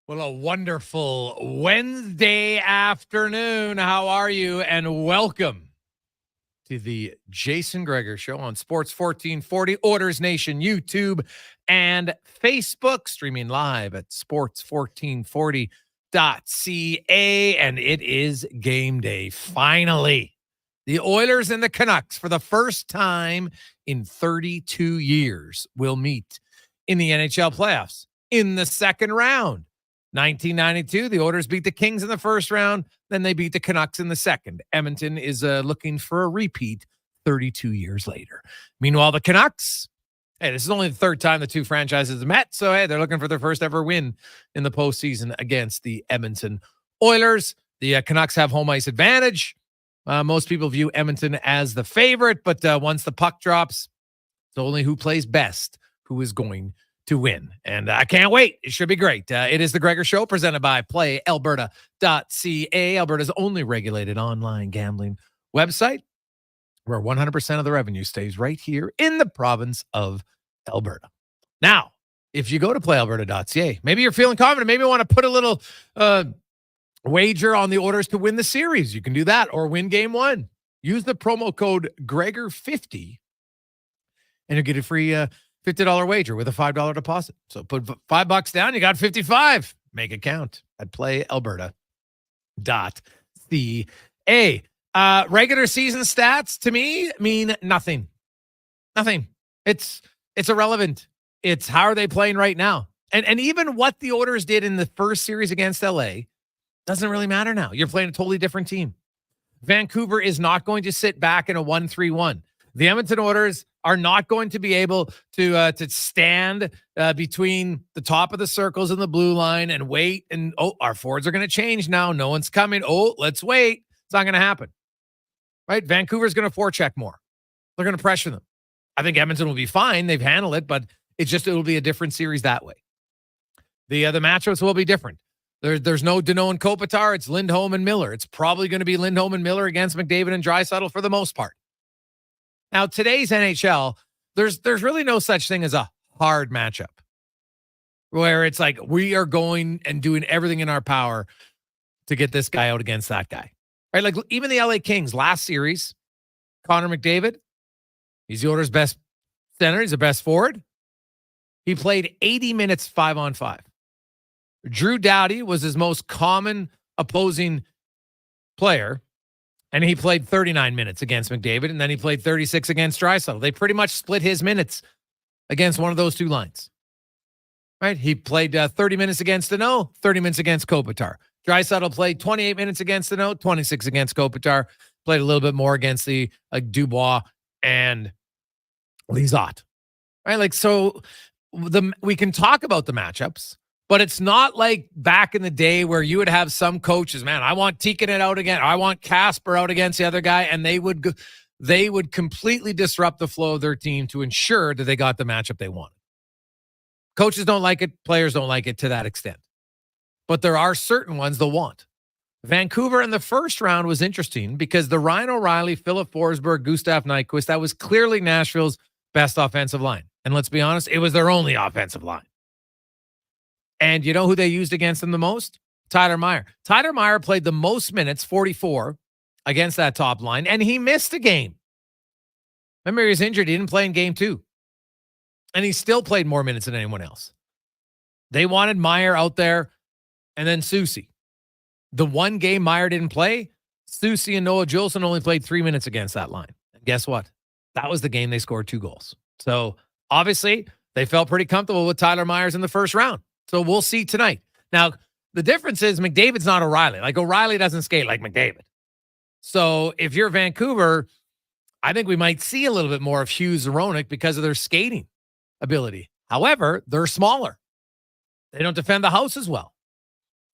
Well, a wonderful Wednesday afternoon. How are you? And welcome to the Jason Gregor Show on Sports 1440, Oilers Nation, YouTube, and Facebook, streaming live at sports1440.ca. And it is game day. Finally, the Oilers and the Canucks, for the first time in 32 years, will meet in the NHL playoffs in the second round. 1992, the Oilers beat the Kings in the first round. Then they beat the Canucks in the second. Edmonton is looking for a repeat 32 years later. Meanwhile, the Canucks, hey, this is only the third time the two franchises met. So, hey, they're looking for their first ever win in the postseason against the Edmonton Oilers. The Canucks have home ice advantage. Most people view Edmonton as the favorite, but once the puck drops, it's only who plays best who is going to win. And I can't wait. It should be great. It is the Gregor Show, presented by PlayAlberta.ca, Alberta's only regulated online gambling website, where 100% of the revenue stays right here in the province of Alberta. Now, if you go to PlayAlberta.ca, maybe you're feeling confident, maybe you want to put a little wager on the Oilers to win the series. You can do that, or win game one. Use the promo code Gregor50 and you'll get a free $50 wager with a $5 deposit. So put $5 down, you got 55. Make it count at PlayAlberta.ca. Regular season stats to me mean nothing. Nothing. It's irrelevant. It's how are they playing right now? And even what the Oilers did in the first series against LA doesn't really matter now. You're playing a totally different team. Vancouver is not going to sit back in a 1-3-1. The Edmonton Oilers are not going to be able to stand between the top of the circles and the blue line and wait. And, our forwards are going to change now. No one's coming. Let's wait. It's not going to happen. Right? Vancouver's going to forecheck more. They're going to pressure them. I think Edmonton will be fine. They've handled it, but it'll be a different series that way. The matchups will be different. There's no Danault and Kopitar. It's Lindholm and Miller. It's probably going to be Lindholm and Miller against McDavid and Draisaitl for the most part. Now, today's NHL, there's really no such thing as a hard matchup where it's like we are going and doing everything in our power to get this guy out against that guy. Right? Like even the LA Kings last series, Connor McDavid, he's the Oilers' best center. He's the best forward. He played 80 minutes 5-on-5. Drew Doughty was his most common opposing player, and he played 39 minutes against McDavid, and then he played 36 against Draisaitl. They pretty much split his minutes against one of those two lines. Right? He played 30 minutes against Danault, 30 minutes against Kopitar. Draisaitl played 28 minutes against Danault, 26 against Kopitar. Played a little bit more against the Dubois and Lizotte. Right? Like, so we can talk about the matchups, but it's not like back in the day where you would have some coaches, man, I want Tikkanen out again. I want Kasper out against the other guy. And they would completely disrupt the flow of their team to ensure that they got the matchup they wanted. Coaches don't like it. Players don't like it to that extent. But there are certain ones they'll want. Vancouver in the first round was interesting because the Ryan O'Reilly, Philip Forsberg, Gustav Nyquist, that was clearly Nashville's best offensive line. And let's be honest, it was their only offensive line. And you know who they used against them the most? Tyler Meyer. Tyler Meyer played the most minutes, 44, against that top line, and he missed a game. Remember, he was injured. He didn't play in game 2. And he still played more minutes than anyone else. They wanted Meyer out there, and then Soucy. The one game Meyer didn't play, Soucy and Noah Juleson only played 3 minutes against that line. And guess what? That was the game they scored 2 goals. So, obviously, they felt pretty comfortable with Tyler Myers in the first round. So we'll see tonight. Now, the difference is McDavid's not O'Reilly. Like O'Reilly doesn't skate like McDavid. So if you're Vancouver, I think we might see a little bit more of Hughes and Roenick because of their skating ability. However, they're smaller. They don't defend the house as well.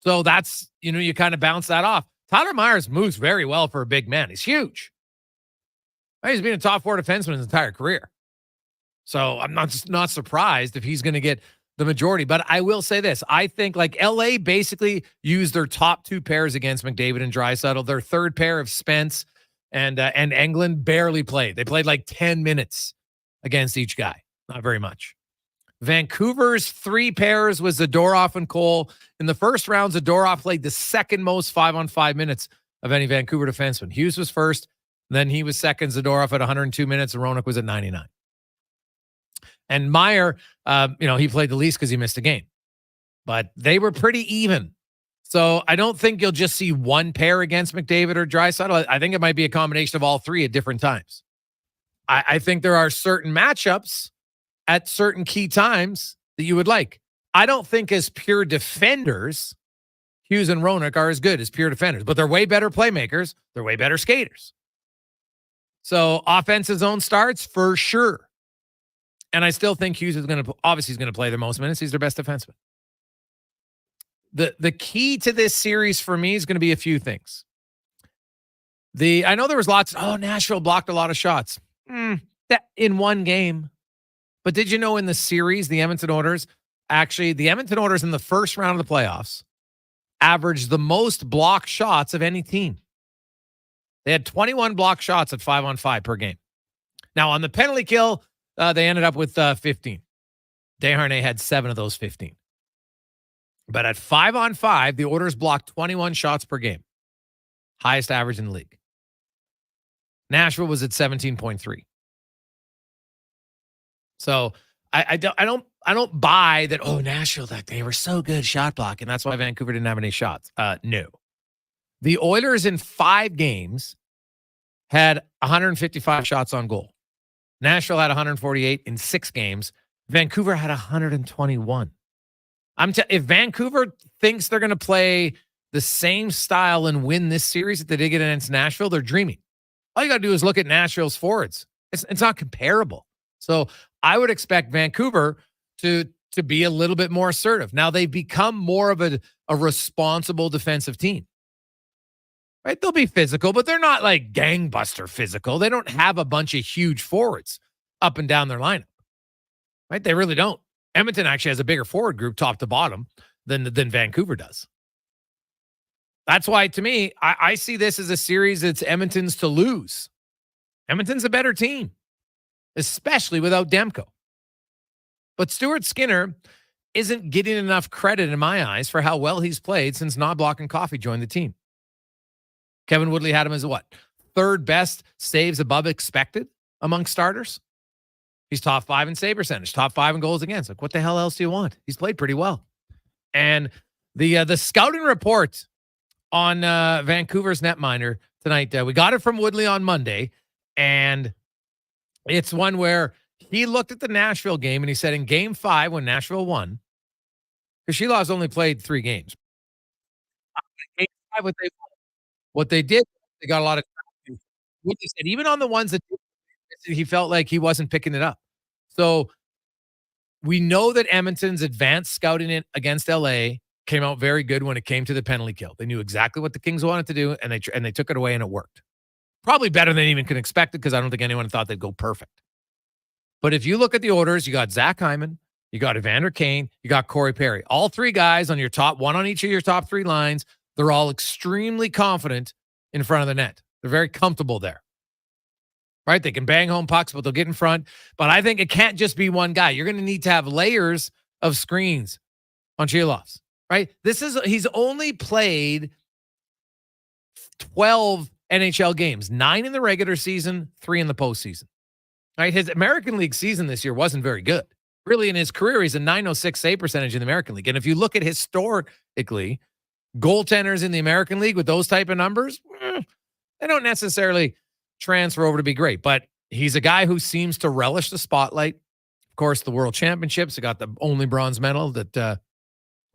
So that's, you kind of bounce that off. Tyler Myers moves very well for a big man. He's huge. He's been a top 4 defenseman his entire career. So I'm not surprised if he's going to get the majority. But I will say this. I think like LA basically used their top 2 pairs against McDavid and Draisaitl. Their third pair of Spence and Englund barely played. They played like 10 minutes against each guy. Not very much. Vancouver's 3 pairs was Zadorov and Cole. In the first round, Zadorov played the second most 5-on-5 minutes of any Vancouver defenseman. Hughes was first, then he was second. Zadorov at 102 minutes, and Roenick was at 99. And Meyer, he played the least because he missed a game. But they were pretty even. So I don't think you'll just see one pair against McDavid or Draisaitl. I think it might be a combination of all three at different times. I think there are certain matchups at certain key times that you would like. I don't think as pure defenders, Hughes and Roenick are as good as pure defenders, but they're way better playmakers. They're way better skaters. So offensive zone starts for sure. And I still think Hughes is going to play the most minutes. He's their best defenseman. The key to this series for me is going to be a few things. I know there was Nashville blocked a lot of shots. That in one game. But did you know in the series, the Edmonton Oilers in the first round of the playoffs averaged the most blocked shots of any team. They had 21 blocked shots at 5-on-5 per game. Now, on the penalty kill, they ended up with 15. Desharnais had 7 of those 15. But at 5-on-5, the Oilers blocked 21 shots per game. Highest average in the league. Nashville was at 17.3. So I don't buy that, Nashville, that they were so good shot blocking. That's why Vancouver didn't have any shots. No. The Oilers in 5 games had 155 shots on goal. Nashville had 148 in 6 games. Vancouver had 121. If Vancouver thinks they're going to play the same style and win this series that they did against Nashville, they're dreaming. All you got to do is look at Nashville's forwards. It's not comparable. So I would expect Vancouver to be a little bit more assertive. Now they've become more of a responsible defensive team. Right? They'll be physical, but they're not like gangbuster physical. They don't have a bunch of huge forwards up and down their lineup. Right? They really don't. Edmonton actually has a bigger forward group top to bottom than Vancouver does. That's why, to me, I see this as a series that's Edmonton's to lose. Edmonton's a better team, especially without Demko. But Stuart Skinner isn't getting enough credit in my eyes for how well he's played since Knobloch and Coffey joined the team. Kevin Woodley had him as what? 3rd best saves above expected among starters. He's top 5 in save percentage, top 5 in goals against. Like, what the hell else do you want? He's played pretty well. And the scouting report on Vancouver's netminder tonight, we got it from Woodley on Monday, and it's one where he looked at the Nashville game and he said in Game 5 when Nashville won, because Sheila's only played 3 games. Game 5, what they did, they got a lot of. Woodley said even on the ones that he felt like he wasn't picking it up. So we know that Edmonton's advanced scouting against LA came out very good when it came to the penalty kill. They knew exactly what the Kings wanted to do, and they took it away, and it worked. Probably better than even could expect it, because I don't think anyone thought they'd go perfect. But if you look at the orders, you got Zach Hyman, you got Evander Kane, you got Corey Perry. All 3 guys on your top, one on each of your top 3 lines. They're all extremely confident in front of the net. They're very comfortable there. Right? They can bang home pucks, but they'll get in front. But I think it can't just be one guy. You're going to need to have layers of screens on Sheilovs. Right? He's only played 12 NHL games, 9 in the regular season, 3 in the postseason. Right? His American League season this year wasn't very good. Really, in his career, he's a .906 save percentage in the American League. And if you look at historically, goaltenders in the American League with those type of numbers, they don't necessarily transfer over to be great. But he's a guy who seems to relish the spotlight. Of course, the World Championships, he got the only bronze medal that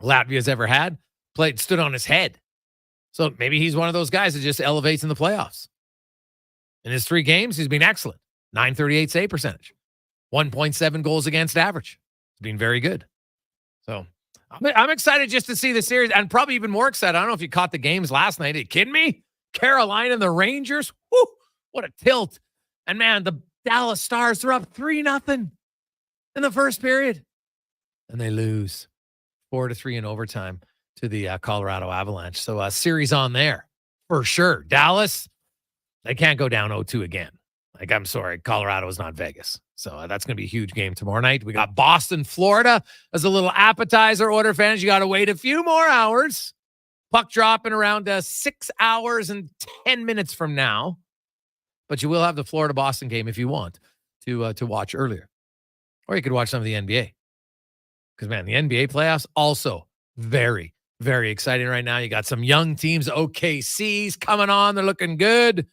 Latvia's ever had. Stood on his head. So maybe he's one of those guys that just elevates in the playoffs. In his 3 games, he's been excellent. .938 save percentage. 1.7 goals against average. He's been very good. So I'm excited just to see the series, and probably even more excited. I don't know if you caught the games last night. Are you kidding me? Carolina and the Rangers. Whoo, what a tilt. And man, the Dallas Stars are up 3-0 in the first period. And they lose 4-3 in overtime to the Colorado Avalanche. So a series on there for sure. Dallas, they can't go down 0-2 again. Like, I'm sorry, Colorado is not Vegas. So that's going to be a huge game tomorrow night. We got Boston, Florida as a little appetizer. Oiler fans, you got to wait a few more hours. Puck dropping around 6 hours and 10 minutes from now. But you will have the Florida-Boston game if you want to watch earlier. Or you could watch some of the NBA. Because, man, the NBA playoffs also very, very exciting right now. You got some young teams. OKC's coming on. They're looking good.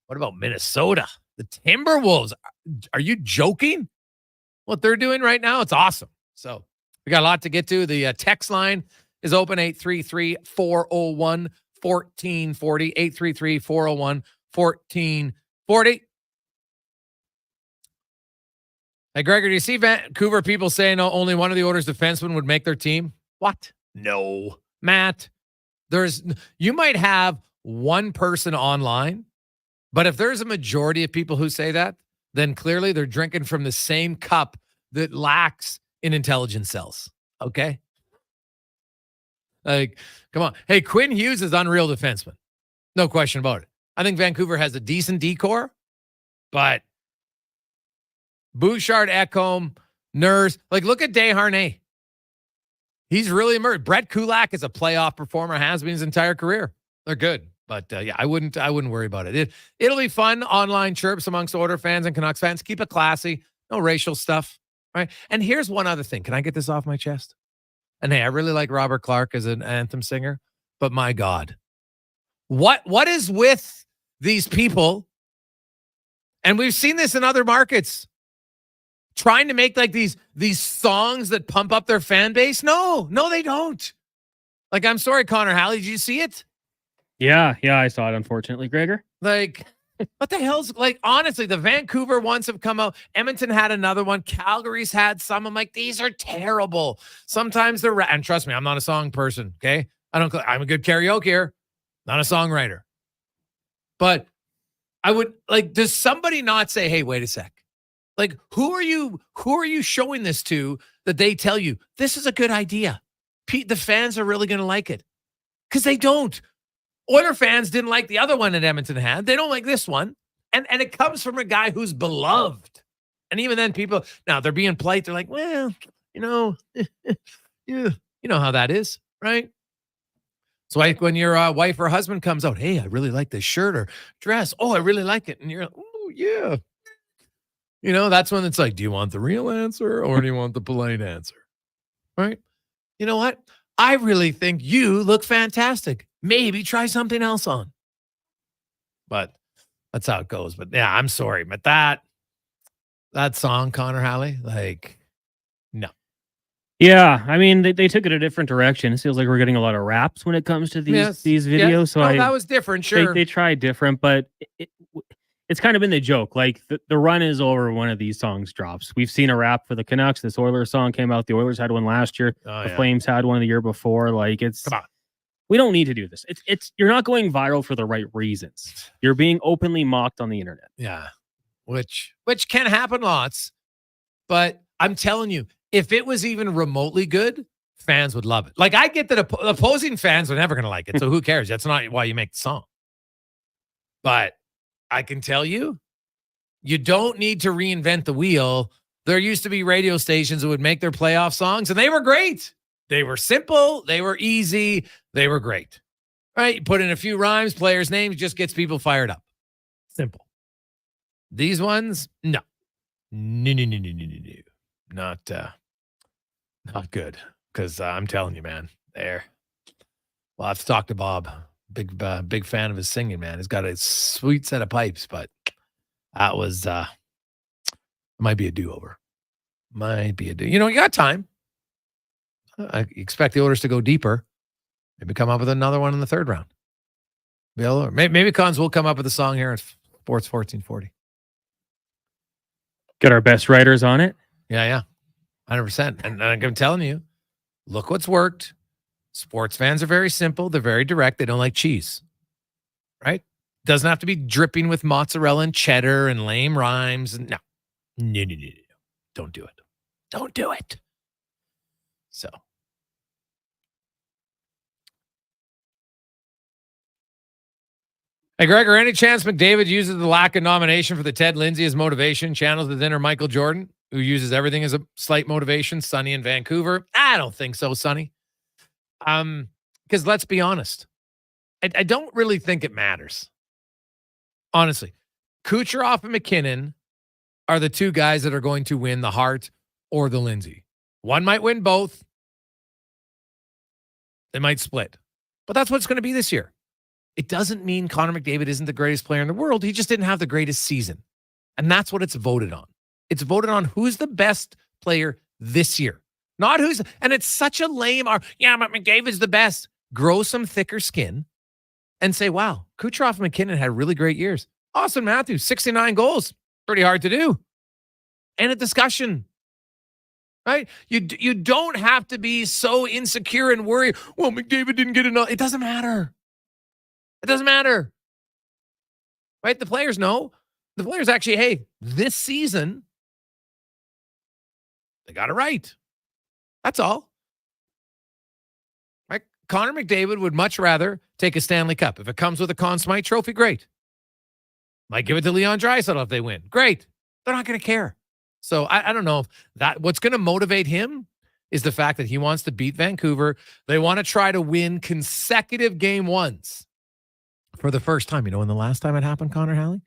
What about Minnesota? The Timberwolves. Are you joking? What they're doing right now? It's awesome. So we got a lot to get to. The text line is open, 833-401-1440. 833-401-1440. Hey, Gregor, do you see Vancouver people saying only one of the Oilers defensemen would make their team? What? No. Matt, you might have one person online, but if there's a majority of people who say that, then clearly they're drinking from the same cup that lacks in intelligence cells. Okay? Like, come on. Hey, Quinn Hughes is unreal defenseman. No question about it. I think Vancouver has a decent decor, but Bouchard, Ekholm, Nurse, like look at Desharnais. He's really emerged. Brett Kulak is a playoff performer, has been his entire career. They're good, but yeah, I wouldn't worry about it. It'll be fun. Online chirps amongst Oilers fans and Canucks fans. Keep it classy. No racial stuff, right? And here's one other thing. Can I get this off my chest? And hey, I really like Robert Clark as an anthem singer, but my God, what is with these people? And we've seen this in other markets. Trying to make like these songs that pump up their fan base. No, they don't. Like, I'm sorry, Connor Halley. Did you see it? Yeah, I saw it, unfortunately, Gregor. Like, what the hell's like, honestly, the Vancouver ones have come out. Edmonton had another one. Calgary's had some. I'm like, these are terrible. Sometimes they're, and trust me, I'm not a song person. Okay. I'm a good karaoke, not a songwriter. But I would like, does somebody not say, hey, wait a sec. Like, who are you showing this to that they tell you this is a good idea? The fans are really going to like it. Because they don't. Oiler fans didn't like the other one that Edmonton had. They don't like this one. And it comes from a guy who's beloved. And even then people, now they're being polite. They're like, well, you know how that is, right? So like when your wife or husband comes out, hey, I really like this shirt or dress. Oh, I really like it. And you're like, oh, yeah. That's when it's like, do you want the real answer or do you want the polite answer? Right? You know what? I really think you look fantastic. Maybe try something else on. But that's how it goes. But yeah, I'm sorry. But that song, Connor Halley, like, no. Yeah, I mean, they took it a different direction. It feels like we're getting a lot of raps when it comes to these videos. Yes. So that was different, sure. They tried different, but it's kind of been the joke. Like the run is over when one of these songs drops. We've seen a rap for the Canucks. This Oilers song came out. The Oilers had one last year. The Flames had one the year before. Like come on. We don't need to do this. It's you're not going viral for the right reasons. You're being openly mocked on the internet. Yeah. Which can happen lots. But I'm telling you, if it was even remotely good, fans would love it. Like I get that opposing fans are never going to like it. So who cares? That's not why you make the song. But I can tell you, you don't need to reinvent the wheel. There used to be radio stations that would make their playoff songs, and they were great. They were simple. They were easy. They were great. Right? You put in a few rhymes, players' names, just gets people fired up. Simple. These ones, no. Not good. Because I'm telling you, man, we'll have to talk to Bob. Big fan of his singing, man. He's got a sweet set of pipes, but that was might be a do-over. You got time. I expect the Oilers to go deeper. Maybe come up with another one in the third round. Maybe Cons will come up with a song here at Sports 1440. Get our best writers on it. Yeah. 100%. And I'm telling you, look what's worked. Sports fans are very simple. They're very direct. They don't like cheese. Right? Doesn't have to be dripping with mozzarella and cheddar and lame rhymes. No. Don't do it. Don't do it. So. Hey, Gregor, any chance McDavid uses the lack of nomination for the Ted Lindsay as motivation, channels the inner Michael Jordan, who uses everything as a slight motivation, Sonny in Vancouver? I don't think so, Sonny. Because let's be honest, I don't really think it matters. Honestly, Kucherov and McKinnon are the two guys that are going to win the Hart or the Lindsay. One might win both. They might split. But that's what it's going to be this year. It doesn't mean Connor McDavid isn't the greatest player in the world. He just didn't have the greatest season. And that's what it's voted on. It's voted on who's the best player this year. Not who's, and it's such a lame, but McDavid's the best. Grow some thicker skin and say, wow, Kucherov and McKinnon had really great years. Austin Matthews, 69 goals. Pretty hard to do. And a discussion. Right? You don't have to be so insecure and worry, well, McDavid didn't get enough. It doesn't matter. It doesn't matter. Right? The players know. The players actually, hey, this season, they got it right. That's all. Right? Connor McDavid would much rather take a Stanley Cup. If it comes with a Conn Smythe trophy, great. Might give it to Leon Draisaitl if they win. Great. They're not going to care. So I don't know if that what's going to motivate him is the fact that he wants to beat Vancouver. They want to try to win consecutive game ones for the first time. You know when the last time it happened, Connor Halley?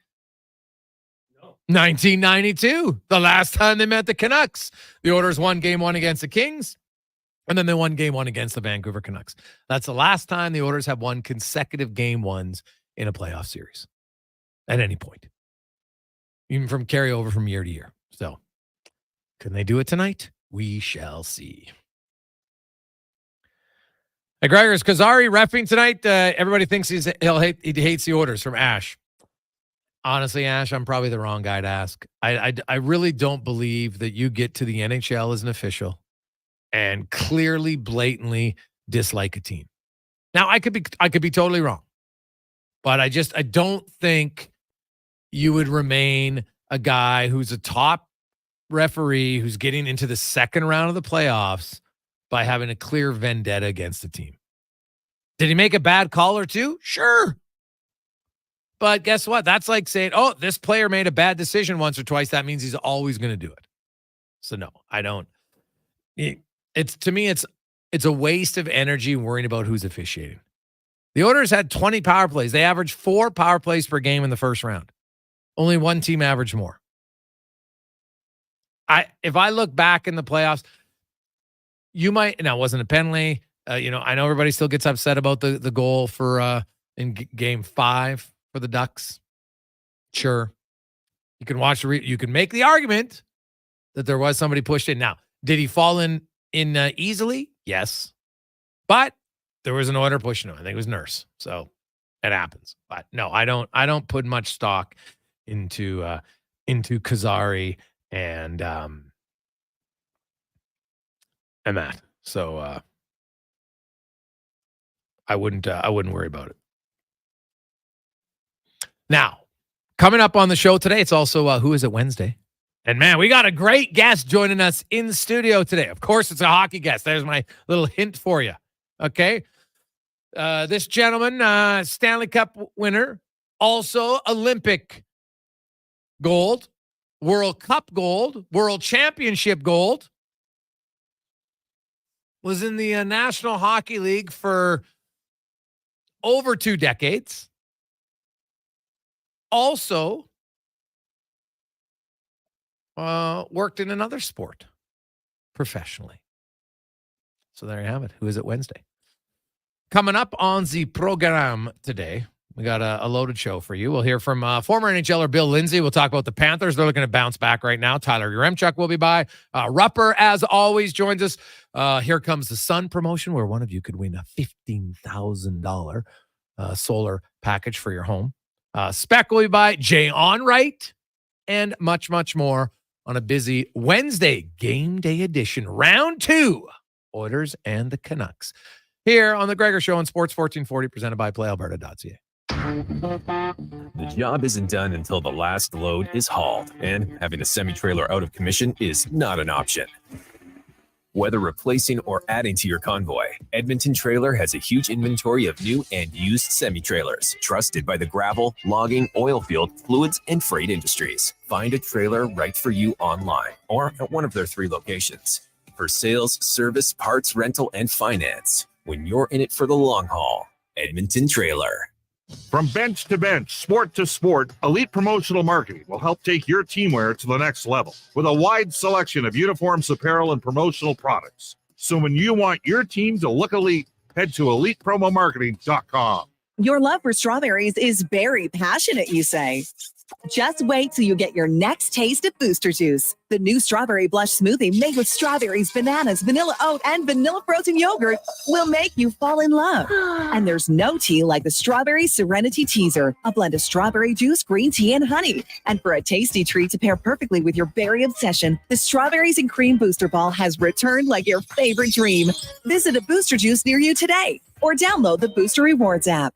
No. 1992. The last time they met the Canucks. The Oilers won game one against the Kings, and then they won game one against the Vancouver Canucks. That's the last time the Oilers have won consecutive game ones in a playoff series at any point, even from carryover from year to year. So can they do it tonight? We shall see. Hey, Gregor, is Kazari reffing tonight? Everybody thinks he hates the Oilers from Ash. Honestly, Ash, I'm probably the wrong guy to ask. I really don't believe that you get to the NHL as an official and clearly, blatantly dislike a team. Now, I could be totally wrong, but I don't think you would remain a guy who's a top referee who's getting into the second round of the playoffs by having a clear vendetta against the team. Did he make a bad call or two? Sure. But guess what? That's like saying, oh, this player made a bad decision once or twice. That means he's always going to do it. So no, I don't. To me, it's a waste of energy worrying about who's officiating. The Oilers had 20 power plays. They averaged 4 power plays per game in the first round. Only one team averaged more. If I look back in the playoffs, you might, now it wasn't a penalty. I know everybody still gets upset about the goal for in game 5 for the Ducks. Sure. You can watch you can make the argument that there was somebody pushed in. Now, did he fall in easily? Yes. But there was an Oiler pushing him. I think it was Nurse. So it happens. But no, I don't put much stock into Kazari and that. So I wouldn't worry about it. Now, coming up on the show today, it's also Who Is It Wednesday. And man, we got a great guest joining us in studio today. Of course, it's a hockey guest. There's my little hint for you. Okay. This gentleman, Stanley Cup winner, also Olympic gold, World Cup gold, World Championship gold, was in the National Hockey League for over 2 decades. Also, worked in another sport professionally. So there you have it. Who Is It Wednesday? Coming up on the program today, we got a loaded show for you. We'll hear from former NHLer Bill Lindsay. We'll talk about the Panthers. They're looking to bounce back right now. Tyler Yurchuk will be by. Rupper, as always, joins us. Here comes the Sun promotion, where one of you could win a $15,000 solar package for your home. Spec will be by. Jay Onrait, and much, much more on a busy Wednesday game day edition. Round 2, Oilers and the Canucks. Here on the Gregor Show on Sports 1440, presented by PlayAlberta.ca. The job isn't done until the last load is hauled, and having a semi-trailer out of commission is not an option. Whether replacing or adding to your convoy, Edmonton Trailer has a huge inventory of new and used semi-trailers, trusted by the gravel, logging, oil field, fluids, and freight industries. Find a trailer right for you online or at one of their 3 locations. For sales, service, parts, rental, and finance, when you're in it for the long haul, Edmonton Trailer. From bench to bench, sport to sport, Elite Promotional Marketing will help take your teamwear to the next level with a wide selection of uniforms, apparel, and promotional products. So when you want your team to look elite, head to elitepromomarketing.com. Your love for strawberries is very passionate, you say. Just wait till you get your next taste of Booster Juice. The new Strawberry Blush smoothie made with strawberries, bananas, vanilla oat, and vanilla frozen yogurt will make you fall in love. And there's no tea like the Strawberry Serenity Teaser, a blend of strawberry juice, green tea, and honey. And for a tasty treat to pair perfectly with your berry obsession, the Strawberries and Cream Booster Ball has returned like your favorite dream. Visit a Booster Juice near you today or download the Booster Rewards app.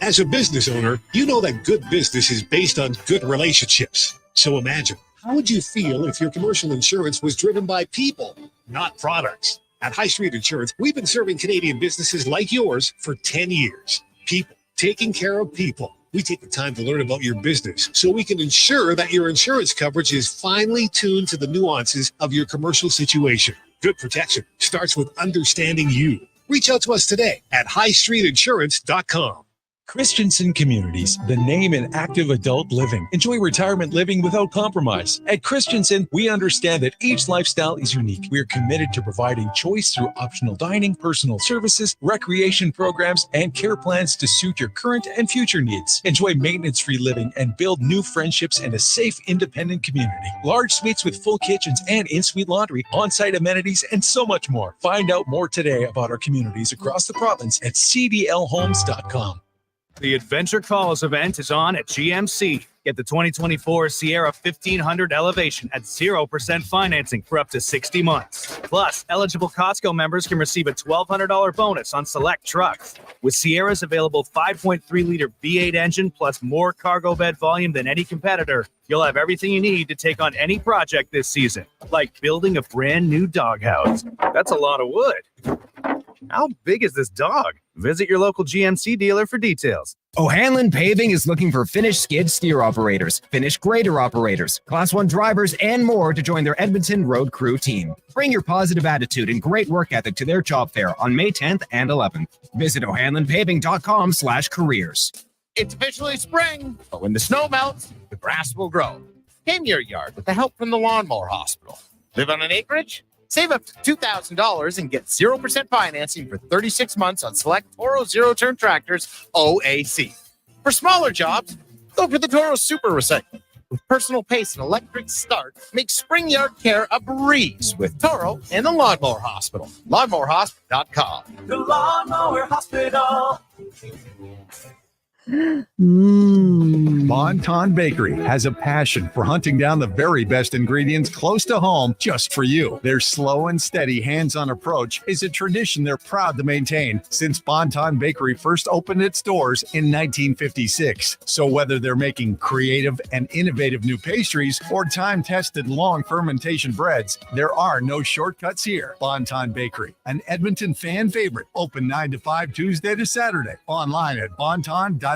As a business owner, you know that good business is based on good relationships. So imagine, how would you feel if your commercial insurance was driven by people, not products? At High Street Insurance, we've been serving Canadian businesses like yours for 10 years. People, taking care of people. We take the time to learn about your business so we can ensure that your insurance coverage is finely tuned to the nuances of your commercial situation. Good protection starts with understanding you. Reach out to us today at highstreetinsurance.com. Christensen Communities, the name in active adult living. Enjoy retirement living without compromise. At Christensen, we understand that each lifestyle is unique. We are committed to providing choice through optional dining, personal services, recreation programs, and care plans to suit your current and future needs. Enjoy maintenance-free living and build new friendships in a safe, independent community. Large suites with full kitchens and in-suite laundry, on-site amenities, and so much more. Find out more today about our communities across the province at cdlhomes.com. The Adventure Calls event is on at GMC. Get the 2024 Sierra 1500 Elevation at 0% financing for up to 60 months. Plus, eligible Costco members can receive a $1,200 bonus on select trucks. With Sierra's available 5.3-liter V8 engine plus more cargo bed volume than any competitor, you'll have everything you need to take on any project this season, like building a brand new doghouse. That's a lot of wood. How big is this dog? Visit your local GMC dealer for details. O'Hanlon Paving is looking for finished skid steer operators, finished grader operators, Class 1 drivers, and more to join their Edmonton Road Crew team. Bring your positive attitude and great work ethic to their job fair on May 10th and 11th. Visit o'hanlonpaving.com/careers. It's officially spring, but when the snow melts, the grass will grow. Tame your yard with the help from the Lawnmower Hospital. Live on an acreage? Save up to $2,000 and get 0% financing for 36 months on select Toro zero-turn tractors, OAC. For smaller jobs, go for the Toro Super Recycle. With personal pace and electric start, make spring yard care a breeze with Toro and the Lawnmower Hospital. LawnmowerHospital.com. The Lawnmower Hospital. Bon-Ton Bakery has a passion for hunting down the very best ingredients close to home just for you. Their slow and steady hands-on approach is a tradition they're proud to maintain since Bon-Ton Bakery first opened its doors in 1956. So whether they're making creative and innovative new pastries or time-tested long fermentation breads, there are no shortcuts here. Bon-Ton Bakery, an Edmonton fan favorite, open 9 to 5 Tuesday to Saturday, online at bonton.ca.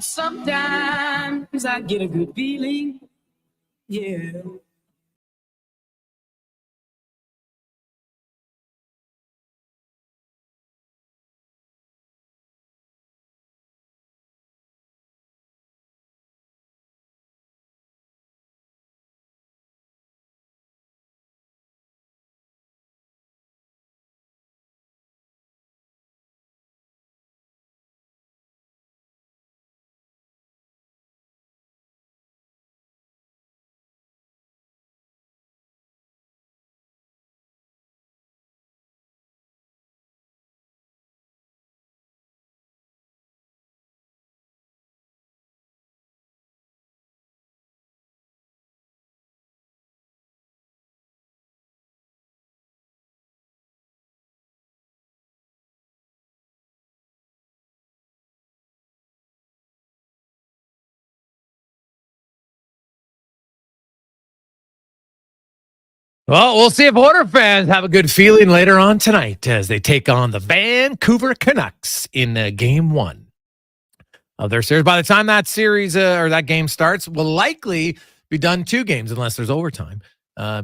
Sometimes I get a good feeling, yeah. Well, we'll see if Oilers fans have a good feeling later on tonight as they take on the Vancouver Canucks in Game 1 of their series. By the time that series or that game starts, will likely be done 2 games unless there's overtime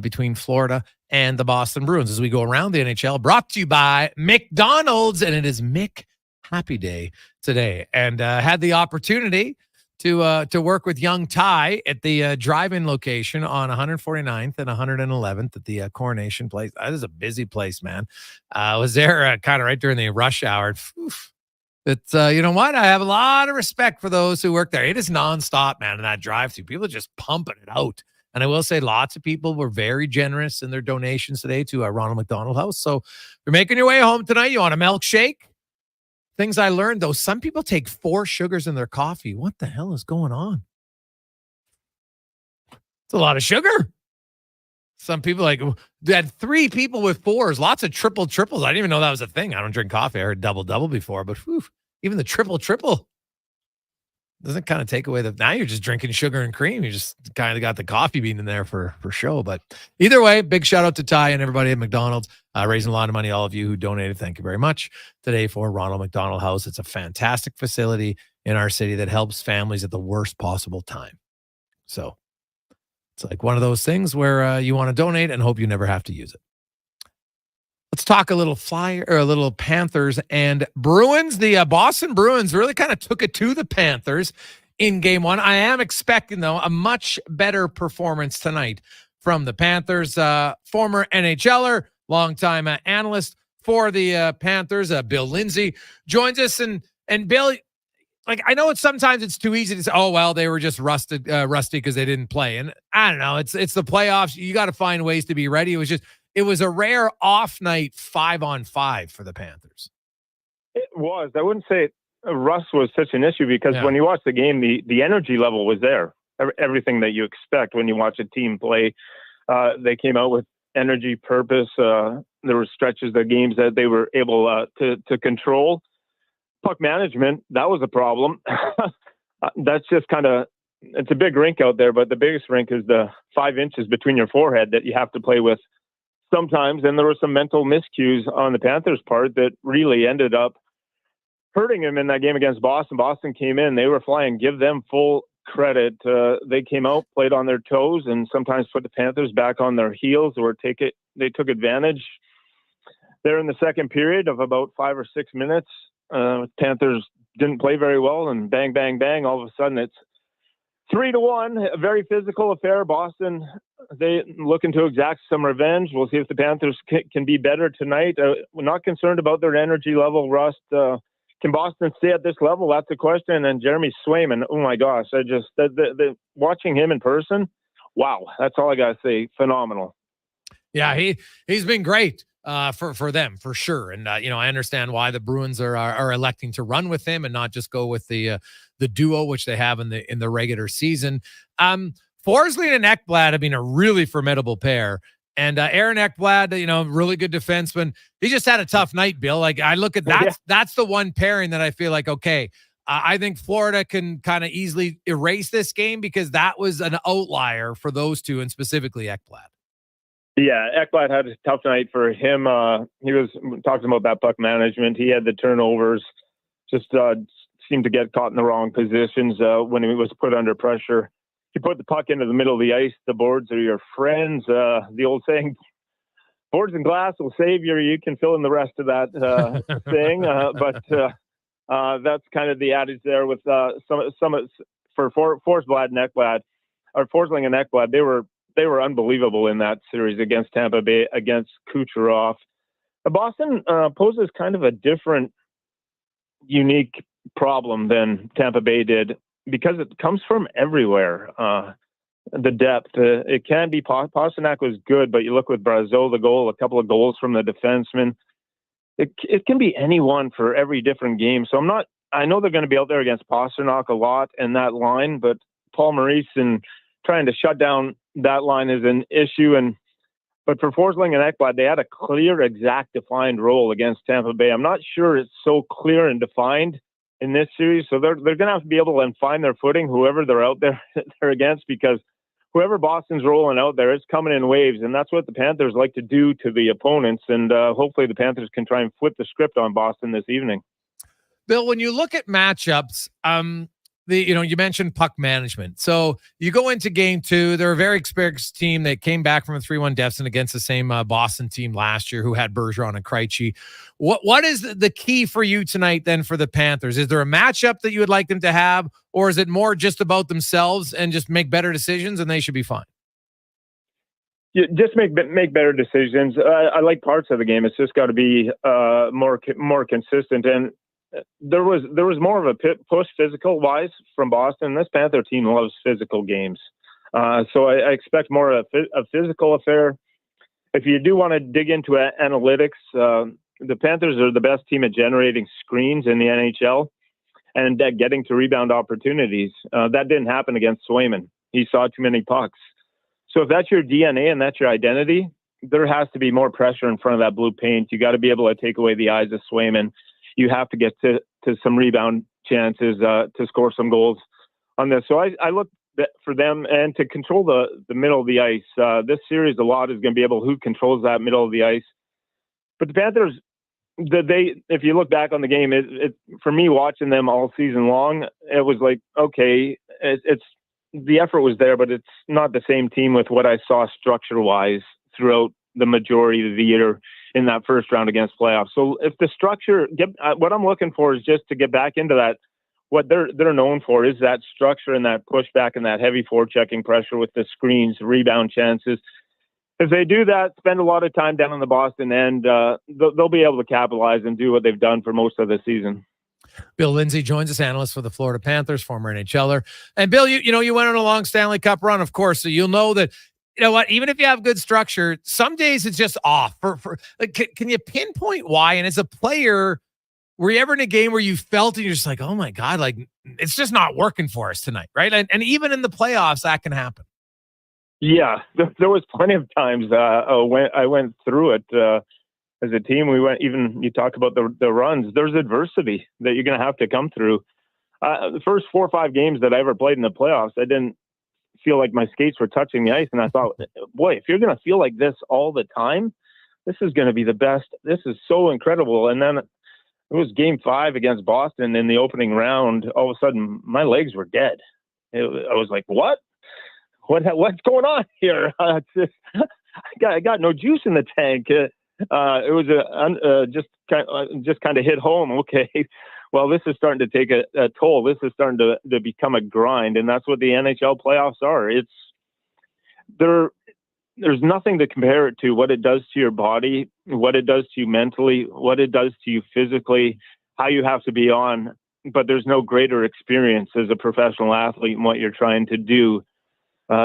between Florida and the Boston Bruins as we go around the NHL. Brought to you by McDonald's, and it is Mick Happy Day today. And had the opportunity to work with young Ty at the drive-in location on 149th and 111th at the Coronation Place. That is a busy place, man. Was there kind of right during the rush hour. It's you know what? I have a lot of respect for those who work there. It is nonstop, man, in that drive-through. People are just pumping it out. And I will say lots of people were very generous in their donations today to Ronald McDonald House. So if you're making your way home tonight, you want a milkshake? Things I learned, though, some people take 4 sugars in their coffee. What the hell is going on? It's a lot of sugar. Some people they had 3 people with 4s, lots of triples. I didn't even know that was a thing. I don't drink coffee. I heard double before, but even the triple doesn't kind of take away now you're just drinking sugar and cream. You just kind of got the coffee bean in there for show. But either way, big shout out to Ty and everybody at McDonald's, raising a lot of money. All of you who donated, thank you very much today for Ronald McDonald House. It's a fantastic facility in our city that helps families at the worst possible time. So it's like one of those things where you want to donate and hope you never have to use it. Let's talk a little Panthers and Bruins. The Boston Bruins really kind of took it to the Panthers in Game 1. I am expecting, though, a much better performance tonight from the Panthers. Former NHLer, longtime analyst for the Panthers, Bill Lindsay, joins us. And Bill, I know sometimes it's too easy to say, oh, well, they were just rusty because they didn't play. And I don't know. It's the playoffs. You got to find ways to be ready. It was a rare off night 5-on-5 for the Panthers. It was. I wouldn't say rust was such an issue because when you watch the game, the energy level was there. Everything that you expect when you watch a team play. They came out with energy, purpose. There were stretches of games that they were able to control. Puck management, that was a problem. That's just it's a big rink out there, but the biggest rink is the 5 inches between your forehead that you have to play with sometimes. And there were some mental miscues on the Panthers' part that really ended up hurting him in that game against Boston. Boston came in, they were flying. Give them full credit. They came out, played on their toes, and sometimes put the Panthers back on their heels or they took advantage. There in the second period of about 5 or 6 minutes, Panthers didn't play very well, and bang, bang, bang, all of a sudden it's 3-1, a very physical affair. Boston, they looking to exact some revenge. We'll see if the Panthers can be better tonight. We're not concerned about their energy level, Rust. Can Boston stay at this level? That's the question. And Jeremy Swayman, oh my gosh, watching him in person, wow, that's all I got to say. Phenomenal. Yeah, he's been great for them, for sure. And, I understand why the Bruins are electing to run with him and not just go with the duo, which they have in the regular season. Forsley and Ekblad have been a really formidable pair. And Aaron Ekblad, really good defenseman. He just had a tough night, Bill. I look at that. That's the one pairing that I feel like, okay, I think Florida can kind of easily erase this game because that was an outlier for those two, and specifically Ekblad. Yeah, Ekblad had a tough night for him. He was talking about that puck management. He had the turnovers, just seemed to get caught in the wrong positions when he was put under pressure. He put the puck into the middle of the ice. The boards are your friends. The old saying, boards and glass will save you. You can fill in the rest of that thing. But that's kind of the adage there with some for Forsblad and Ekblad, or Forsling and Ekblad. They were unbelievable in that series against Tampa Bay, against Kucherov. Boston poses kind of a different, unique problem than Tampa Bay did because it comes from everywhere. The depth, it can be. Pasternak was good, but you look with Brazeau, the goal, a couple of goals from the defenseman. It can be anyone for every different game. So I know they're going to be out there against Pasternak a lot in that line, but Paul Maurice and trying to shut down that line is an issue. But for Forsling and Ekblad, they had a clear, exact, defined role against Tampa Bay. I'm not sure it's so clear and defined in this series. So they're going to have to be able to find their footing, whoever they're out there they're against, because whoever Boston's rolling out there, it's coming in waves, and that's what the Panthers like to do to the opponents. And hopefully the Panthers can try and flip the script on Boston this evening. Bill, when you look at matchups, you mentioned puck management. So you go into game 2. They're a very experienced team. They came back from a 3-1 deficit against the same Boston team last year who had Bergeron and Krejci. What is the key for you tonight then for the Panthers? Is there a matchup that you would like them to have, or is it more just about themselves and just make better decisions and they should be fine? Yeah, just make better decisions. I like parts of the game. It's just got to be more consistent. And there was more of a push physical wise from Boston. This Panther team loves physical games, so I expect more of a physical affair. If you do want to dig into analytics, the Panthers are the best team at generating screens in the NHL and getting to rebound opportunities. That didn't happen against Swayman. He saw too many pucks. So if that's your DNA and that's your identity, there has to be more pressure in front of that blue paint. You got to be able to take away the eyes of Swayman. You have to get to some rebound chances to score some goals on this. So I look for them and to control the middle of the ice. This series, a lot is going to be able who controls that middle of the ice. But the Panthers, if you look back on the game, it for me watching them all season long, it was like, okay, it's the effort was there, but it's not the same team with what I saw structure-wise throughout the majority of the year in that first round against playoffs. So if the structure, what I'm looking for is just to get back into that. What they're known for is that structure and that pushback and that heavy forechecking pressure with the screens, rebound chances. If they do that, spend a lot of time down on the Boston end, they'll be able to capitalize and do what they've done for most of the season. Bill Lindsay joins us, analyst for the Florida Panthers, former NHLer. And Bill, you went on a long Stanley Cup run, of course, so you'll know that. You know what? Even if you have good structure, some days it's just off. Can you pinpoint why? And as a player, were you ever in a game where you felt and you're just like, oh my God, like it's just not working for us tonight, right? And even in the playoffs, that can happen. Yeah, there was plenty of times I went through it as a team. We went. Even you talk about the runs. There's adversity that you're going to have to come through. The first 4 or 5 games that I ever played in the playoffs, I didn't feel like my skates were touching the ice, and I thought, boy, if you're going to feel like this all the time, this is going to be the best. This is so incredible. And then it was game 5 against Boston in the opening round. All of a sudden my legs were dead. I was like, what's going on here? I got no juice in the tank. It was just kind of hit home. Okay, well, this is starting to take a toll. This is starting to become a grind, and that's what the NHL playoffs are. There's nothing to compare it to what it does to your body, what it does to you mentally, what it does to you physically, how you have to be on. But there's no greater experience as a professional athlete in what you're trying to do.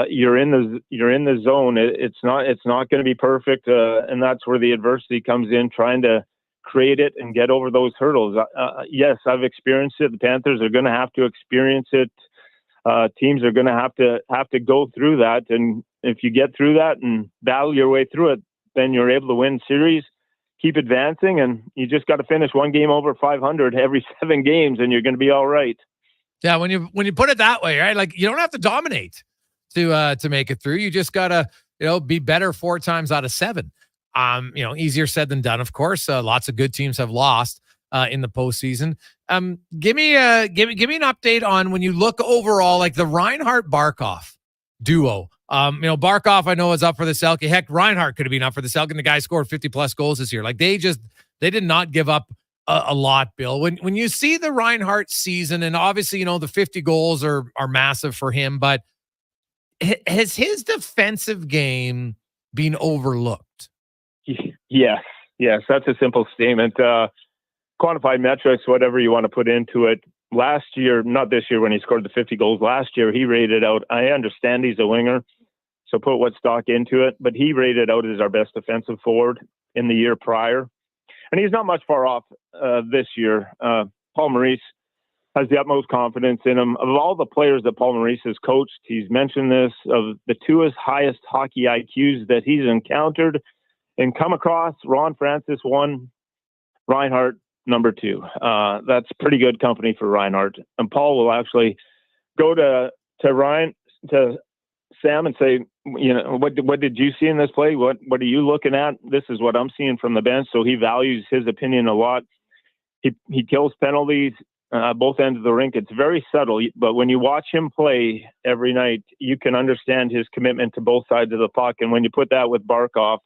You're in the zone. It's not going to be perfect, and that's where the adversity comes in. Trying to create it and get over those hurdles. Yes, I've experienced it. The Panthers are going to have to experience it. Teams are going to have to go through that, and if you get through that and battle your way through it, then you're able to win series, keep advancing, and you just got to finish one game over 500 every 7 games, and you're going to be all right. Yeah, when you put it that way, right? Like you don't have to dominate to make it through. You just gotta be better 4 times out of 7. Easier said than done, of course. Lots of good teams have lost in the postseason. Give me an update on when you look overall, like the Reinhart-Barkov duo. Barkov, I know, is up for the Selke. Heck, Reinhart could have been up for the Selke, and the guy scored 50+ goals this year. Like they did not give up a lot, Bill. When you see the Reinhart season, and obviously, the 50 goals are massive for him, but has his defensive game been overlooked? Yes, that's a simple statement. Quantified metrics, whatever you want to put into it. Last year, not this year when he scored the 50 goals, last year he rated out, I understand he's a winger, so put what stock into it, but he rated out as our best defensive forward in the year prior. And he's not much far off this year. Paul Maurice has the utmost confidence in him. Of all the players that Paul Maurice has coached, he's mentioned this, of the 2 highest hockey IQs that he's encountered and come across, Ron Francis 1, Reinhart number 2. That's pretty good company for Reinhart. And Paul will actually go to Sam and say, what did you see in this play? What are you looking at? This is what I'm seeing from the bench. So he values his opinion a lot. He kills penalties, both ends of the rink. It's very subtle, but when you watch him play every night, you can understand his commitment to both sides of the puck. And when you put that with Barkov,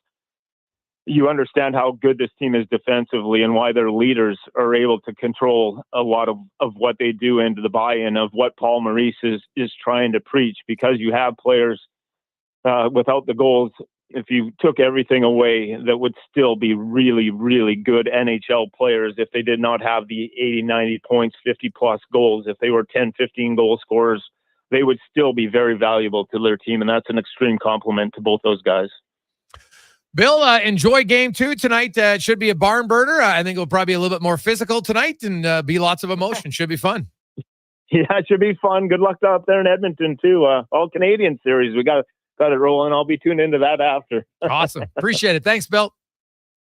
you understand how good this team is defensively and why their leaders are able to control a lot of what they do into the buy-in of what Paul Maurice is trying to preach, because you have players without the goals. If you took everything away, that would still be really, really good NHL players if they did not have the 80, 90 points, 50 plus goals. If they were 10, 15 goal scorers, they would still be very valuable to their team. And that's an extreme compliment to both those guys. Bill, enjoy game 2 tonight. It should be a barn burner. I think it'll probably be a little bit more physical tonight and be lots of emotion. Should be fun. Yeah, it should be fun. Good luck up there in Edmonton, too. All Canadian series. We got it rolling. I'll be tuned into that after. Awesome. Appreciate it. Thanks, Bill.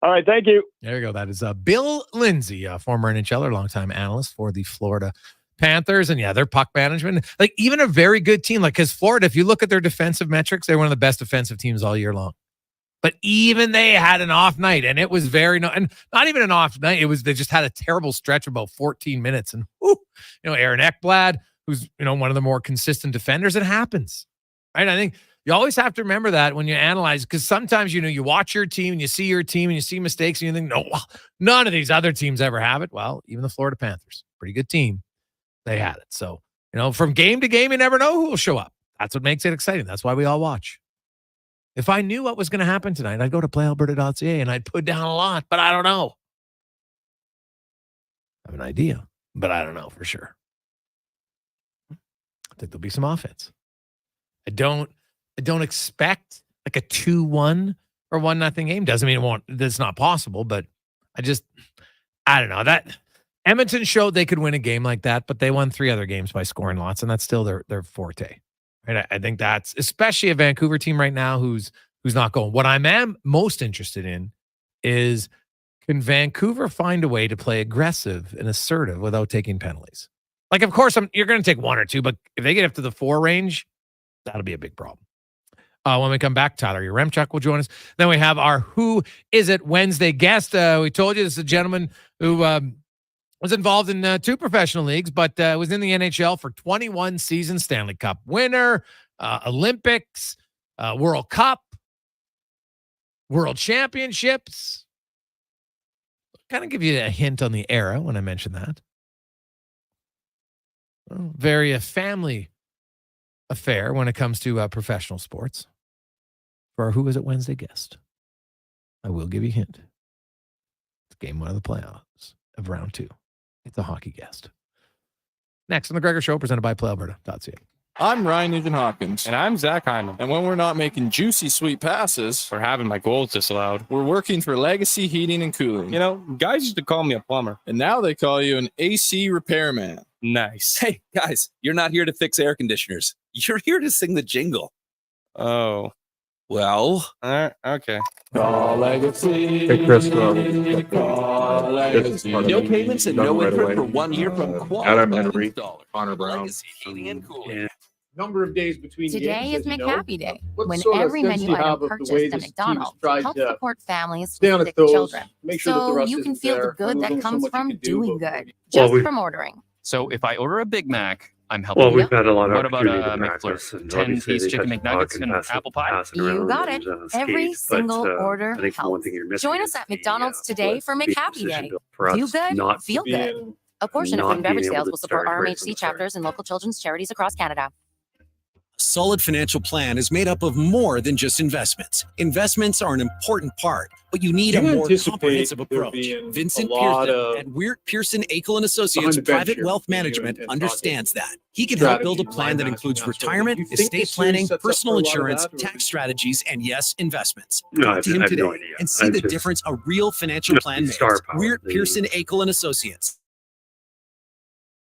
All right. Thank you. There you go. That is Bill Lindsay, former NHLer, longtime analyst for the Florida Panthers. And yeah, their puck management, like even a very good team, like because Florida, if you look at their defensive metrics, they're one of the best defensive teams all year long. But even they had an off night, and it was and not even an off night. It was, they just had a terrible stretch of about 14 minutes. And Aaron Ekblad, who's one of the more consistent defenders, it happens, right? I think you always have to remember that when you analyze, because sometimes you watch your team and you see your team and you see mistakes and you think, no, none of these other teams ever have it. Well, even the Florida Panthers, pretty good team, they had it. So from game to game, you never know who will show up. That's what makes it exciting. That's why we all watch. If I knew what was going to happen tonight, I'd go to playalberta.ca and I'd put down a lot, but I don't know. I have an idea, but I don't know for sure. I think there'll be some offense. I don't expect like a 2-1 or 1-0 game. Doesn't mean it won't. That's not possible, but I don't know. That Edmonton showed they could win a game like that, but they won 3 other games by scoring lots, and that's still their forte. Right? I think that's especially a Vancouver team right now who's not going. What I am most interested in is, can Vancouver find a way to play aggressive and assertive without taking penalties? Like, of course, you're going to take 1 or 2, but if they get up to the 4 range, that'll be a big problem. When we come back, Tyler Yurchuk will join us. Then we have our Who Is It Wednesday guest. We told you this is a gentleman who was involved in 2 professional leagues, but was in the NHL for 21 seasons, Stanley Cup winner, Olympics, World Cup, World Championships. Kind of give you a hint on the era when I mention that. Well, very family affair when it comes to professional sports. For our Who Is It Wednesday guest, I will give you a hint. It's game 1 of the playoffs of round 2. It's a hockey guest. Next on the Gregor Show, presented by playalberta.ca. I'm Ryan Nugent-Hopkins. And I'm Zach Hyman. And when we're not making juicy, sweet passes or having my goals disallowed, we're working for Legacy Heating and Cooling. Guys used to call me a plumber. And now they call you an AC repairman. Nice. Hey, guys, you're not here to fix air conditioners. You're here to sing the jingle. Oh. Well. Okay. Legacy. Hey, Chris. No payments and no interest for 1 year from Quad. Adam Henry, Connor Brown. Legacy Heating and Cooling. Yeah. Number of days between Today games, is McHappy Day, when sort of every sense menu do you have item of the purchased way at this McDonald's team's tried helps to support families stay on with its sick toes, children. make sure that the So rest you can isn't feel the there. good There's that only so comes much you from can do, doing but good, just from ordering. So if I order a Big Mac, I'm helping. Well, we've had a lot of What about opportunity a to practice, McFlurry? and 10-piece chicken McNuggets and apple pie? You got it. Every single order I think the one helps. thing you're missing Join is us at McDonald's today for big McHappy decision Day. built for us Feel good, not to feel be good. A portion of not food and beverage being able sales to will support start right from RMHC the start. chapters and local children's charities across Canada. Solid financial plan is made up of more than just investments. Investments are an important part, but you need a more comprehensive approach. Vincent Pearson at Weir Pearson Akel and Associates Private Wealth Management understands that. He can help build a plan that includes retirement, estate planning, personal insurance, tax strategies, and yes, investments. Talk to him today and see the difference a real financial plan makes. Weir Pearson Akel and Associates.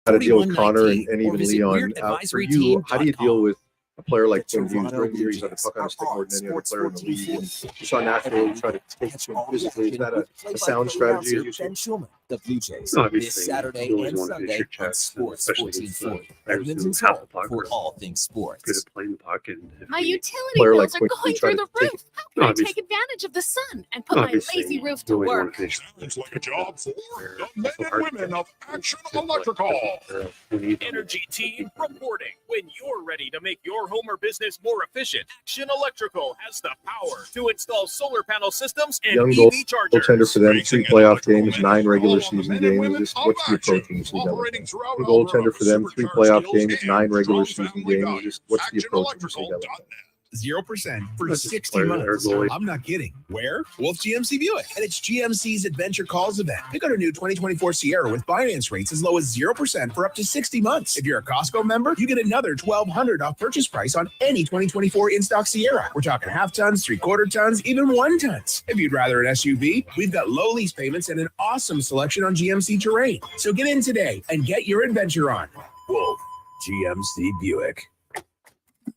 How to deal with Connor and even Leon. For you, how do you deal with a player like Tim Hughes during the year, he's had a puck on his stick more than any other player in the league. And you saw Nashville try to take him physically. Is that a sound strategy? As you see? The Blue Jays No, this Saturday and Sunday on Sports 1440. Edmonton's home for all things sports. Good at playing the puck, and My utility player bills like are Quinn going try through to the take roof. How No, can I obviously- take advantage of the sun and put my Obviously, lazy roof you to always wanna work? finish Sounds like a job for the men and women of Action Electrical. Energy team reporting. When you're ready to make your home or business more efficient, Action Electrical has the power to install solar panel systems and young EV chargers. goaltender for them, 3 playoff games, 9 regular season games. What's the approach when you see that? The goaltender for them, 3 playoff games, 9 regular season games. What's the approach when you see that? 0% for That's just 60 player months. goalie. I'm not kidding. Where? Wolf GMC Buick. And it's GMC's Adventure Calls event. Pick out a new 2024 Sierra with finance rates as low as 0% for up to 60 months. If you're a Costco member, you get another $1,200 off purchase price on any 2024 in-stock Sierra. We're talking half tons, 3/4 tons, even 1 tons. If you'd rather an SUV, we've got low lease payments and an awesome selection on GMC Terrain. So get in today and get your adventure on. Wolf GMC Buick.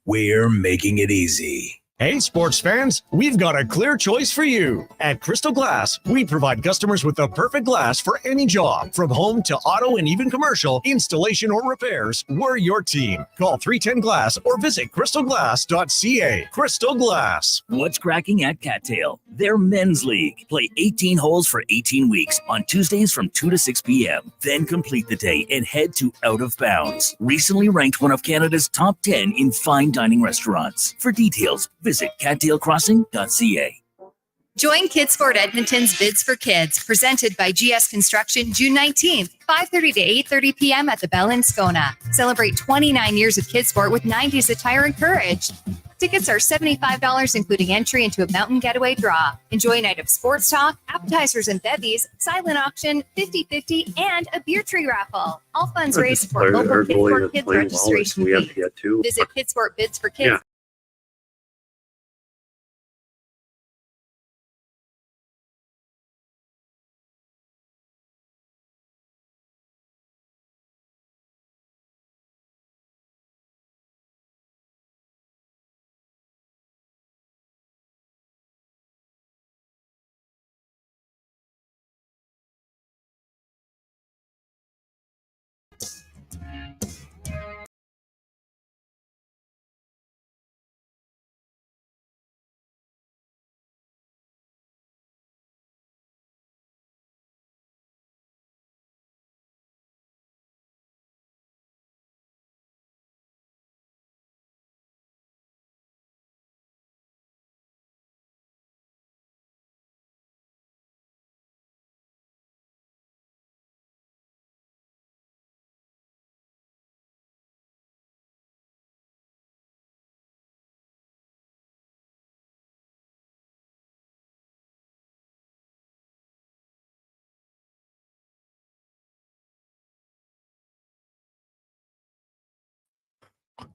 We're making it easy. Hey, sports fans, we've got a clear choice for you. At Crystal Glass, we provide customers with the perfect glass for any job. From home to auto and even commercial, installation or repairs, we're your team. Call 310-GLASS or visit crystalglass.ca. Crystal Glass. What's cracking at Cattail? Their men's league. Play 18 holes for 18 weeks on Tuesdays from 2 to 6 p.m. Then complete the day and head to Out of Bounds. Recently ranked one of Canada's top 10 in fine dining restaurants. For details, visit cattailcrossing.ca. Join Kidsport Edmonton's Bids for Kids, presented by GS Construction, June 19th, 5:30 to 8:30 p.m. at the Bell in Scona. Celebrate 29 years of Kidsport with 90s attire and courage. Tickets are $75, including entry into a mountain getaway draw. Enjoy a night of sports talk, appetizers and bevies, silent auction, 50/50, and a beer tree raffle. All funds raised for local Kidsport Kids registration fees. Visit Kidsport Bids for Kids.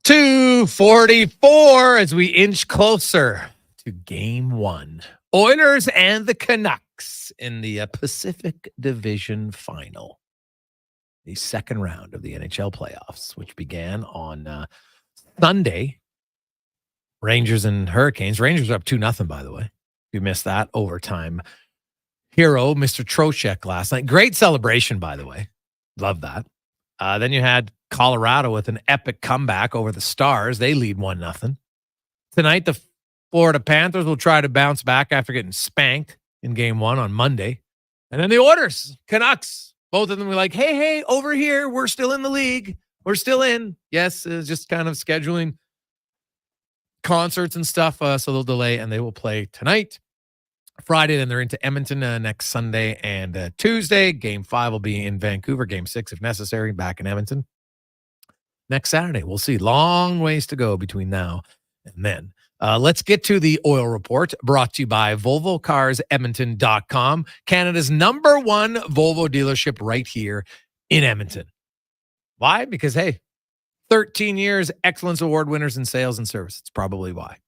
.244 as we inch closer to game 1. Oilers and the Canucks in the Pacific Division Final. The second round of the NHL playoffs, which began on Sunday. Rangers and Hurricanes. Rangers are up 2-0, by the way. If you missed that overtime hero, Mr. Trocheck last night. Great celebration, by the way. Love that. Then you had Colorado with an epic comeback over the Stars. They lead 1-0. Tonight, the Florida Panthers will try to bounce back after getting spanked in game 1 on Monday. And then the Oilers, Canucks, both of them were like, hey, over here, we're still in the league. We're still in. Yes, it's just kind of scheduling concerts and stuff, so they'll delay, and they will play tonight. Friday, then they're into Edmonton next Sunday and Tuesday. Game 5 will be in Vancouver. Game 6, if necessary, back in Edmonton. Next Saturday, we'll see. Long ways to go between now and then. Let's get to the oil report, brought to you by VolvoCarsEdmonton.com, Canada's #1 Volvo dealership right here in Edmonton. Why? Because, hey, 13 years, Excellence Award winners in sales and service. It's probably why.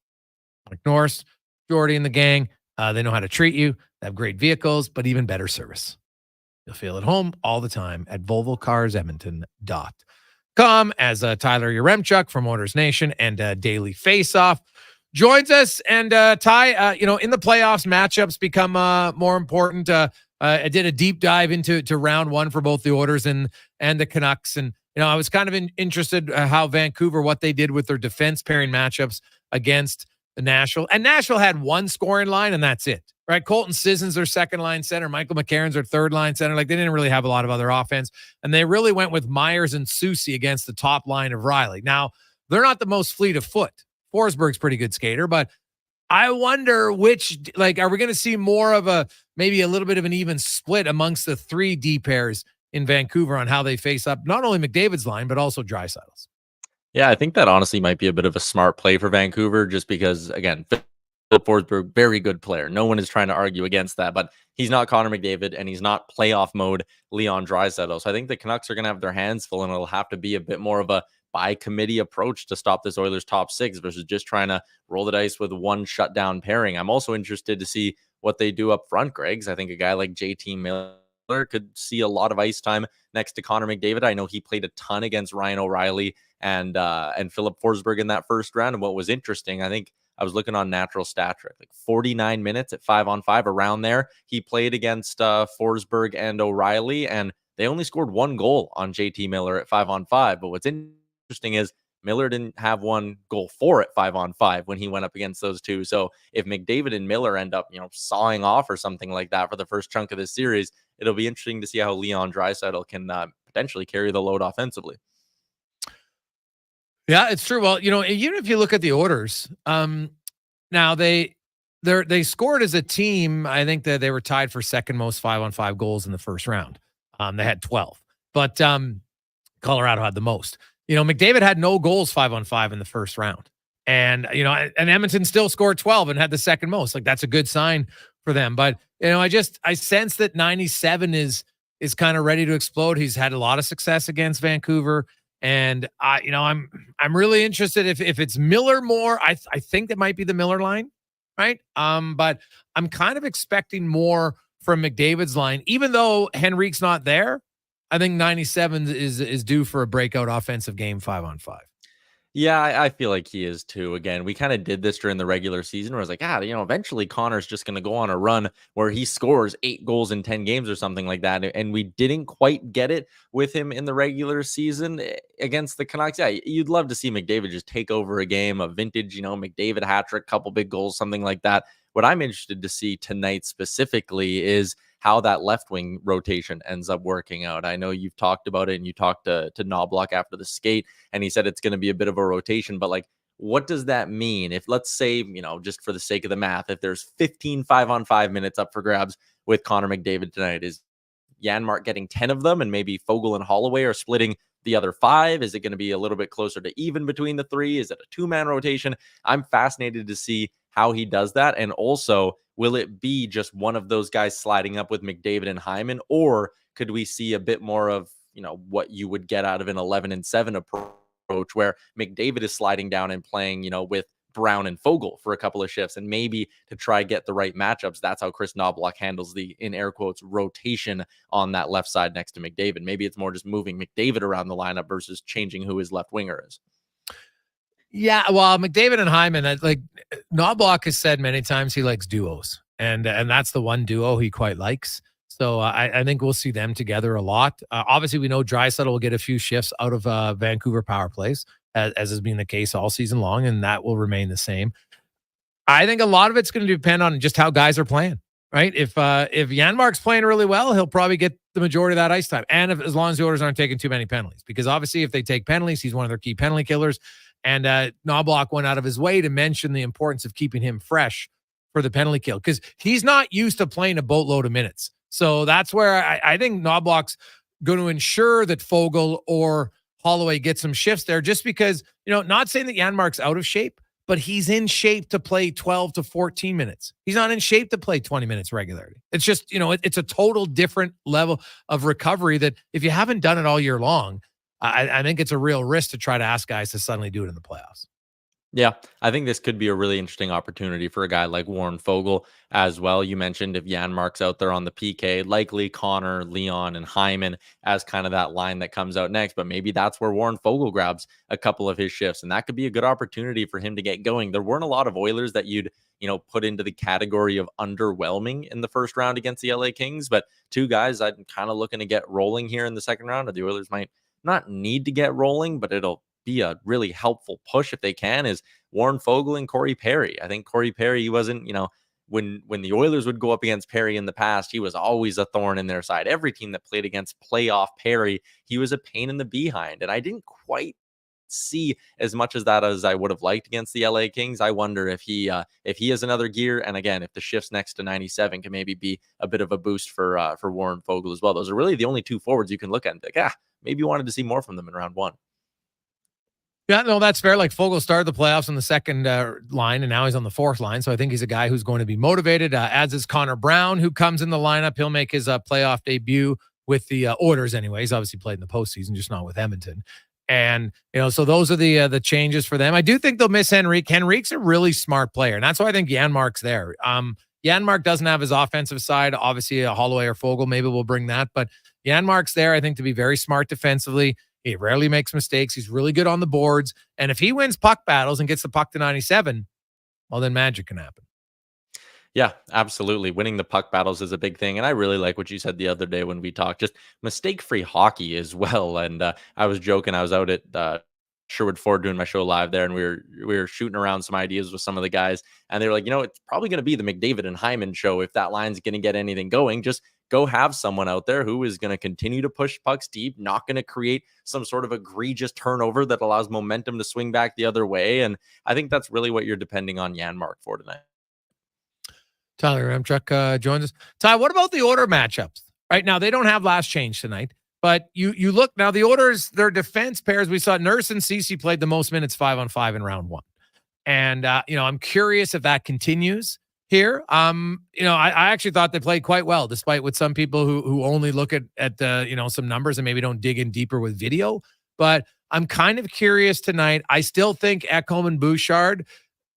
Like Norris, Jordy, and the gang, they know how to treat you. They have great vehicles, but even better service. You'll feel at home all the time at VolvoCarsEdmonton.com. as Tyler Yurchuk from Oilers Nation and Daily Faceoff joins us. And Ty, in the playoffs, matchups become more important. I did a deep dive into round one for both the Oilers and the Canucks. And, I was kind of interested how Vancouver, what they did with their defense pairing matchups against the Nashville. And Nashville had one scoring line, and that's it. Right? Colton Sisson's their second line center. Michael McCarron's their third line center. Like, they didn't really have a lot of other offense. And they really went with Myers and Soucy against the top line of Riley. Now, they're not the most fleet of foot. Forsberg's pretty good skater, but I wonder are we going to see more of maybe a little bit of an even split amongst the 3 D pairs in Vancouver on how they face up not only McDavid's line, but also Draisaitl's? Yeah, I think that honestly might be a bit of a smart play for Vancouver, just because, again, Forsberg, very good player. No one is trying to argue against that, but he's not Connor McDavid and he's not playoff mode Leon Draisaitl. So I think the Canucks are going to have their hands full, and it'll have to be a bit more of a by committee approach to stop this Oilers top 6 versus just trying to roll the dice with one shutdown pairing. I'm also interested to see what they do up front, Greg's. I think a guy like JT Miller could see a lot of ice time next to Connor McDavid. I know he played a ton against Ryan O'Reilly and Philip Forsberg in that first round. And what was interesting, I think I was looking on Natural Stat Trick, like 49 minutes at 5-on-5 around there. He played against Forsberg and O'Reilly, and they only scored 1 goal on JT Miller at 5-on-5. But what's interesting is Miller didn't have 1 goal for at 5-on-5 when he went up against those two. So if McDavid and Miller end up, sawing off or something like that for the first chunk of this series, it'll be interesting to see how Leon Draisaitl can potentially carry the load offensively. Yeah, it's true. Well, even if you look at the Oilers, now they scored as a team. I think that they were tied for second most 5-on-5 goals in the first round. They had 12, but Colorado had the most. McDavid had no goals 5-on-5 in the first round. And, and Edmonton still scored 12 and had the second most. Like, that's a good sign for them. But, I sense that 97 is kind of ready to explode. He's had a lot of success against Vancouver. And I'm really interested if it's Miller more. I think that might be the Miller line, right? But I'm kind of expecting more from McDavid's line, even though Henrique's not there. I think 97 is due for a breakout offensive game 5-on-5. Yeah, I feel like he is too. Again, we kind of did this during the regular season where I was like, eventually Connor's just going to go on a run where he scores 8 goals in 10 games or something like that. And we didn't quite get it with him in the regular season against the Canucks. Yeah, you'd love to see McDavid just take over a game, a vintage, McDavid hat trick, couple big goals, something like that. What I'm interested to see tonight specifically is how that left wing rotation ends up working out. I know you've talked about it, and you talked to Knobloch after the skate, and he said it's going to be a bit of a rotation, but like, what does that mean? If, let's say, just for the sake of the math, if there's 15 5-on-5 minutes up for grabs with Connor McDavid tonight, is Janmark getting 10 of them and maybe Foegele and Holloway are splitting the other 5? Is it going to be a little bit closer to even between the 3? Is it a 2-man rotation? I'm fascinated to see how he does that. And also, will it be just one of those guys sliding up with McDavid and Hyman, or could we see a bit more of, what you would get out of an 11-7 approach where McDavid is sliding down and playing, with Brown and Foegele for a couple of shifts, and maybe to try get the right matchups? That's how Chris Knobloch handles the, in air quotes, rotation on that left side next to McDavid. Maybe it's more just moving McDavid around the lineup versus changing who his left winger is. Yeah, well, McDavid and Hyman, like Knobloch has said many times, he likes duos, and that's the one duo he quite likes. So I think we'll see them together a lot. Obviously, we know Draisaitl will get a few shifts out of Vancouver power plays, as has been the case all season long, and that will remain the same. I think a lot of it's going to depend on just how guys are playing, right? If Janmark's playing really well, he'll probably get the majority of that ice time, and as long as the Oilers aren't taking too many penalties, because obviously if they take penalties, he's one of their key penalty killers. And Knobloch went out of his way to mention the importance of keeping him fresh for the penalty kill, because he's not used to playing a boatload of minutes. So that's where I think Knobloch's going to ensure that Foegele or Holloway get some shifts there, just because, not saying that Janmark's out of shape, but he's in shape to play 12 to 14 minutes. He's not in shape to play 20 minutes regularly. It's just, it's a total different level of recovery that if you haven't done it all year long, I think it's a real risk to try to ask guys to suddenly do it in the playoffs. Yeah, I think this could be a really interesting opportunity for a guy like Warren Fogle as well. You mentioned if Janmark's out there on the PK, likely Connor, Leon, and Hyman as kind of that line that comes out next. But maybe that's where Warren Fogle grabs a couple of his shifts, and that could be a good opportunity for him to get going. There weren't a lot of Oilers that you'd put into the category of underwhelming in the first round against the LA Kings, but two guys I'm kind of looking to get rolling here in the second round. The Oilers might not need to get rolling, but it'll be a really helpful push if they can, is Warren Fogle and Corey Perry. I think Corey Perry, he wasn't, when the Oilers would go up against Perry in the past, he was always a thorn in their side. Every team that played against playoff Perry, he was a pain in the behind. And I didn't quite see as much as that as I would have liked against the LA Kings. I wonder if he has another gear. And again, if the shifts next to 97 can maybe be a bit of a boost for Warren Fogle as well. Those are really the only two forwards you can look at and be like, maybe you wanted to see more from them in round one. Yeah, no, that's fair. Like Fogle started the playoffs on the second line, and now he's on the fourth line. So I think he's a guy who's going to be motivated. As is Connor Brown, who comes in the lineup. He'll make his playoff debut with the Oilers anyway. He's obviously played in the postseason, just not with Edmonton. And, so those are the changes for them. I do think they'll miss Henrique. Henrique's a really smart player, and that's why I think Janmark's there. Janmark doesn't have his offensive side. Obviously, a Holloway or Fogle maybe will bring that, but Janmark's there, I think, to be very smart defensively. He rarely makes mistakes. He's really good on the boards. And if he wins puck battles and gets the puck to 97, well, then magic can happen. Yeah, absolutely. Winning the puck battles is a big thing. And I really like what you said the other day when we talked, just mistake-free hockey as well. And I was joking. I was out at Sherwood Ford doing my show live there, and we were shooting around some ideas with some of the guys. And they were like, it's probably going to be the McDavid and Hyman show if that line's going to get anything going. Just go have someone out there who is going to continue to push pucks deep, not going to create some sort of egregious turnover that allows momentum to swing back the other way. And I think that's really what you're depending on Janmark for tonight. Tyler Yurchuk joins us. Ty, what about the order matchups? Right now, they don't have last change tonight, but you look now, the Orders, their defense pairs, we saw Nurse and Ceci played the most minutes 5-on-5 in round one. And, I'm curious if that continues here. I actually thought they played quite well, despite with some people who only look at some numbers and maybe don't dig in deeper with video. But I'm kind of curious tonight. I still think Ekholm and Bouchard,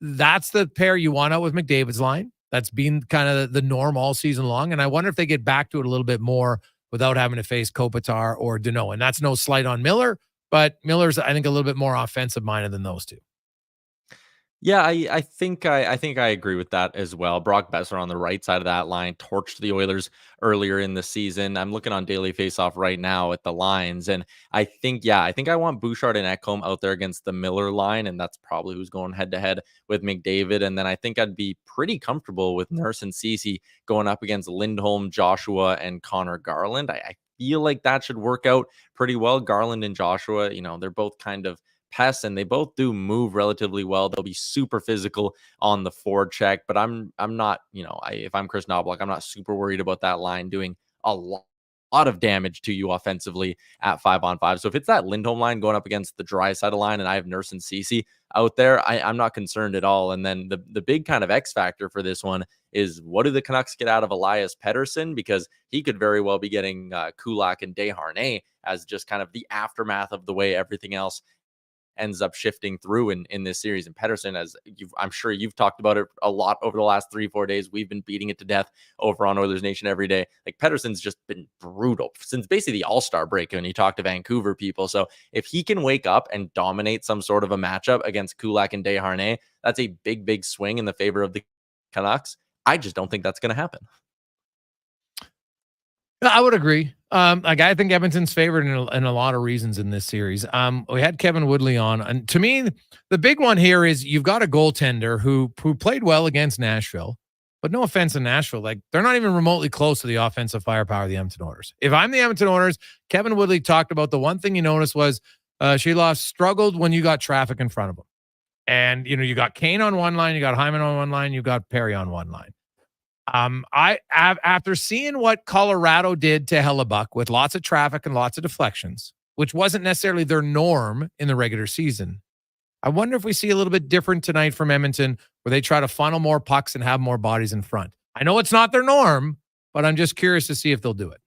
that's the pair you want out with McDavid's line. That's been kind of the norm all season long. And I wonder if they get back to it a little bit more without having to face Kopitar or Danault. And that's no slight on Miller, but Miller's, I think, a little bit more offensive-minded than those two. Yeah, I think I agree with that as well. Brock Besser on the right side of that line torched the Oilers earlier in the season. I'm looking on Daily Faceoff right now at the lines, and I think I want Bouchard and Ekholm out there against the Miller line, and that's probably who's going head-to-head with McDavid. And then I think I'd be pretty comfortable with Nurse and Ceci going up against Lindholm, Joshua, and Connor Garland. I feel like that should work out pretty well. Garland and Joshua, they're both kind of pests, and they both do move relatively well. They'll be super physical on the forecheck, but I'm not, if I'm Chris Knobloch, I'm not super worried about that line doing a lot of damage to you offensively at 5-on-5. So if it's that Lindholm line going up against the Draisaitl line and I have Nurse and Ceci out there, I'm not concerned at all. And then the big kind of X factor for this one is, what do the Canucks get out of Elias Pettersson? Because he could very well be getting Kulak and Desharnais as just kind of the aftermath of the way everything else ends up shifting through in this series. And Pettersson, as I'm sure you've talked about it a lot over the last 3-4 days, we've been beating it to death over on Oilers Nation every day. Like, Pettersson's just been brutal since basically the All-Star break when you talk to Vancouver people. So if he can wake up and dominate some sort of a matchup against Kulak and Desharnais, that's a big swing in the favor of the Canucks. I just don't think that's going to happen. I would agree. I think Edmonton's favored in a lot of reasons in this series. We had Kevin Woodley on, and to me, the big one here is you've got a goaltender who played well against Nashville, but no offense to Nashville, like, they're not even remotely close to the offensive firepower of the Edmonton Oilers. If I'm the Edmonton Oilers, Kevin Woodley talked about the one thing you noticed was Sheloff struggled when you got traffic in front of him, and you got Kane on one line, you got Hyman on one line, you got Perry on one line. After seeing what Colorado did to Hellebuck with lots of traffic and lots of deflections, which wasn't necessarily their norm in the regular season, I wonder if we see a little bit different tonight from Edmonton, where they try to funnel more pucks and have more bodies in front. I know it's not their norm, but I'm just curious to see if they'll do it.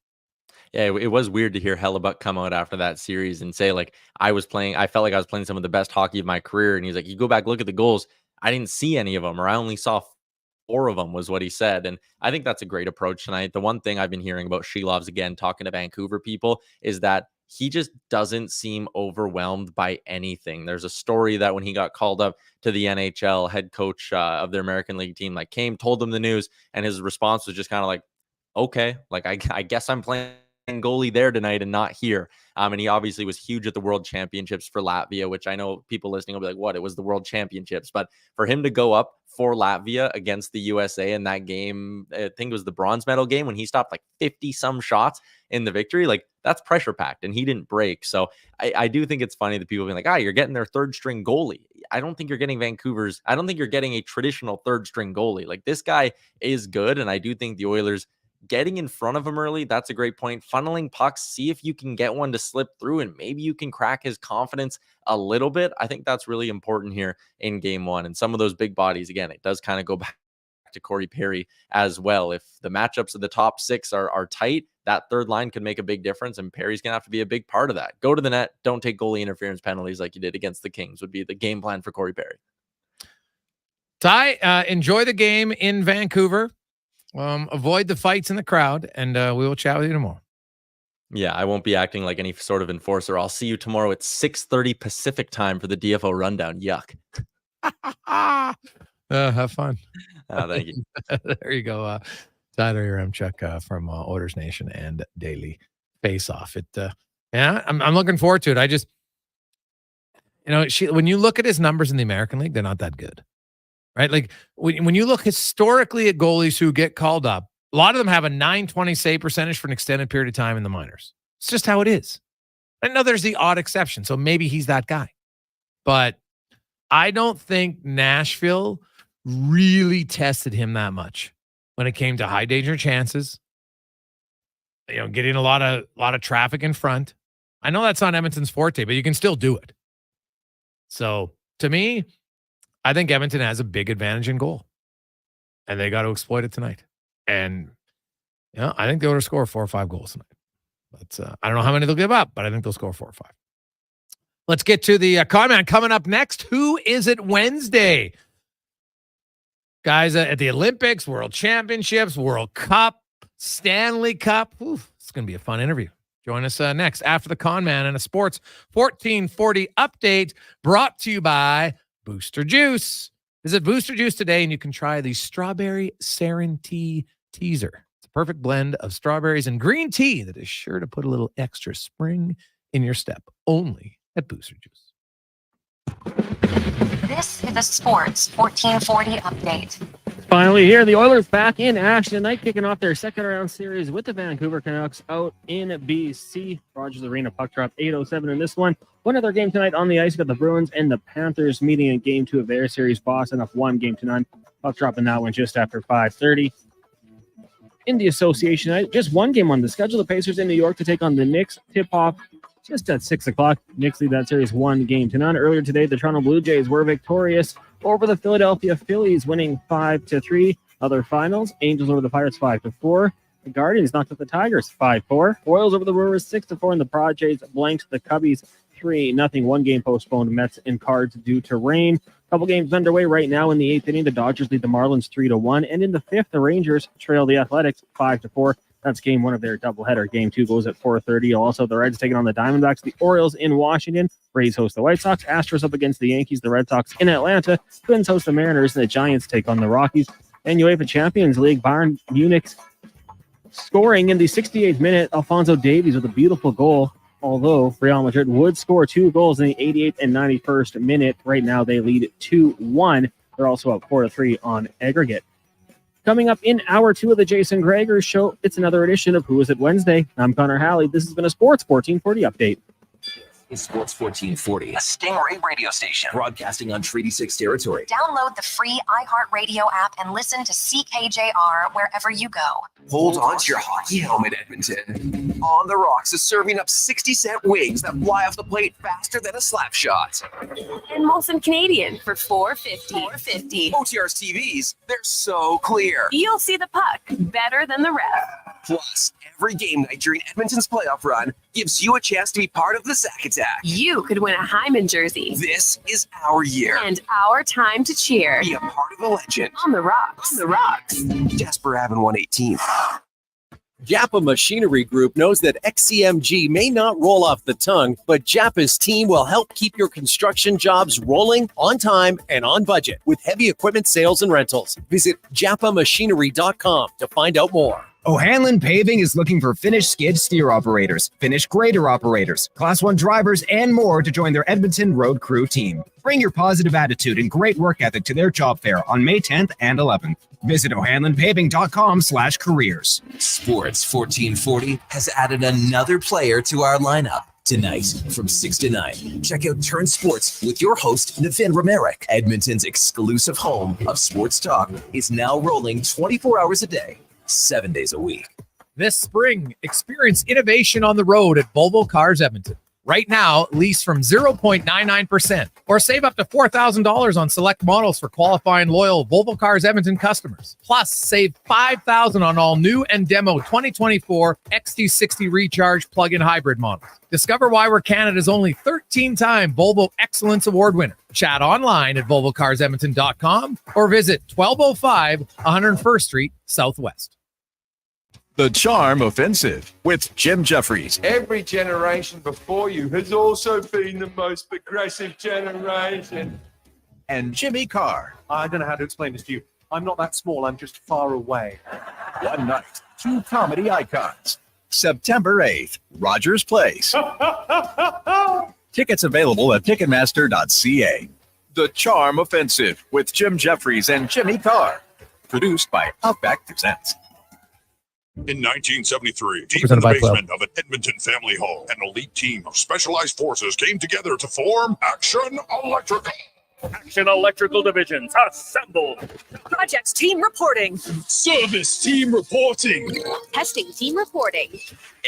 Yeah, it was weird to hear Hellebuck come out after that series and say, like, I felt like I was playing some of the best hockey of my career. And he's like, you go back, look at the goals. I didn't see any of them, or I only saw 4 of them, was what he said. And I think that's a great approach tonight. The one thing I've been hearing about Shilov's, again, talking to Vancouver people, is that he just doesn't seem overwhelmed by anything. There's a story that when he got called up to the NHL, head coach of their American League team, like, came, told them the news, and his response was just kind of like, okay, like, I guess I'm playing goalie there tonight and not here. And he obviously was huge at the World Championships for Latvia, which I know people listening will be like, what? It was the World Championships. But for him to go up for Latvia against the USA in that game, I think it was the bronze medal game, when he stopped like 50 some shots in the victory, like, that's pressure packed, and he didn't break. So I do think it's funny that people being like, you're getting their third string goalie. I don't think you're getting I don't think you're getting a traditional third string goalie. Like, this guy is good. And I do think the Oilers getting in front of him early, that's a great point. Funneling pucks, see if you can get one to slip through, and maybe you can crack his confidence a little bit. I think that's really important here in game 1. And some of those big bodies, again, it does kind of go back to Corey Perry as well. If the matchups of the top 6 are tight, that third line could make a big difference, and Perry's going to have to be a big part of that. Go to the net, don't take goalie interference penalties like you did against the Kings, would be the game plan for Corey Perry. Ty, enjoy the game in Vancouver. Avoid the fights in the crowd, and we will chat with you tomorrow. Yeah, I won't be acting like any sort of enforcer. I'll see you tomorrow at 6:30 Pacific time for the DFO rundown. Yuck. Have fun. Thank you. There you go. Tyler Yaremchuk from Oilers Nation and Daily Face-Off. I'm looking forward to it. I just, when you look at his numbers in the American League, they're not that good. Right? Like, when you look historically at goalies who get called up, a lot of them have a .920 save percentage for an extended period of time in the minors. It's just how it is. I know there's the odd exception, so maybe he's that guy. But I don't think Nashville really tested him that much when it came to high danger chances. Getting a lot of traffic in front. I know that's not Edmonton's forte, but you can still do it. So, to me, I think Edmonton has a big advantage in goal, and they got to exploit it tonight. And I think the Oilers score 4 or 5 goals tonight. But I don't know how many they'll give up, but I think they'll score 4 or 5. Let's get to the comment coming up next. Who is it Wednesday? Guys, at the Olympics, World Championships, World Cup, Stanley Cup. It's going to be a fun interview. Join us next after the Con Man and a Sports 1440 update brought to you by Booster Juice. Visit Booster Juice today and you can try the Strawberry Serenity Teaser. It's a perfect blend of strawberries and green tea that is sure to put a little extra spring in your step. Only at Booster Juice. This is a Sports 1440 update. Finally here, the Oilers back in action tonight, kicking off their second round series with the Vancouver Canucks out in BC. Rogers Arena puck drop 8:07 in this one. One other game tonight on the ice. Got the Bruins and the Panthers meeting in game 2 of their series. Boston up 1-0. Puck drop in that one just after 5:30. In the association tonight, just one game on the schedule. The Pacers in New York to take on the Knicks. Tip-off just at 6 o'clock. Knicks lead that series 1-0. Earlier today, the Toronto Blue Jays were victorious over the Philadelphia Phillies, winning 5-3. Other finals, Angels over the Pirates 5-4. The Guardians knocked out the Tigers 5-4. Royals over the Brewers 6-4. And the Padres blanked the Cubbies 3-0. One game postponed. Mets and Cards due to rain. Couple games underway right now in the 8th inning. The Dodgers lead the Marlins 3-1. And in the 5th, the Rangers trail the Athletics 5-4. That's game 1 of their doubleheader. Game 2 goes at 4:30. Also, the Reds taking on the Diamondbacks. The Orioles in Washington. Rays host the White Sox. Astros up against the Yankees. The Red Sox in Atlanta. Twins host the Mariners. And the Giants take on the Rockies. And UEFA Champions League, Bayern Munich scoring in the 68th minute. Alphonso Davies with a beautiful goal. Although Real Madrid would score 2 goals in the 88th and 91st minute. Right now, they lead 2-1. They're also up 4-3 on aggregate. Coming up in hour 2 of the Jason Gregor Show, it's another edition of Who Is It Wednesday. I'm Connor Halley. This has been a Sports 1440 update. It's Sports 1440, a Stingray radio station broadcasting on Treaty 6 territory. Download the free iHeartRadio app and listen to CKJR wherever you go. Hold on to your hockey helmet, Edmonton. On the Rocks is serving up 60-cent wings that fly off the plate faster than a slap shot. And Molson Canadian for $4.50. OTR's TVs, they're so clear. You'll see the puck better than the ref. Plus, every game night during Edmonton's playoff run gives you a chance to be part of the Sack Attack. You could win a Hyman jersey. This is our year. And our time to cheer. Be a part of the legend. On the rocks. On the rocks. Jasper Avon 118. Japa Machinery Group knows that XCMG may not roll off the tongue, but Japa's team will help keep your construction jobs rolling on time and on budget with heavy equipment sales and rentals. Visit japamachinery.com to find out more. O'Hanlon Paving is looking for finished skid steer operators, finished grader operators, Class 1 drivers, and more to join their Edmonton road crew team. Bring your positive attitude and great work ethic to their job fair on May 10th and 11th. Visit o'hanlonpaving.com/careers. Sports 1440 has added another player to our lineup. Tonight, from 6 to 9, check out Turn Sports with your host, Navin Romerick. Edmonton's exclusive home of sports talk is now rolling 24 hours a day, 7 days a week. This spring, experience innovation on the road at Volvo Cars Edmonton. Right now, lease from 0.99% or save up to $4,000 on select models for qualifying loyal Volvo Cars Edmonton customers. Plus, save $5,000 on all new and demo 2024 XT60 Recharge plug-in hybrid models. Discover why we're Canada's only 13-time Volvo Excellence Award winner. Chat online at volvocarsedmonton.com or visit 1205 101st Street Southwest. The Charm Offensive with Jim Jeffries. Every generation before you has also been the most progressive generation. And Jimmy Carr. I don't know how to explain this to you. I'm not that small, I'm just far away. One night, two comedy icons. September 8th, Rogers Place. Tickets available at Ticketmaster.ca. The Charm Offensive with Jim Jeffries and Jimmy Carr. Produced by Outback Presents. In 1973, deep in the basement of an Edmonton family home, an elite team of specialized forces came together to form Action Electrical. Action Electrical Divisions, assemble! Projects team reporting. Service team reporting. Testing team reporting.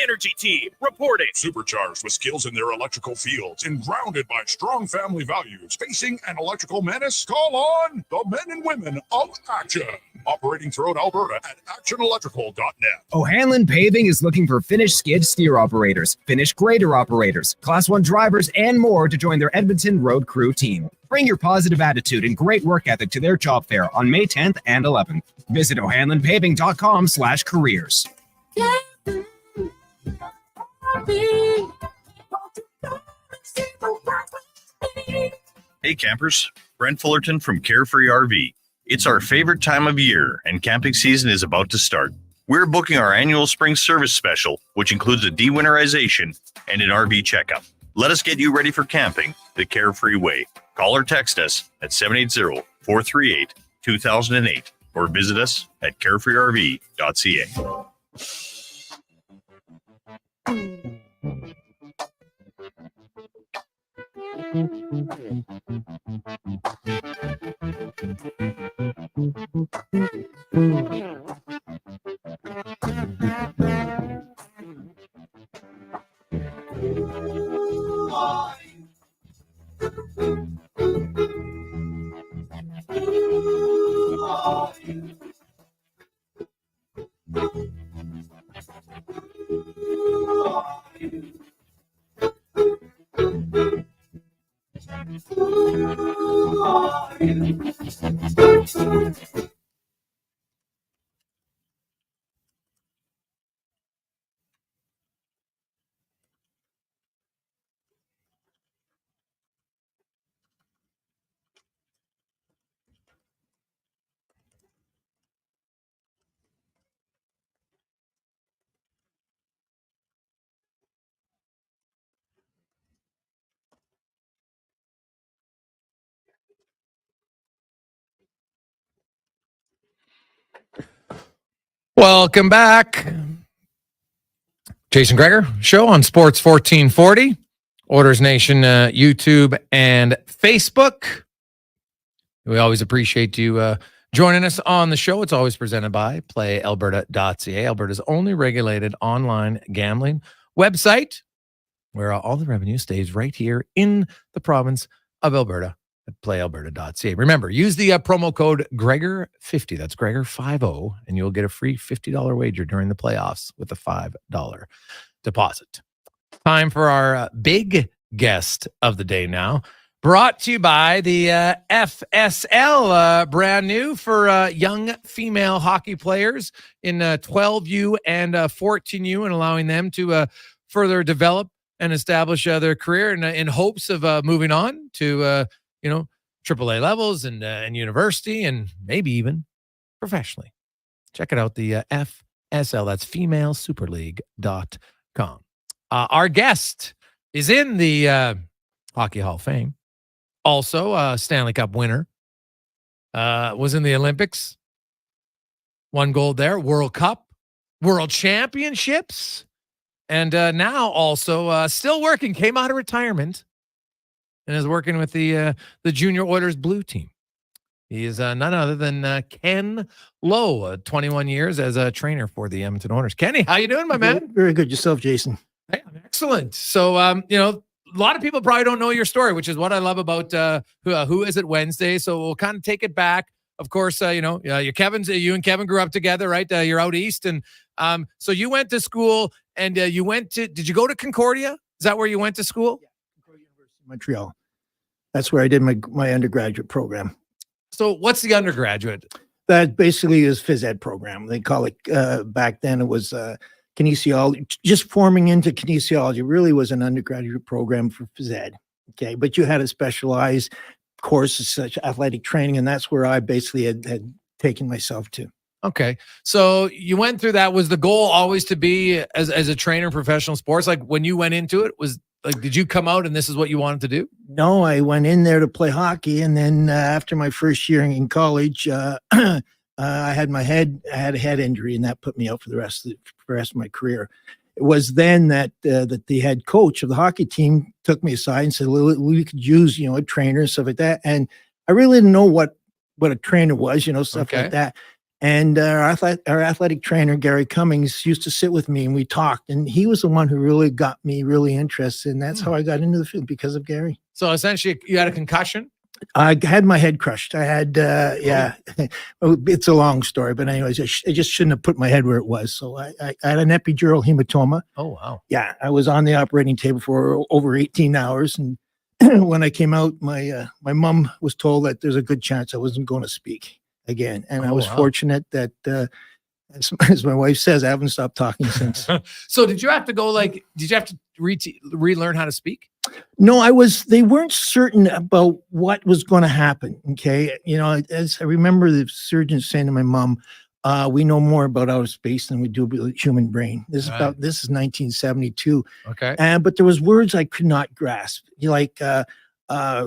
Energy team reporting. Supercharged with skills in their electrical fields and grounded by strong family values. Facing an electrical menace? Call on the men and women of Action. Operating throughout Alberta at actionelectrical.net. O'Hanlon Paving is looking for finished skid steer operators, finished grader operators, Class 1 drivers, and more to join their Edmonton road crew team. Bring your positive attitude and great work ethic to their job fair on May 10th and 11th. Visit o'hanlonpaving.com/careers. Hey campers, Brent Fullerton from Carefree RV. It's our favorite time of year and camping season is about to start. We're booking our annual spring service special, which includes a dewinterization and an RV checkup. Let us get you ready for camping the Carefree way. Call or text us at 780-438-2008 or visit us at carefreerv.ca. Welcome back. Jason Gregor Show on Sports 1440, Oilers Nation, YouTube and Facebook. We always appreciate you joining us on the show. It's always presented by PlayAlberta.ca, Alberta's only regulated online gambling website, where all the revenue stays right here in the province of Alberta. at playalberta.ca. Remember, use the promo code Gregor50. That's Gregor50, and you'll get a free $50 wager during the playoffs with a $5 deposit. Time for our big guest of the day now. Brought to you by the FSL, brand new for young female hockey players in 12U and 14U, and allowing them to further develop and establish their career in hopes of moving on to, AAA levels and university and maybe even professionally. Check it out, the FSL. That's femalesuperleague.com. Our guest is in the Hockey Hall of Fame. Also, a Stanley Cup winner. Was in the Olympics. Won gold there. World Cup. World Championships. And now also still working. Came out of retirement. And is working with the Junior Oilers Blue Team. He is none other than Ken Lowe, 21 years as a trainer for the Edmonton Oilers. Kenny, how you doing, my man? Very good. Yourself, Jason? Hey, I'm excellent. So, a lot of people probably don't know your story, which is what I love about Who Is It Wednesday. So we'll kind of take it back. Of course, you and Kevin grew up together, right? You're out east. And so you went to school and did you go to Concordia? Is that where you went to school? Yeah, Concordia University, Montreal. That's where I did my undergraduate program. So what's the undergraduate? That basically is phys ed program. They call it, back then it was kinesiology, just forming into kinesiology. It really was an undergraduate program for phys ed. Okay. But you had to specialize courses such athletic training. And that's where I basically had taken myself to. Okay. So you went through that. Was the goal always to be as a trainer in professional sports? Like when you went into it, did you come out and this is what you wanted to do? No, I went in there to play hockey. And then after my first year in college, I had a head injury, and that put me out for the rest of my career. It was then that the head coach of the hockey team took me aside and said, we could use, a trainer and stuff like that. And I really didn't know what a trainer was, stuff like that. And our athletic trainer, Gary Cummings, used to sit with me and we talked, and he was the one who really got me really interested. And that's how I got into the field, because of Gary. So essentially you had a concussion? I had my head crushed. I had, it's a long story, but anyways, I just shouldn't have put my head where it was. So I had an epidural hematoma. Oh, wow. Yeah. I was on the operating table for over 18 hours. And when I came out, my mom was told that there's a good chance I wasn't going to speak again. And I was fortunate that, as my wife says, I haven't stopped talking since. So did you have to relearn how to speak? No, they weren't certain about what was going to happen. Okay. As I remember the surgeon saying to my mom, we know more about outer space than we do about the human brain. This is 1972. Okay. But there was words I could not grasp, like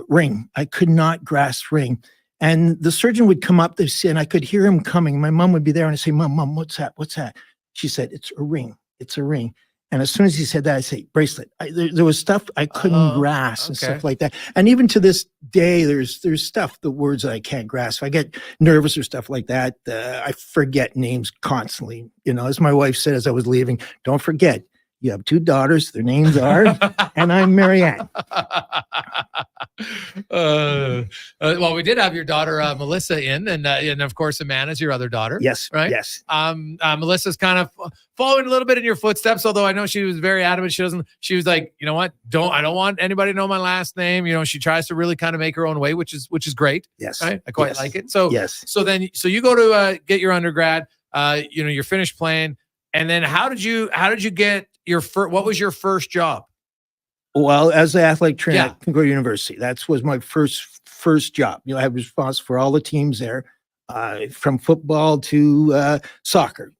ring. I could not grasp ring. And the surgeon would come up there, and I could hear him coming. My mom would be there, and I'd say, Mom, what's that? What's that? She said, it's a ring. It's a ring. And as soon as he said that, I say, bracelet. There was stuff I couldn't grasp and stuff like that. And even to this day, there's stuff, the words that I can't grasp. I get nervous or stuff like that. I forget names constantly. As my wife said as I was leaving, don't forget, you have 2 daughters. Their names are, and I'm Marianne. Well, we did have your daughter Melissa in, and of course Amanda's your other daughter. Yes, right. Yes. Melissa's kind of following a little bit in your footsteps, although I know she was very adamant. She was like, you know what? I don't want anybody to know my last name. She tries to really kind of make her own way, which is great. Yes, right. I quite like it. So yes. So you go to get your undergrad. You're finished playing, and then how did you get your first? What was your first job? Well, as an athletic trainer at Concordia University, that was my first job. I was responsible for all the teams there, from football to soccer,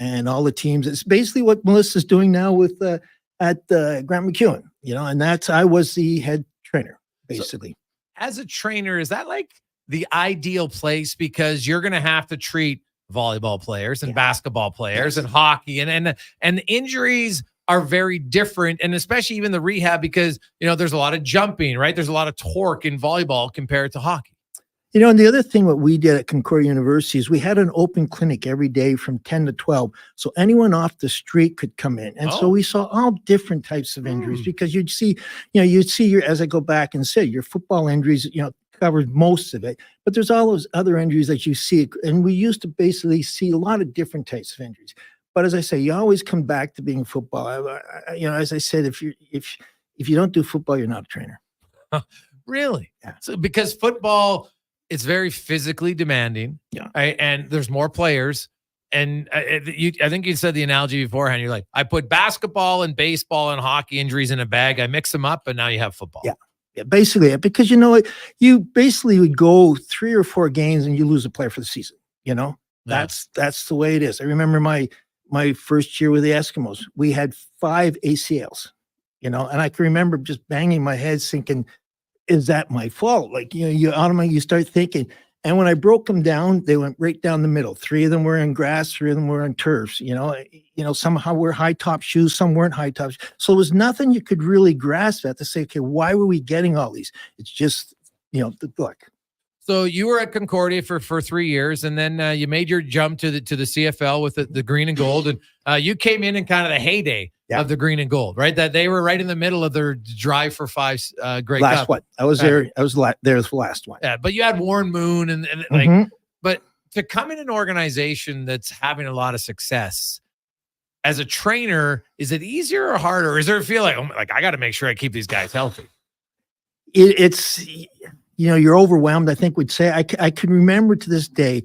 and all the teams. It's basically what Melissa's doing now with at Grant McEwen, and I was the head trainer, basically. So, as a trainer, is that like the ideal place, because you're going to have to treat volleyball players and basketball players and hockey and injuries are very different, and especially even the rehab, because there's a lot of jumping, right? There's a lot of torque in volleyball compared to hockey. And the other thing what we did at Concordia University is we had an open clinic every day from 10 to 12, so anyone off the street could come in, and so we saw all different types of injuries, because you'd see your, as I go back and say, your football injuries, covers most of it. But there's all those other injuries that you see. And we used to basically see a lot of different types of injuries. But as I say, you always come back to being football. As I said, if you don't do football, you're not a trainer. Really? Yeah. So because football, it's very physically demanding. Yeah. Right? And there's more players. And I think you said the analogy beforehand. You're like, I put basketball and baseball and hockey injuries in a bag. I mix them up, and now you have football. Yeah, basically, because you basically would go 3 or 4 games and you lose a player for the season. That's the way it is. I remember my first year with the Eskimos, we had 5 ACLs, and I can remember just banging my head thinking, is that my fault? Like, you automatically, you start thinking. And when I broke them down, they went right down the middle. 3 of them were in grass, 3 of them were in turfs. Somehow we're high top shoes, some weren't high top. So it was nothing you could really grasp at to say, okay, why were we getting all these? It's just, the luck. So you were at Concordia for 3 years, and then you made your jump to the CFL with the green and gold, and you came in kind of the heyday of the green and gold, right? That they were right in the middle of their drive for 5 Grey last Cup. one. I was there. I was there the last one. Yeah, but you had Warren Moon and but to come in an organization that's having a lot of success as a trainer, is it easier or harder? Or is there a feel like I got to make sure I keep these guys healthy? It's you're overwhelmed. I think we'd say I can remember to this day,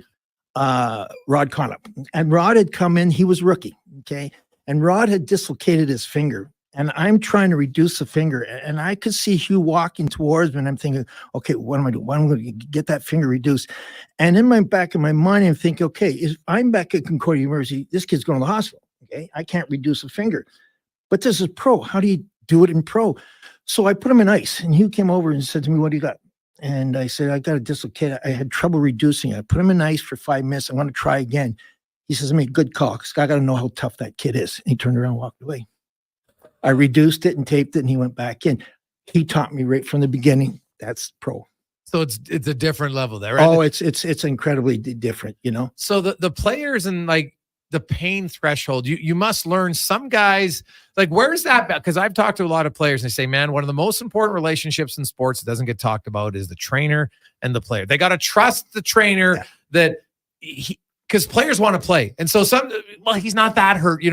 Rod Conop, and Rod had come in. He was rookie. Okay. And Rod had dislocated his finger, and I'm trying to reduce the finger. And I could see Hugh walking towards me, and I'm thinking, okay, what am I doing? Why am I going to get that finger reduced? And in my back of my mind, I'm thinking, okay, if I'm back at Concordia University, this kid's going to the hospital. Okay, I can't reduce a finger. But this is pro. How do you do it in pro? So I put him in ice, and Hugh came over and said to me, what do you got? And I said, I got a dislocate. I had trouble reducing it. I put him in ice for 5 minutes. I want to try again. He says to me, good call, because I got to know how tough that kid is. And he turned around and walked away. I reduced it and taped it, and he went back in. He taught me right from the beginning. That's pro. So it's a different level there, right? Oh, it's incredibly different, So the players and the pain threshold, you must learn. Some guys, where's that? Because I've talked to a lot of players, and they say, man, one of the most important relationships in sports that doesn't get talked about is the trainer and the player. They got to trust the trainer that because players want to play. And so he's not that hurt,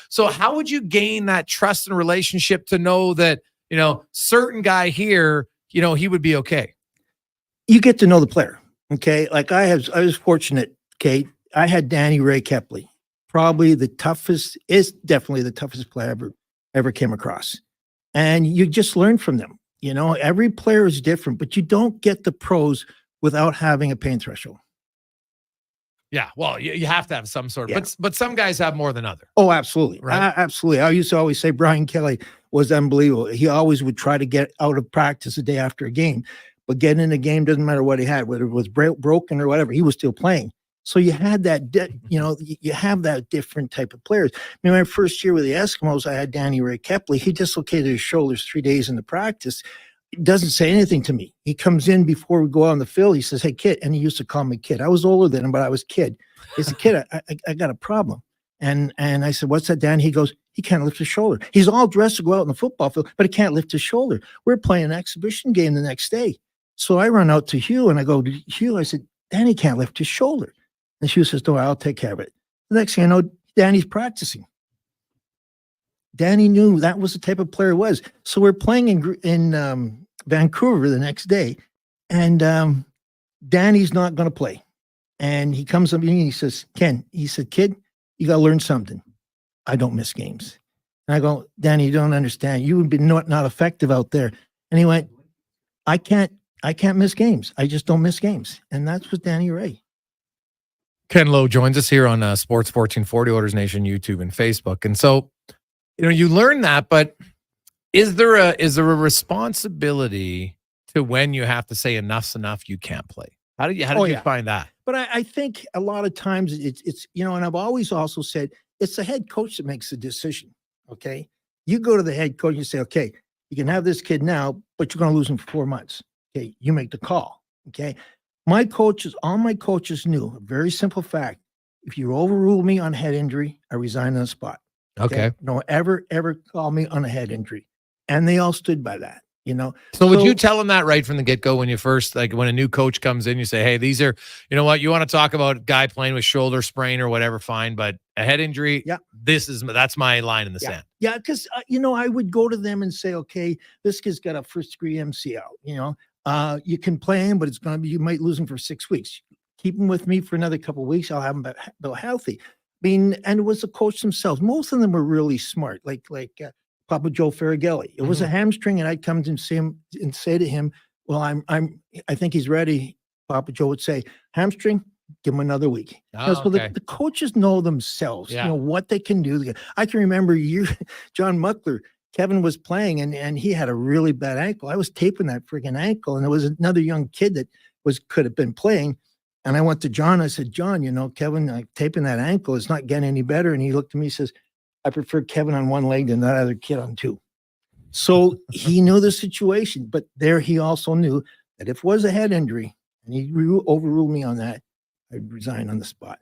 So how would you gain that trust and relationship to know that, certain guy here, he would be okay? You get to know the player. Okay. Like I was fortunate. Okay. I had Danny Ray Kepley, probably definitely the toughest player ever came across. And you just learn from them. Every player is different, but you don't get the pros without having a pain threshold. Yeah, well, you have to have some sort of, but some guys have more than others. Oh, absolutely. Right? Absolutely. I used to always say Brian Kelly was unbelievable. He always would try to get out of practice the day after a game, but getting in the game doesn't matter what he had, whether it was broken or whatever, he was still playing. So you had that, you have that different type of players. I mean, my first year with the Eskimos, I had Danny Ray Kepley. He dislocated his shoulders 3 days into practice. He doesn't say anything to me. He comes in before we go on the field. He says, hey, kid. And he used to call me kid. I was older than him, but I was kid. He said, kid, I got a problem. And I said, what's that, Dan? He goes, he can't lift his shoulder. He's all dressed to go out in the football field, but he can't lift his shoulder. We're playing an exhibition game the next day. So I run out to Hugh and I go, Hugh, I said, Danny can't lift his shoulder. And Hugh says, don't worry, I'll take care of it. The next thing I know, Danny's practicing. Danny knew that was the type of player he was. So we're playing in Vancouver the next day, and Danny's not going to play. And he comes up to me and he says, Ken, he said, kid, you got to learn something. I don't miss games. And I go, Danny, you don't understand. You would be not effective out there. And he went, I can't miss games. I just don't miss games. And that's what Danny Ray. Ken Lowe joins us here on Sports 1440, Oilers Nation, YouTube, and Facebook. And so, you learn that, but is there a responsibility to when you have to say enough's enough, you can't play? How did you find that? But I think a lot of times it's and I've always also said it's the head coach that makes the decision. Okay. You go to the head coach and you say, okay, you can have this kid now, but you're going to lose him for 4 months. Okay. You make the call. Okay. All my coaches knew a very simple fact. If you overrule me on head injury, I resign on the spot. Okay. Don't ever call me on a head injury. And they all stood by that. So would you tell him that right from the get-go when you first, like when a new coach comes in, you say, hey, these are, you know what, you want to talk about guy playing with shoulder sprain or whatever, fine, but a head injury, that's my line in the sand. Yeah, because, I would go to them and say, okay, this kid's got a first-degree MCL, you can play him, but it's going to be, you might lose him for 6 weeks. Keep him with me for another couple of weeks. I'll have him back healthy. And it was the coach themselves. Most of them were really smart, like Papa Joe Ferragelli. It was a hamstring, and I'd come to him and say to him, well, I think he's ready. Papa Joe would say, hamstring, give him another week. The coaches know themselves, what they can do. I can remember John Muckler, Kevin was playing and he had a really bad ankle. I was taping that freaking ankle, and there was another young kid that could have been playing. And I went to John. I said, John, Kevin, taping that ankle is not getting any better. And he looked at me and says, I prefer Kevin on one leg than that other kid on two. So he knew the situation, but there he also knew that if it was a head injury, and he overruled me on that, I'd resign on the spot.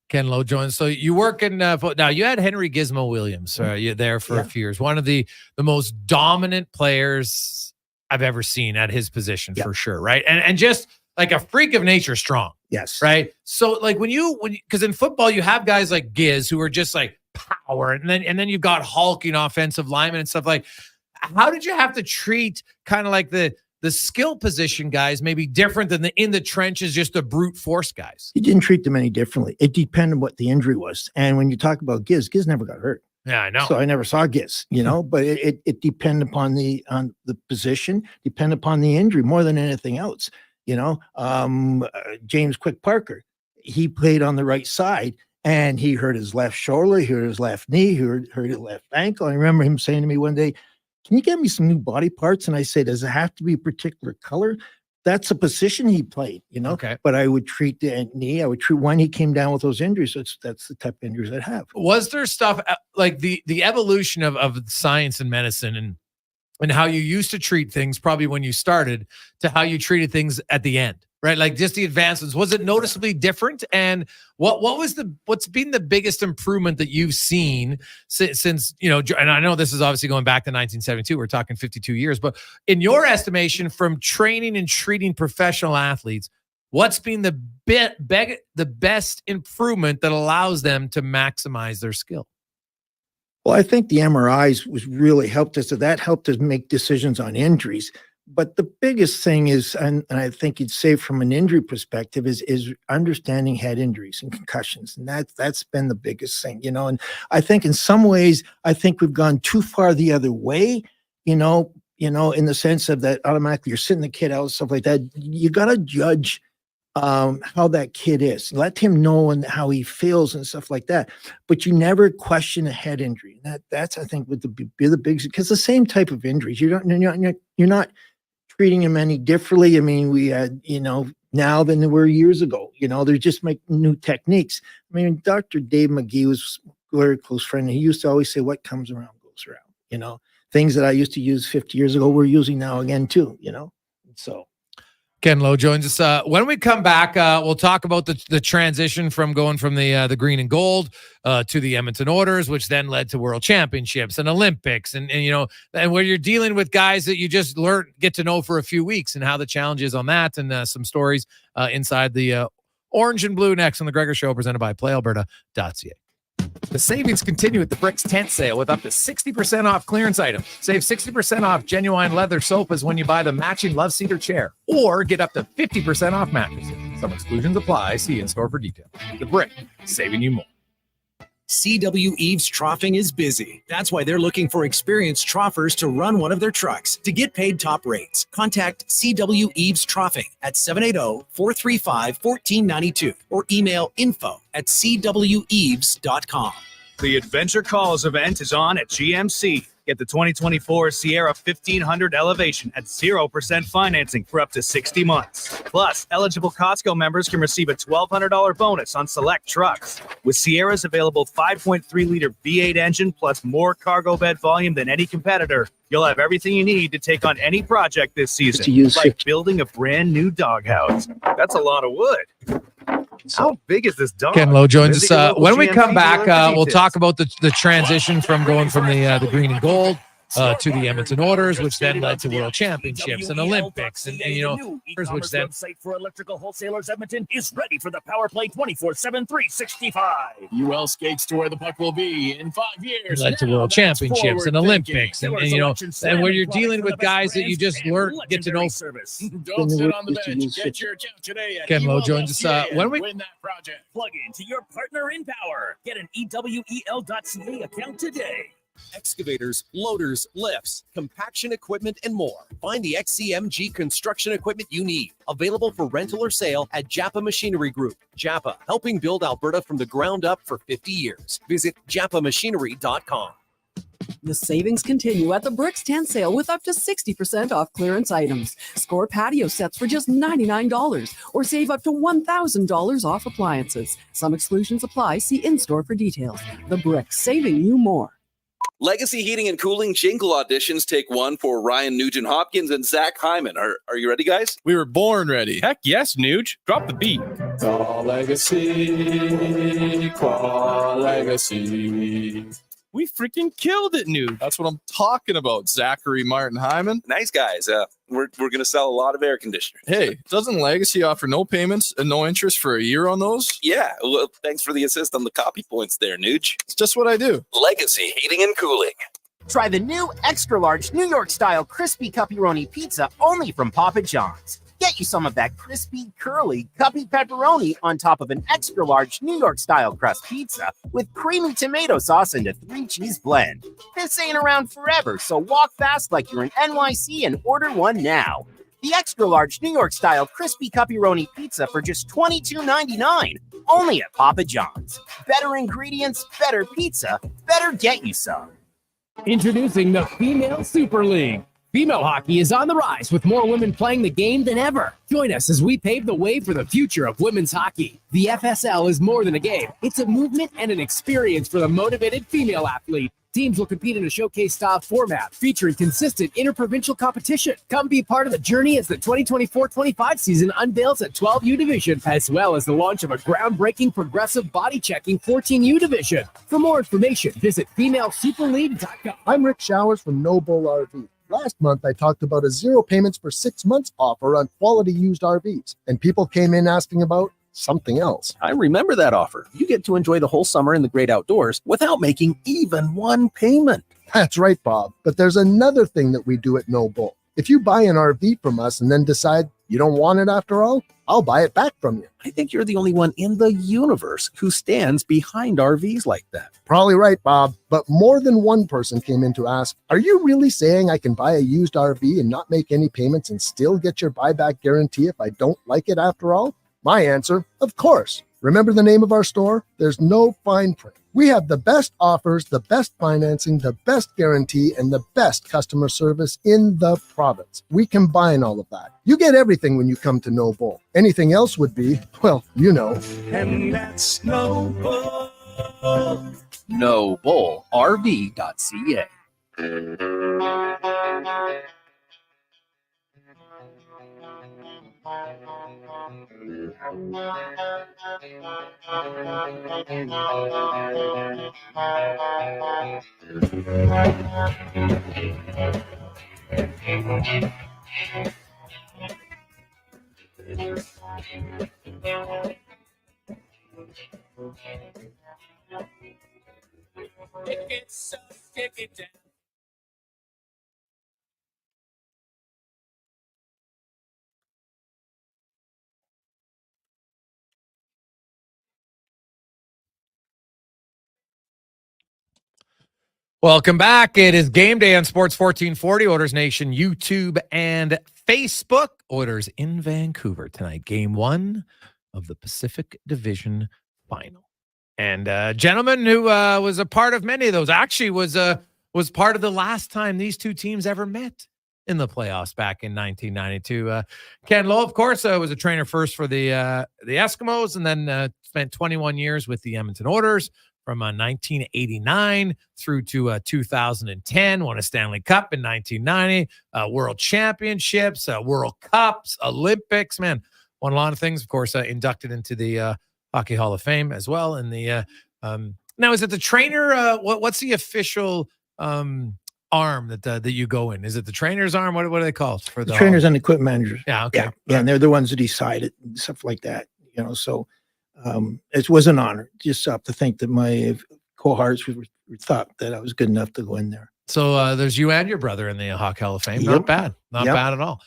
Ken Lowe joins. So you work in now. You had Henry Gizmo Williams. You're there for a few years. One of the most dominant players I've ever seen at his position for sure. Right, and just like a freak of nature, strong. Yes. Right. So like when because in football you have guys like Giz who are just like power, and then you've got hulking offensive linemen and stuff. Like, how did you have to treat kind of like the skill position guys maybe different than the in the trenches, just the brute force guys? You didn't treat them any differently. It depended on what the injury was. And when you talk about Giz never got hurt. Yeah, I know. So I never saw Giz, but it depended upon the position, depended upon the injury more than anything else. James Quick Parker, he played on the right side and he hurt his left shoulder, he hurt his left knee, he hurt his left ankle. I remember him saying to me one day, can you get me some new body parts? And I said, does it have to be a particular color? That's a position he played, Okay. But I would treat the knee. I would treat when he came down with those injuries. That's the type of injuries I have. Was there stuff like the evolution of science and medicine and how you used to treat things probably when you started to how you treated things at the end, right? Like just the advancements. Was it noticeably different? And what's been the biggest improvement that you've seen since, and I know this is obviously going back to 1972, we're talking 52 years, but in your estimation from training and treating professional athletes, what's been the best improvement that allows them to maximize their skill? Well, I think the MRIs was really helped us. So that helped us make decisions on injuries. But the biggest thing is, and I think you'd say from an injury perspective, is understanding head injuries and concussions. And that's been the biggest thing, And I think in some ways, I think we've gone too far the other way, in the sense of that automatically you're sitting the kid out, stuff like that. You got to judge how that kid is. Let him know and how he feels and stuff like that. But you never question a head injury. That's I think would be the biggest, because the same type of injuries, you're not treating him any differently. I mean, we had, now than there were years ago. They're just making new techniques. I mean, Dr. Dave McGee was a very close friend. And he used to always say, what comes around goes around. Things that I used to use 50 years ago, we're using now again too, So Ken Lowe joins us. When we come back, we'll talk about the transition from going from the green and gold to the Edmonton Oilers, which then led to World Championships and Olympics, and where you're dealing with guys that you just get to know for a few weeks, and how the challenge is on that, and some stories inside the orange and blue next on the Gregor Show, presented by PlayAlberta.ca. The savings continue at the Bricks tent sale with up to 60% off clearance items. Save 60% off genuine leather sofas when you buy the matching Love Cedar chair, or get up to 50% off mattresses. Some exclusions apply. See in-store for details. The Brick, saving you more. CW Eves Troughing is busy. That's why they're looking for experienced troughers to run one of their trucks. To get paid top rates, contact CW Eves Troughing at 780-435-1492 or email info@cweves.com. The Adventure Calls event is on at GMC. Get the 2024 Sierra 1500 Elevation at 0% financing for up to 60 months. Plus, eligible Costco members can receive a $1,200 bonus on select trucks. With Sierra's available 5.3-liter V8 engine plus more cargo bed volume than any competitor, you'll have everything you need to take on any project this season, like building a brand new doghouse. That's a lot of wood. How big is this dog? Ken Lowe joins us. When we come back, we'll talk about the transition from going from the green and gold to the Edmonton Oilers, which then led to World Championships and Olympics, and which then website for electrical wholesalers Edmonton is ready for the Power Play 24/7 365. UL skates to where the puck will be in 5 years. led to World Championships and Olympics, and where you're dealing with guys that you just get to know. Don't sit on the bench. Get your account today at Ken Lowe joins us. When we win that project. Plug into your partner in power. Get an EWEL.ca account today. Excavators, loaders, lifts, compaction equipment, and more. Find the XCMG construction equipment you need. Available for rental or sale at Japa Machinery Group. Japa, helping build Alberta from the ground up for 50 years. Visit japamachinery.com. The savings continue at the Bricks 10 sale with up to 60% off clearance items. Score patio sets for just $99 or save up to $1,000 off appliances. Some exclusions apply. See in-store for details. The Bricks, saving you more. Legacy Heating and Cooling jingle auditions take one for Ryan Nugent-Hopkins and Zach Hyman. Are you ready, guys? We were born ready. Heck yes, Nuge. Drop the beat. Qual legacy. We freaking killed it, Nuge. That's what I'm talking about, Zachary Martin Hyman. Nice guys. We're going to sell a lot of air conditioners. Hey, doesn't Legacy offer no payments and no interest for a year on those? Yeah. Well, thanks for the assist on the copy points there, Nuge. It's just what I do. Legacy Heating and Cooling. Try the new extra large New York style crispy pepperoni pizza only from Papa John's. Get you some of that crispy, curly, cuppy pepperoni on top of an extra large New York style crust pizza with creamy tomato sauce and a 3-cheese blend. This ain't around forever, so walk fast like you're in NYC and order one now. The extra large New York style crispy pepperoni pizza for just $22.99. Only at Papa John's. Better ingredients, better pizza, better get you some. Introducing the Female Super League. Female hockey is on the rise with more women playing the game than ever. Join us as we pave the way for the future of women's hockey. The FSL is more than a game. It's a movement and an experience for the motivated female athlete. Teams will compete in a showcase-style format featuring consistent interprovincial competition. Come be part of the journey as the 2024-25 season unveils a 12U division, as well as the launch of a groundbreaking progressive body-checking 14U division. For more information, visit FemaleSuperLeague.com. I'm Rick Showers from No Bull RV. Last month, I talked about a 0 payments for 6 months offer on quality used RVs, and people came in asking about something else. I remember that offer. You get to enjoy the whole summer in the great outdoors without making even one payment. That's right, Bob. But there's another thing that we do at No Bull. If you buy an RV from us and then decide you don't want it after all, I'll buy it back from you. I think you're the only one in the universe who stands behind RVs like that. Probably right, Bob. But more than one person came in to ask, are you really saying I can buy a used RV and not make any payments and still get your buyback guarantee if I don't like it after all? My answer, of course. Remember the name of our store? There's no fine print. We have the best offers, the best financing, the best guarantee, and the best customer service in the province. We combine all of that. You get everything when you come to No Bull. Anything else would be, well, you know. And that's No Bull. NoBullRV.ca. Kick it down. Welcome back. It is game day on Sports 1440, Oilers Nation, YouTube and Facebook. Oilers in Vancouver tonight, game 1 of the Pacific Division Final. And a gentleman who was a part of many of those, actually was part of the last time these two teams ever met in the playoffs back in 1992. Ken Lowe, of course, was a trainer first for the Eskimos and then spent 21 years with the Edmonton Oilers. From 1989 through to 2010, won a Stanley Cup in 1990, World Championships, World Cups, Olympics. Man, won a lot of things. Of course, inducted into the Hockey Hall of Fame as well. And the now, is it the trainer? What's the official arm that you go in? Is it the trainer's arm? What do they call it for the trainers and equipment managers? Yeah, okay. Yeah, and they're the ones that decide it and stuff like that. So it was an honor just to think that my cohorts thought that I was good enough to go in there. So there's you and your brother in the Hawk Hall of Fame. Yep. Not bad. Not bad at all.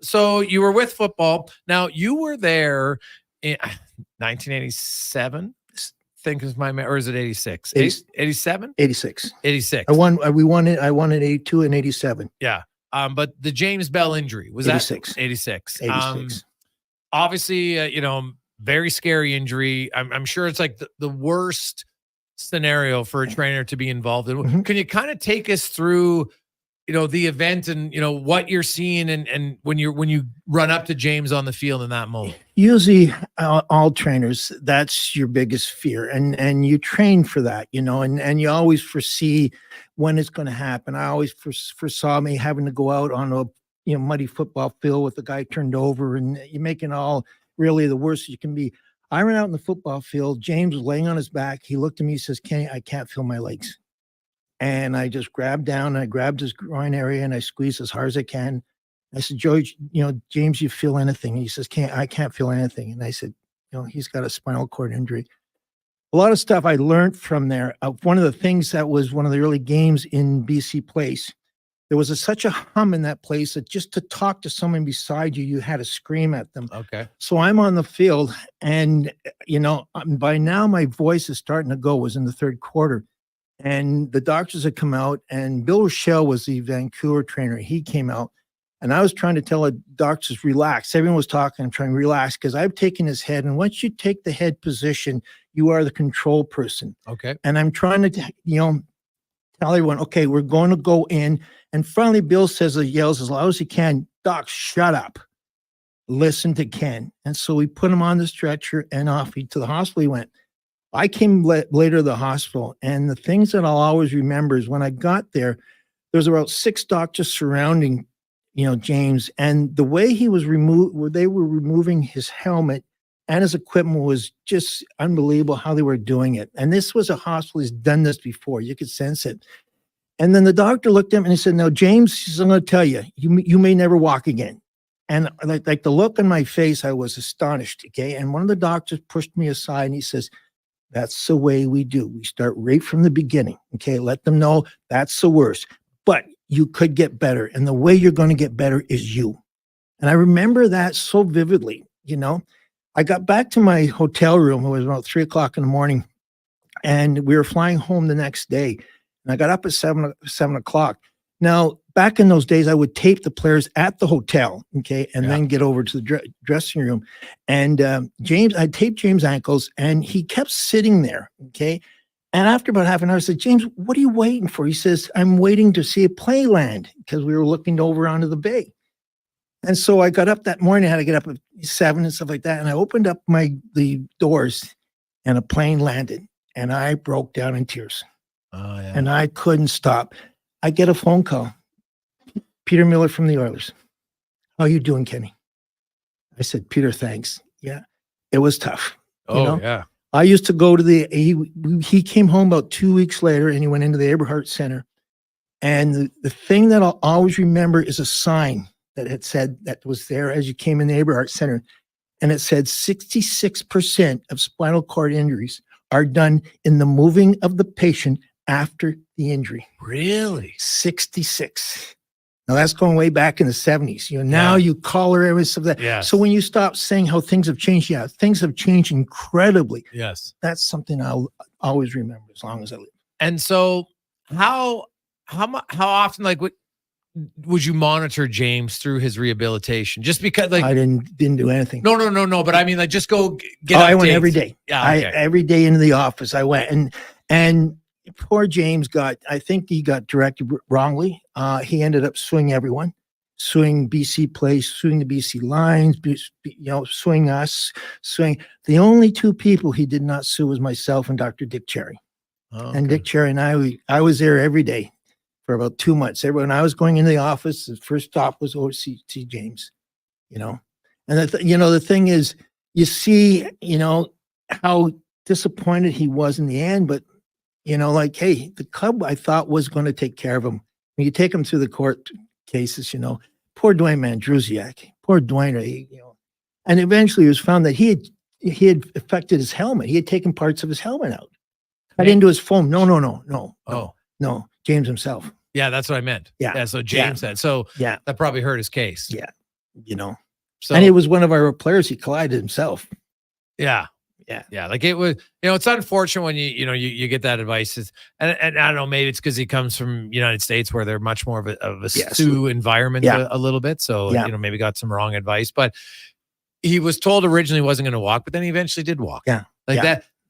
So you were with football. Now you were there in 1987. Think is my or is it 86? 87? 86. 86. I won it. I won in 82 and 87. Yeah. But the James Bell injury was 86. that 86. 86. Obviously, very scary injury. I'm sure it's like the worst scenario for a trainer to be involved in. Mm-hmm. Can you kind of take us through, the event and what you're seeing and when you run up to James on the field in that moment? Usually, all trainers, that's your biggest fear, and you train for that, and you always foresee when it's going to happen. I always foresaw me having to go out on a muddy football field with the guy turned over, and you make it all really the worst you can be. I ran out in the football field. James was laying on his back. He looked at me. He says, "Kenny, I can't feel my legs." And I just grabbed down. And I grabbed his groin area and I squeezed as hard as I can. I said, "George, James, you feel anything?" And he says, I can't feel anything." And I said, he's got a spinal cord injury. A lot of stuff I learned from there. One of the things that was one of the early games in BC Place, there was such a hum in that place that just to talk to someone beside you, you had to scream at them. Okay. So I'm on the field and, by now my voice is starting to go. It was in the third quarter. And the doctors had come out and Bill Rochelle was the Vancouver trainer. He came out and I was trying to tell the doctors, relax. Everyone was talking. I'm trying to relax because I've taken his head. And once you take the head position, you are the control person. Okay. And I'm trying to, tell everyone, okay, we're going to go in. And finally, Bill yells as loud as he can, "Doc, shut up. Listen to Ken." And so we put him on the stretcher and off to the hospital he went. I came later to the hospital, and the things that I'll always remember is when I got there was about 6 doctors surrounding, James, and the way he was removed, they were removing his helmet and his equipment was just unbelievable how they were doing it. And this was a hospital who's done this before. You could sense it. And then the doctor looked at him and he said, "Now, James, I'm going to tell you, you may never walk again." And like the look on my face, I was astonished. Okay. And one of the doctors pushed me aside and he says, "That's the way we do. We start right from the beginning. Okay. Let them know that's the worst, but you could get better. And the way you're going to get better is you." And I remember that so vividly. I got back to my hotel room. It was about 3:00 in the morning and we were flying home the next day. And I got up at 7 o'clock. Now, back in those days, I would tape the players at the hotel, okay, and then get over to the dressing room. And I taped James' ankles, and he kept sitting there, okay. And after about half an hour, I said, "James, what are you waiting for?" He says, "I'm waiting to see a plane land," because we were looking over onto the bay. And so I got up that morning. I had to get up at 7 and stuff like that. And I opened up the doors, and a plane landed, and I broke down in tears. Oh, yeah. And I couldn't stop. I get a phone call. "Peter Miller from the Oilers. How you doing, Kenny?" I said, "Peter, thanks." Yeah, it was tough. Yeah. I used to go to he came home about 2 weeks later and he went into the Eberhard Center. And the thing that I'll always remember is a sign that was there as you came in the Eberhard Center. And it said 66% of spinal cord injuries are done in the moving of the patient after the injury. Really? 66. Now that's going way back in the 70s. Now you collar everything stuff like that. Yes. So when you stop saying how things have changed, things have changed incredibly. Yes. That's something I'll always remember as long as I live. And so how often, would you monitor James through his rehabilitation? Just because, I didn't do anything. No. But I mean, just go get. I went every day. Yeah, okay. Every day into the office I went, and poor James I think he got directed wrongly. He ended up suing everyone, suing BC Place, suing the BC Lions, suing us, suing. The only 2 people he did not sue was myself and Dr. Dick Cherry. Oh, and Dick Cherry and I was there every day for about 2 months. When I was going into the office, the first stop was see James, And the thing is, you see, how disappointed he was in the end, but hey, the club I thought was going to take care of him When you take him through the court cases, poor Dwayne Mandrusiak, poor Dwayne, and eventually it was found that he had affected his helmet. He had taken parts of his helmet out. Cut into his foam. No, James himself. Yeah, that's what I meant. Yeah. So James said. So that probably hurt his case. Yeah. So, and it was one of our players. He collided himself. Yeah. Like it was, it's unfortunate when you get that advice. And I don't know, maybe it's because he comes from United States where they're much more of a stew environment a little bit. So, maybe got some wrong advice, but he was told originally he wasn't going to walk, but then he eventually did walk. Yeah.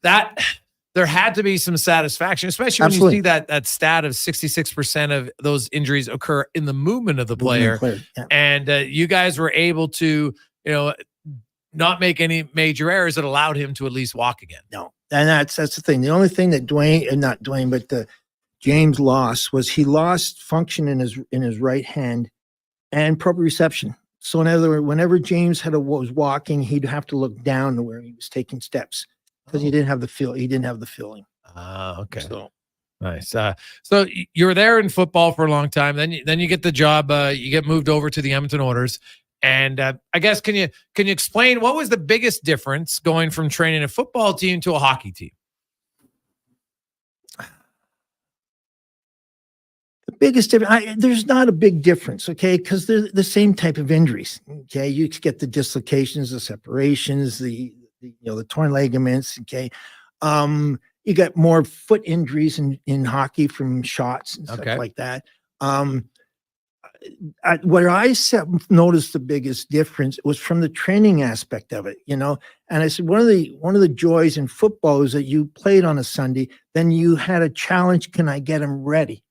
That there had to be some satisfaction, especially when you see that stat of 66% of those injuries occur in the movement of the player. And you guys were able to, not make any major errors that allowed him to at least walk again. No. And that's the thing. The only thing that James lost was he lost function in his right hand and proprioception. So in other words, whenever James was walking, he'd have to look down to where he was taking steps because he didn't have the feel. He didn't have the feeling. Okay. So nice. So you were there in football for a long time. Then you get the job. You get moved over to the Edmonton Oilers. And I guess can you explain what was the biggest difference going from training a football team to a hockey team? The biggest difference, there's not a big difference, okay, because they're the same type of injuries. Okay, you get the dislocations, the separations, the torn ligaments. Okay, you got more foot injuries in hockey from shots and stuff like that. Where I noticed the biggest difference was from the training aspect of it, and I said one of the joys in football is that you played on a Sunday, then you had a challenge. Can I get them ready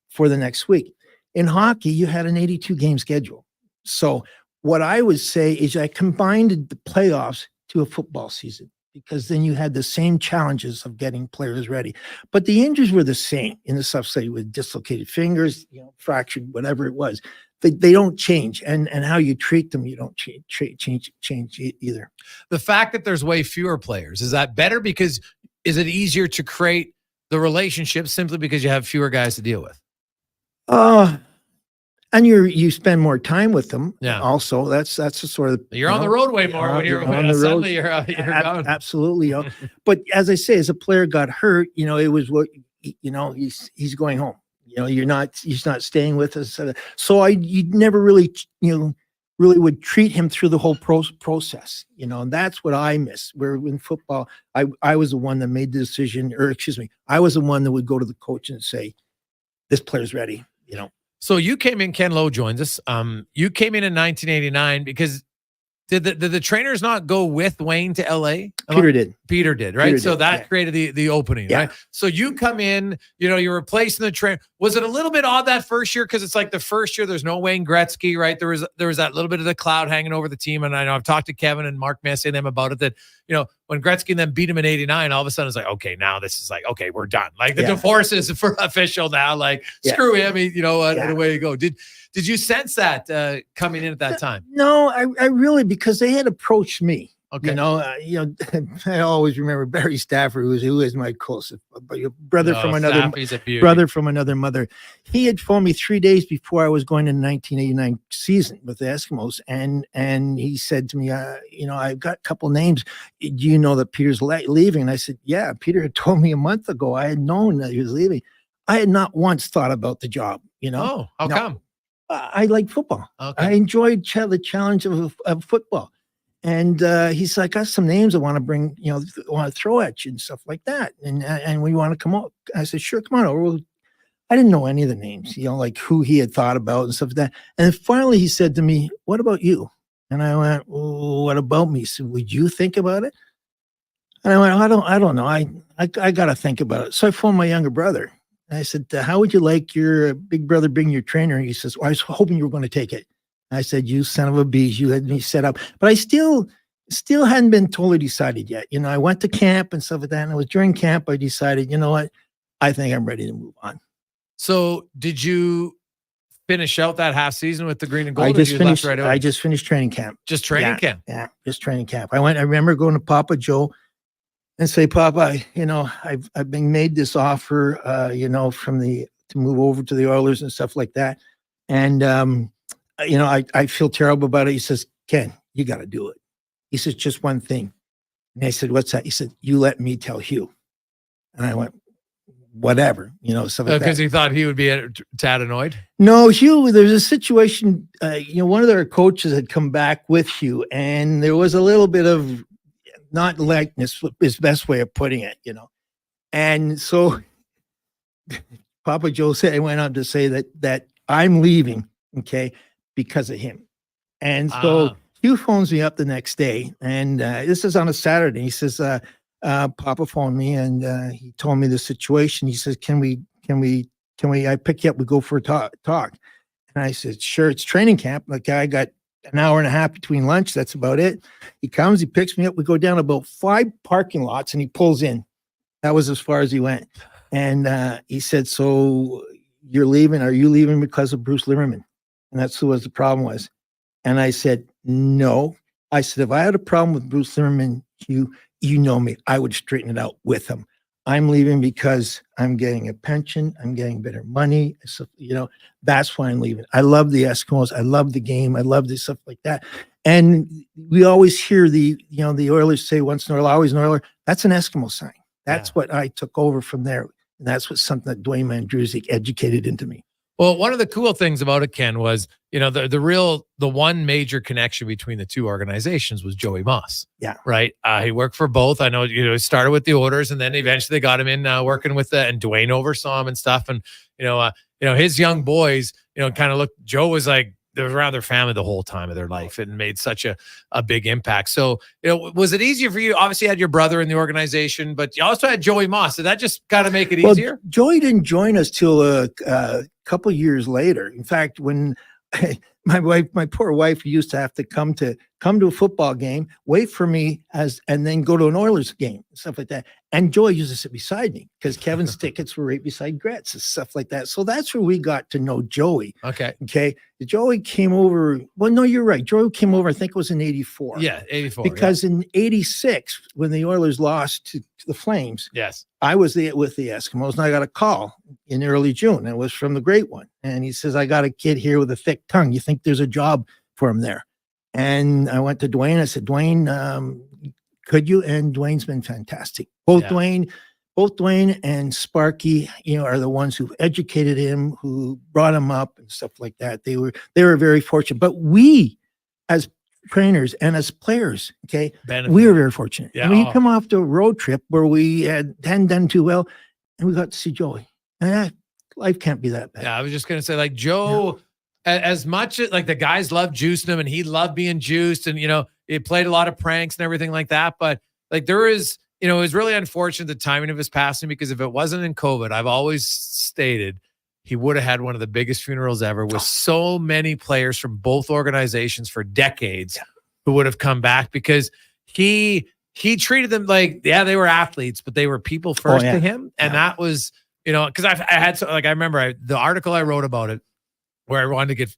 for the next week? In hockey, you had an 82 game schedule. So what I would say is I combined the playoffs to a football season, because then you had the same challenges of getting players ready. But the injuries were the same in the stuff, say with dislocated fingers, fractured, whatever it was. They don't change. And how you treat them, you don't change either. The fact that there's way fewer players, is that better? Because is it easier to create the relationship simply because you have fewer guys to deal with? And you spend more time with them. Yeah. Also, that's the sort of you're on the roadway more when you're on the road. You're gone. Absolutely. But as I say, as a player got hurt, it was what he's going home. He's not staying with us. So you never really really would treat him through the whole process. And that's what I miss. Where in football, I was the one that made the decision, I was the one that would go to the coach and say, "This player's ready." So you came in, Ken Lowe joins us. You came in 1989 because did the trainers not go with Wayne to LA? Peter did, right? Peter that created the opening, right? So you come in, you're replacing the trainer. Was it a little bit odd that first year? Because it's like the first year, there's no Wayne Gretzky, right? There was that little bit of the cloud hanging over the team. And I know I've talked to Kevin and Mark Messier and them about it, that, when Gretzky then beat him in 89, all of a sudden it's like, okay, now this is like, okay, we're done. Like the divorce is for official now. Like screw him, and away you go. Did you sense that coming in at that time? No, I really, because they had approached me. Okay. I always remember Barry Stafford, who is my closest brother from another mother. He had phoned me 3 days before I was going to the 1989 season with the Eskimos, and he said to me, I've got a couple names. Do you know that Peter's leaving? And I said, yeah. Peter had told me a month ago. I had known that he was leaving. I had not once thought about the job. Oh, how come? I like football. Okay. I enjoyed the challenge of football. And he's like, I got some names I want to bring, want to throw at you and stuff like that. And we want to come out. I said, sure, come on over. I didn't know any of the names, like who he had thought about and stuff like that. And then finally he said to me, what about you? And I went, well, what about me? He said, would you think about it? And I went, I don't know. I got to think about it. So I phoned my younger brother. And I said, how would you like your big brother being your trainer? And he says, well, I was hoping you were going to take it. I said, you son of a beast, you had me set up. But I still hadn't been totally decided yet. I went to camp and stuff like that. And it was during camp, I decided, you know what? I think I'm ready to move on. So did you finish out that half season with the green and gold? I just finished training camp. Just training camp? Yeah, just training camp. I remember going to Papa Joe and say, Papa, I've been made this offer, from the to move over to the Oilers and stuff like that. And, I feel terrible about it. He says, Ken, you got to do it. He says, just one thing. And I said, what's that? He said, you let me tell Hugh. And I went, whatever, stuff like that. Because he thought he would be a tad annoyed? No, Hugh, there's a situation, one of their coaches had come back with Hugh, and there was a little bit of not likeness, is best way of putting it, And so Papa Joe went on to say that I'm leaving, okay, because of him. And so Hugh phones me up the next day, and this is on a Saturday. He says, Papa phoned me, and he told me the situation. He says, can we, I pick you up, we go for a talk. And I said, sure, it's training camp. Like, I got an hour and a half between lunch. That's about it. He comes, he picks me up. We go down about 5 parking lots, and he pulls in. That was as far as he went. And he said, so you're leaving? Are you leaving because of Bruce Liverman? And that's what the problem was. And I said, no. I said, if I had a problem with Bruce Liverman, you know me, I would straighten it out with him. I'm leaving because I'm getting a pension. I'm getting better money. So, that's why I'm leaving. I love the Eskimos. I love the game. I love this stuff like that. And we always hear the Oilers say once an Oiler, always an Oiler. That's an Eskimo sign. That's what I took over from there. And that's what something that Dwayne Mandrusic educated into me. Well, one of the cool things about it, Ken, was, the one major connection between the two organizations was Joey Moss. Yeah. Right. He worked for both. I know, he started with the Oilers, and then eventually they got him in working with and Dwayne oversaw him and stuff. And, his young boys, kind of looked, Joe was like, they were around their family the whole time of their life and made such a big impact. So, was it easier for you? Obviously, you had your brother in the organization, but you also had Joey Moss. Did that just kind of make it easier? Joey didn't join us till a couple years later. In fact, when my poor wife used to have to come to a football game, wait for me and then go to an Oilers game, stuff like that. And Joey used to sit beside me because Kevin's tickets were right beside Gret's and stuff like that. So that's where we got to know Joey. Okay. Joey came over. Well, no, you're right. Joey came over, I think it was in 84. Yeah, 84. Because in 86, when the Oilers lost to the Flames, yes, I was with the Eskimos, and I got a call in early June. It was from the Great One. And he says, I got a kid here with a thick tongue. You think there's a job for him there? And I went to Dwayne. I said, Dwayne, could you? And Dwayne's been fantastic. Both Dwayne and Sparky, are the ones who educated him, who brought him up and stuff like that. They were very fortunate. But we, as trainers and as players, we were very fortunate. Yeah. We come off to a road trip where we hadn't done too well, and we got to see Joey. And life can't be that bad. Yeah, I was just gonna say, like, Joe, as much as like the guys loved juicing him, and he loved being juiced, and he played a lot of pranks and everything like that. But like, there is, it was really unfortunate the timing of his passing, because if it wasn't in COVID, I've always stated he would have had one of the biggest funerals ever, with so many players from both organizations for decades who would have come back, because he treated them like, they were athletes, but they were people first to him. And that was, because I had, I remember the article I wrote about it, where I wanted to get,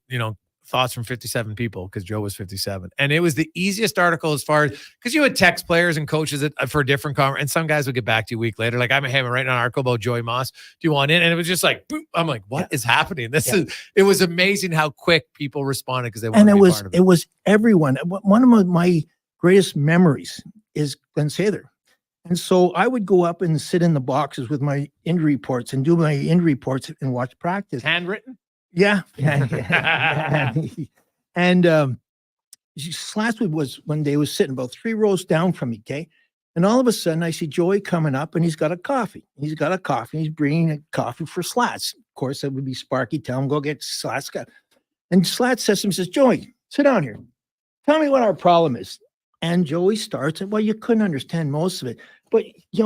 thoughts from 57 people, because Joe was 57. And it was the easiest article as far as, because you would text players and coaches for different conference, and some guys would get back to you a week later. Like, I'm writing an article about Joey Moss. Do you want in? And it was just like, boop. I'm like, what is happening? It was amazing how quick people responded, because they wanted to be part of it. It was everyone. One of my greatest memories is Glenn Sather. And so I would go up and sit in the boxes with my injury reports and do my injury reports and watch practice. Handwritten? Yeah. And last week was when they was sitting about 3 rows down from me, and all of a sudden I see Joey coming up, and he's got a coffee. He's bringing a coffee for Slats. Of course, that would be Sparky. Tell him, go get Slats. And Slats says to him, says, Joey, sit down here. Tell me what our problem is. And Joey starts, and well, you couldn't understand most of it. But,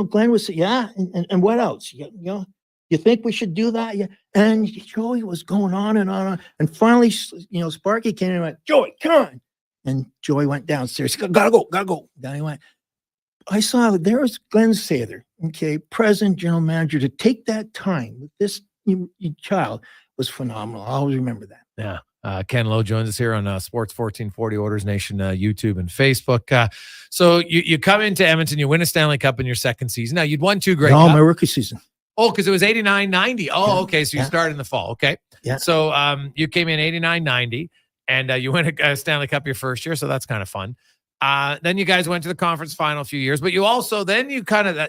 Glenn would say, and what else? You think we should do that? Yeah. And Joey was going on and on. And finally, Sparky came in and went, Joey, come on. And Joey went downstairs. Gotta go. Down he went. I saw that there was Glenn Sather, president, general manager, to take that time with this child was phenomenal. I'll always remember that. Yeah. Ken Lowe joins us here on Sports 1440, Oilers Nation, YouTube and Facebook. So you come into Edmonton, you win a Stanley Cup in your second season. Now, you'd won 2 Grey Cups. My rookie season. Oh, because it was 89, 90. Oh, okay. So you started in the fall. Okay. Yeah. So you came in 89, 90, and you went a Stanley Cup your first year. So that's kind of fun. Then you guys went to the conference final a few years, but you also, then you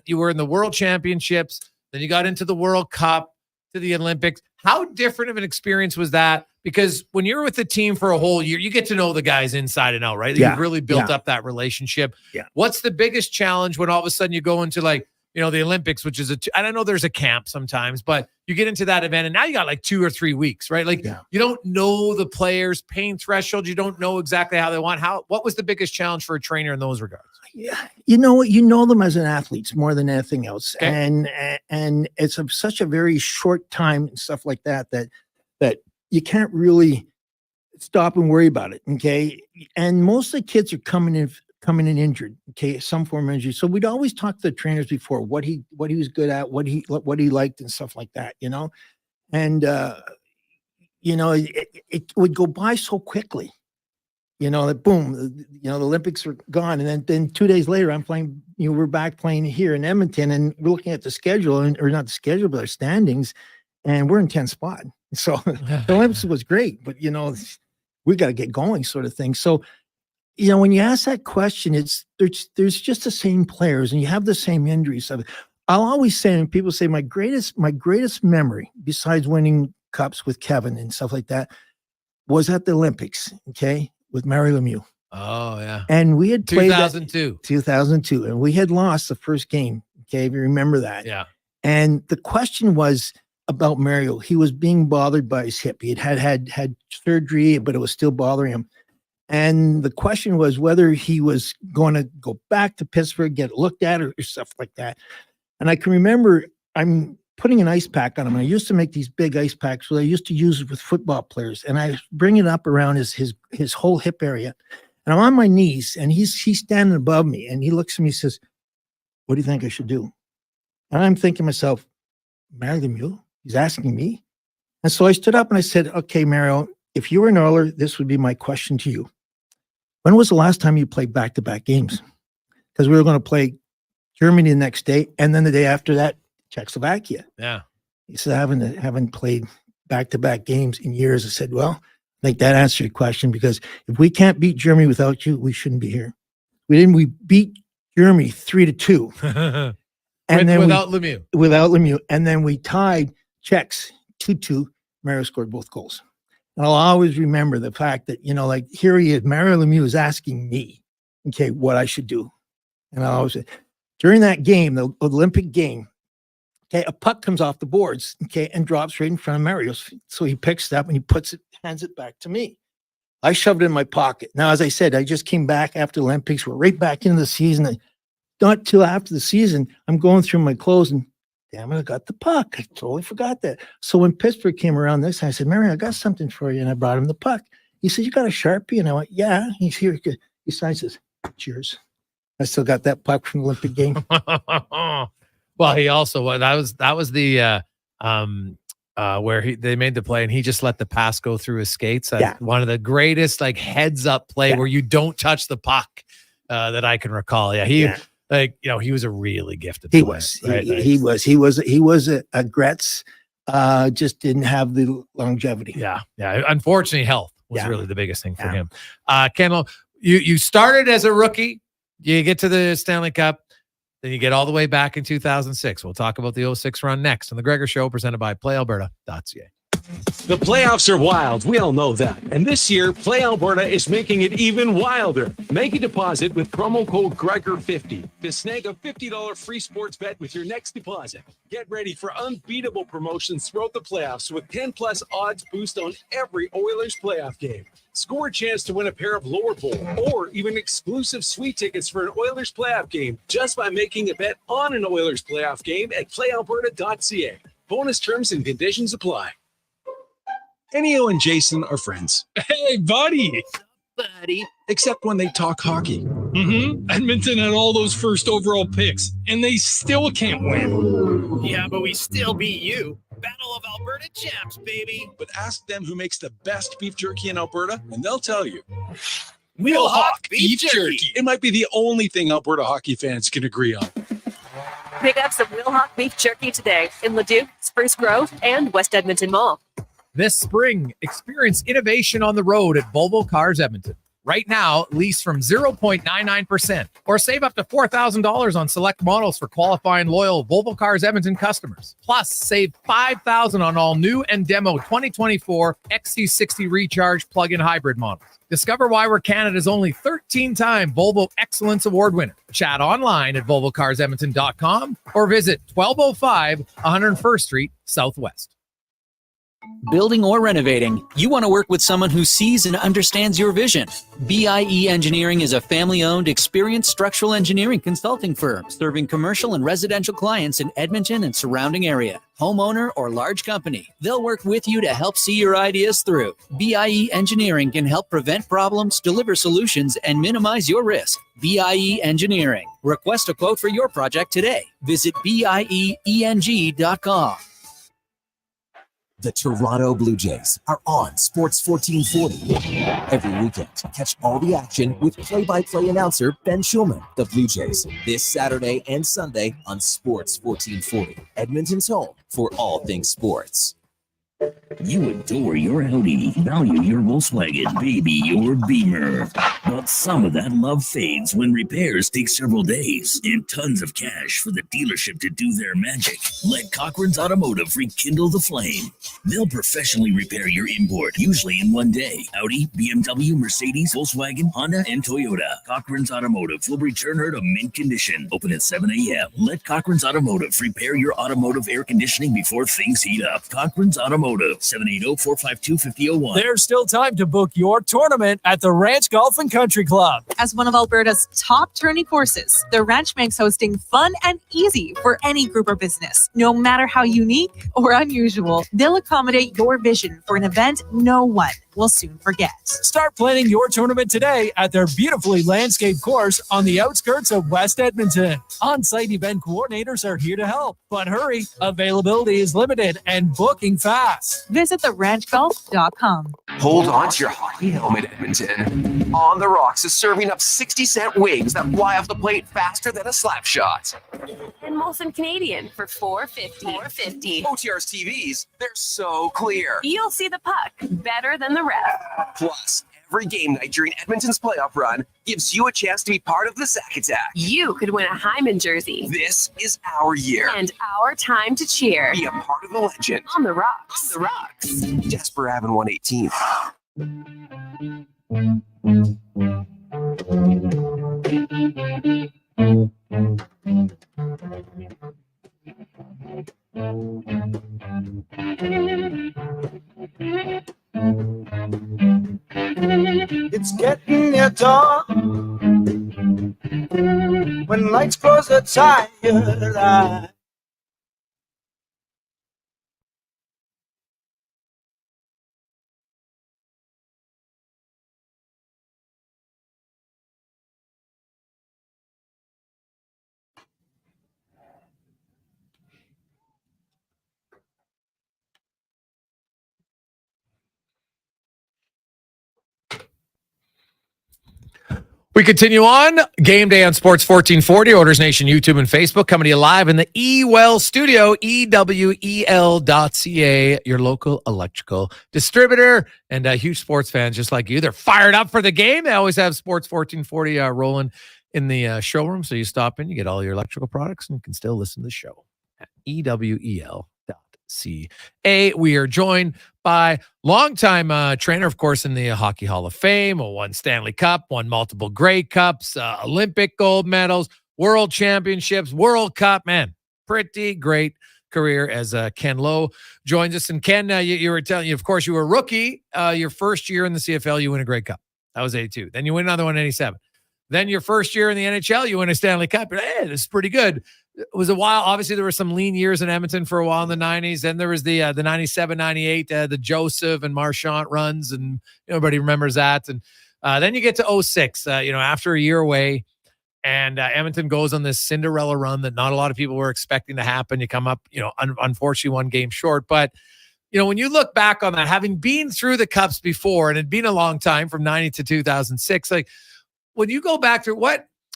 you were in the World Championships. Then you got into the World Cup, to the Olympics. How different of an experience was that? Because when you're with the team for a whole year, you get to know the guys inside and out, right? You've really built up that relationship. Yeah. What's the biggest challenge when all of a sudden you go into like, the Olympics, which is I don't know, there's a camp sometimes, but you get into that event and now you got like 2 or 3 weeks, right? Like you don't know the players' pain threshold. You don't know exactly how they want. What was the biggest challenge for a trainer in those regards? Yeah, you know what? You know them as an athlete more than anything else, and it's such a very short time and stuff like that you can't really stop and worry about it. Okay, and most of the kids are coming in injured. Okay, some form of injury. So we'd always talk to the trainers before what he was good at, what he liked, and stuff like that. And it would go by so quickly. That boom, the Olympics are gone. And then 2 days later, I'm playing, we're back playing here in Edmonton, and we're looking at the schedule, or not the schedule, but our standings, and we're in 10th spot. So the Olympics was great, but, we got to get going, sort of thing. So, when you ask that question, there's just the same players and you have the same injuries. I'll always say, and people say, my greatest memory, besides winning cups with Kevin and stuff like that, was at the Olympics, okay, with Mario Lemieux. Oh, yeah. And we had played 2002, and we had lost the first game, okay, if you remember that. Yeah. And the question was about Mario. He was being bothered by his hip. He had surgery, but it was still bothering him. And the question was whether he was going to go back to Pittsburgh, get looked at, or stuff like that. And I can remember I'm putting an ice pack on him. I used to make these big ice packs, so I used to use it with football players. And I bring it up around his whole hip area. And I'm on my knees, and he's standing above me. And he looks at me and says, "What do you think I should do?" And I'm thinking to myself, Mario Lemieux? He's asking me. And so I stood up and I said, "Okay, Mario, if you were an Oiler, this would be my question to you. When was the last time you played back-to-back games?" Because we were going to play Germany the next day, and then the day after that, Czechoslovakia. Yeah. He said, I haven't played back-to-back games in years. I said, well, I think that answered your question, because if we can't beat Germany without you, we shouldn't be here. We beat Germany 3-2. And then without Lemieux. Without Lemieux. And then we tied Czechs 2-2. Mario scored both goals. And I'll always remember the fact that, here he is, Mario Lemieux is asking me, okay, what I should do. And I always say, during that game, the Olympic game, okay, a puck comes off the boards, okay, and drops right in front of Mario's feet. So he picks it up and he hands it back to me. I shoved it in my pocket. Now, as I said, I just came back after the Olympics. We're right back into the season. And not till after the season, I'm going through my clothes and, damn it, I got the puck. I totally forgot that. So when Pittsburgh came around this time, I said, Mario, I got something for you. And I brought him the puck. He said, you got a Sharpie? And I went, yeah. He's here. He signs, says, cheers. I still got that puck from the Olympic game. Well, he also, that was the, where they made the play and he just let the pass go through his skates. One of the greatest heads up play where you don't touch the puck that I can recall. Yeah. He was a really gifted player. He was a Gretz, just didn't have the longevity. Yeah. Unfortunately, health was really the biggest thing for him. Kendall, you started as a rookie, you get to the Stanley Cup, then you get all the way back in 2006. We'll talk about the 06 run next on the Gregor Show, presented by PlayAlberta.ca. The playoffs are wild. We all know that. And this year, Play Alberta is making it even wilder. Make a deposit with promo code Gregor50 to snag a $50 free sports bet with your next deposit. Get ready for unbeatable promotions throughout the playoffs with 10+ odds boost on every Oilers playoff game. Score a chance to win a pair of lower bowl or even exclusive sweet tickets for an Oilers playoff game just by making a bet on an Oilers playoff game at PlayAlberta.ca. Bonus terms and conditions apply. Enio and Jason are friends. Hey, buddy. Buddy. Except when they talk hockey. Mm-hmm. Edmonton had all those first overall picks, and they still can't win. Yeah, but we still beat you. Battle of Alberta champs, baby. But ask them who makes the best beef jerky in Alberta, and they'll tell you. We'll hawk beef jerky. It might be the only thing Alberta hockey fans can agree on. Pick up some Wilhauk beef jerky today in Leduc, Spruce Grove, and West Edmonton Mall. This spring, experience innovation on the road at Volvo Cars Edmonton. Right now, lease from 0.99% or save up to $4,000 on select models for qualifying loyal Volvo Cars Edmonton customers. Plus, save $5,000 on all new and demo 2024 XC60 Recharge plug-in hybrid models. Discover why we're Canada's only 13-time Volvo Excellence Award winner. Chat online at volvocarsedmonton.com or visit 1205 101st Street Southwest. Building or renovating, you want to work with someone who sees and understands your vision. BIE Engineering is a family-owned, experienced structural engineering consulting firm serving commercial and residential clients in Edmonton and surrounding area. Homeowner or large company, they'll work with you to help see your ideas through. BIE Engineering can help prevent problems, deliver solutions, and minimize your risk. BIE Engineering. Request a quote for your project today. Visit bieeng.com. The Toronto Blue Jays are on Sports 1440. Every weekend, catch all the action with play-by-play announcer Ben Schulman. The Blue Jays, this Saturday and Sunday on Sports 1440. Edmonton's home for all things sports. You adore your Audi, value your Volkswagen, baby your Beamer. But some of that love fades when repairs take several days and tons of cash for the dealership to do their magic. Let Cochran's Automotive rekindle the flame. They'll professionally repair your import, usually in one day. Audi, BMW, Mercedes, Volkswagen, Honda, and Toyota. Cochran's Automotive will return her to mint condition. Open at 7 a.m. Let Cochran's Automotive repair your automotive air conditioning before things heat up. Cochran's Automotive, 780-452-5001. There's still time to book your tournament at the Ranch Golf and Country Club. As one of Alberta's top tourney courses, the Ranch makes hosting fun and easy for any group or business. No matter how unique or unusual, they'll accommodate your vision for an event no one will soon forget. Start planning your tournament today at their beautifully landscaped course on the outskirts of West Edmonton. On-site event coordinators are here to help, but hurry, availability is limited and booking fast. Visit theranchgolf.com. Hold on to your hockey helmet, Edmonton. On the Rocks is serving up 60-cent wings that fly off the plate faster than a slap shot. And Molson Canadian for $4.50. OTR's TVs, they're so clear. You'll see the puck better than the ref. Plus, every game night during Edmonton's playoff run gives you a chance to be part of the Sack Attack. You could win a Hyman jersey. This is our year. And our time to cheer. Be a part of the legend. On the Rocks. On the Rocks. Jasper Ave and 118th. It's getting near dawn. When lights close the tired eye. We continue on. Game day on Sports 1440, Oilers Nation, YouTube, and Facebook. Coming to you live in the eWell studio, ewel.ca, your local electrical distributor. And huge sports fans just like you. They're fired up for the game. They always have Sports 1440 rolling in the showroom. So you stop in, you get all your electrical products, and you can still listen to the show at ewel.ca. We are joined by longtime trainer, of course, in the Hockey Hall of Fame, won Stanley Cup, won multiple Grey Cups, Olympic gold medals, World Championships, World Cup. Man, pretty great career as Ken Lowe joins us. And Ken, you were telling you, of course, you were a rookie. Your first year in the CFL, you win a Grey Cup. That was 82. Then you win another one in 87. Then your first year in the NHL, you win a Stanley Cup. You're like, hey, this is pretty good. It was a while. Obviously, there were some lean years in Edmonton for a while in the 90s. Then there was the 97, 98, the Joseph and Marchant runs, and everybody remembers that. And then you get to 06, after a year away, and Edmonton goes on this Cinderella run that not a lot of people were expecting to happen. You come up, unfortunately, one game short. But, when you look back on that, having been through the Cups before, and it'd been a long time from 90 to 2006, like when you go back through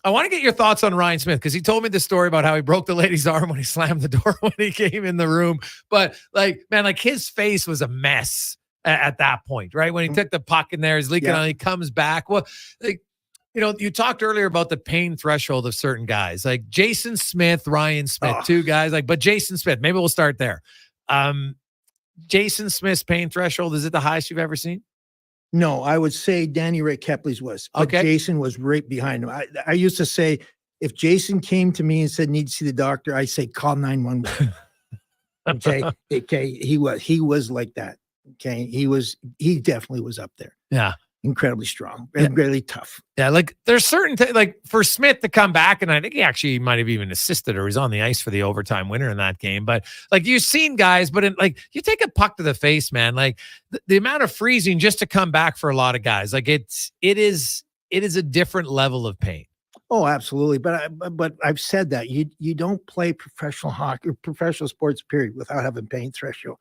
I want to get your thoughts on Ryan Smith because he told me the story about how he broke the lady's arm when he slammed the door when he came in the room. But like, man, like his face was a mess at that point, right? When he took the puck in there, he's leaking on, he comes back. Well, like, you know, you talked earlier about the pain threshold of certain guys, like Jason Smith, Ryan Smith, two guys, like, but Jason Smith, maybe we'll start there. Jason Smith's pain threshold, is it the highest you've ever seen? No, I would say Danny Ray Kepley's was. But Jason was right behind him. I used to say, if Jason came to me and said, need to see the doctor, I say, call 911. Okay. He was like that. Okay. He definitely was up there. Yeah. Incredibly strong and really tough. Yeah. Like there's certain, like for Smith to come back, and I think he actually might have even assisted or he's on the ice for the overtime winner in that game. But like you've seen guys, but like you take a puck to the face, man, like the amount of freezing just to come back for a lot of guys, like it is a different level of pain. Oh, absolutely. But I've said that you don't play professional hockey or professional sports period without having pain threshold.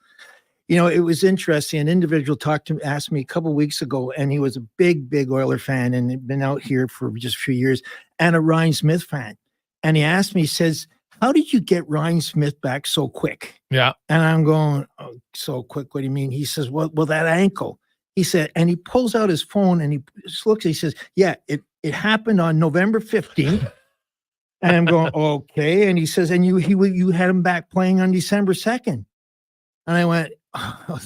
You know, it was interesting. An individual asked me a couple of weeks ago, and he was a big Oiler fan and had been out here for just a few years, and a Ryan Smith fan. And he asked me, he says, how did you get Ryan Smith back so quick? Yeah. And I'm going, oh, so quick, what do you mean? He says, well, that ankle. He said, and he pulls out his phone and he just looks, he says, yeah, it happened on November 15th. And I'm going, okay. And he says, and you had him back playing on December 2nd. And I went, oh,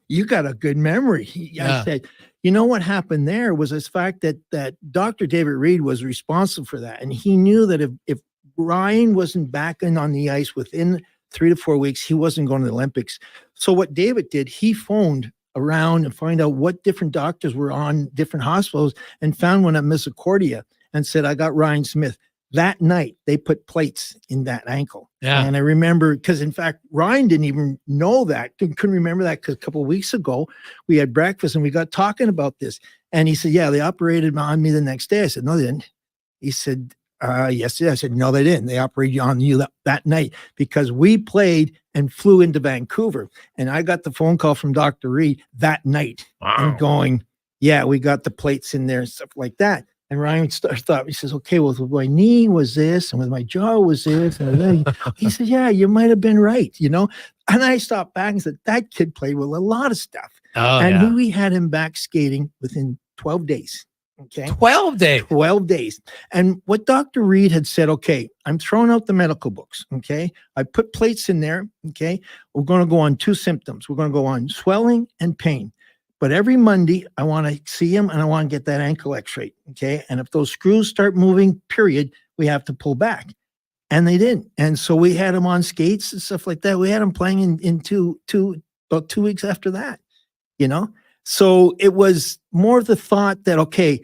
you got a good memory. I said, you know what happened there was this fact that Dr. David Reed was responsible for that. And he knew that if Ryan wasn't back on the ice within 3 to 4 weeks, he wasn't going to the Olympics. So what David did, he phoned around and find out what different doctors were on different hospitals and found one at Misericordia and said, I got Ryan Smith. That night, they put plates in that ankle. Yeah. And I remember, because in fact, Ryan didn't even know that, couldn't remember that, because a couple of weeks ago, we had breakfast and we got talking about this. And he said, yeah, they operated on me the next day. I said, no, they didn't. He said, yes. I said, no, they didn't. They operated on you that night because we played and flew into Vancouver. And I got the phone call from Dr. Reed that night and going, yeah, we got the plates in there and stuff like that. And Ryan thought, he says, okay, well, with my knee was this, and with my jaw was this. And then he said, yeah, you might have been right, you know? And I stopped back and said, that kid played with a lot of stuff. Oh, and we had him back skating within 12 days. Okay. 12 days. 12 days. And what Dr. Reed had said, okay, I'm throwing out the medical books. Okay. I put plates in there. Okay. We're going to go on 2 symptoms. We're going to go on swelling and pain. But every Monday, I want to see him and I want to get that ankle x-ray. Okay. And if those screws start moving, period, we have to pull back. And they didn't. And so we had him on skates and stuff like that. We had him playing in about 2 weeks after that, you know? So it was more the thought that, okay,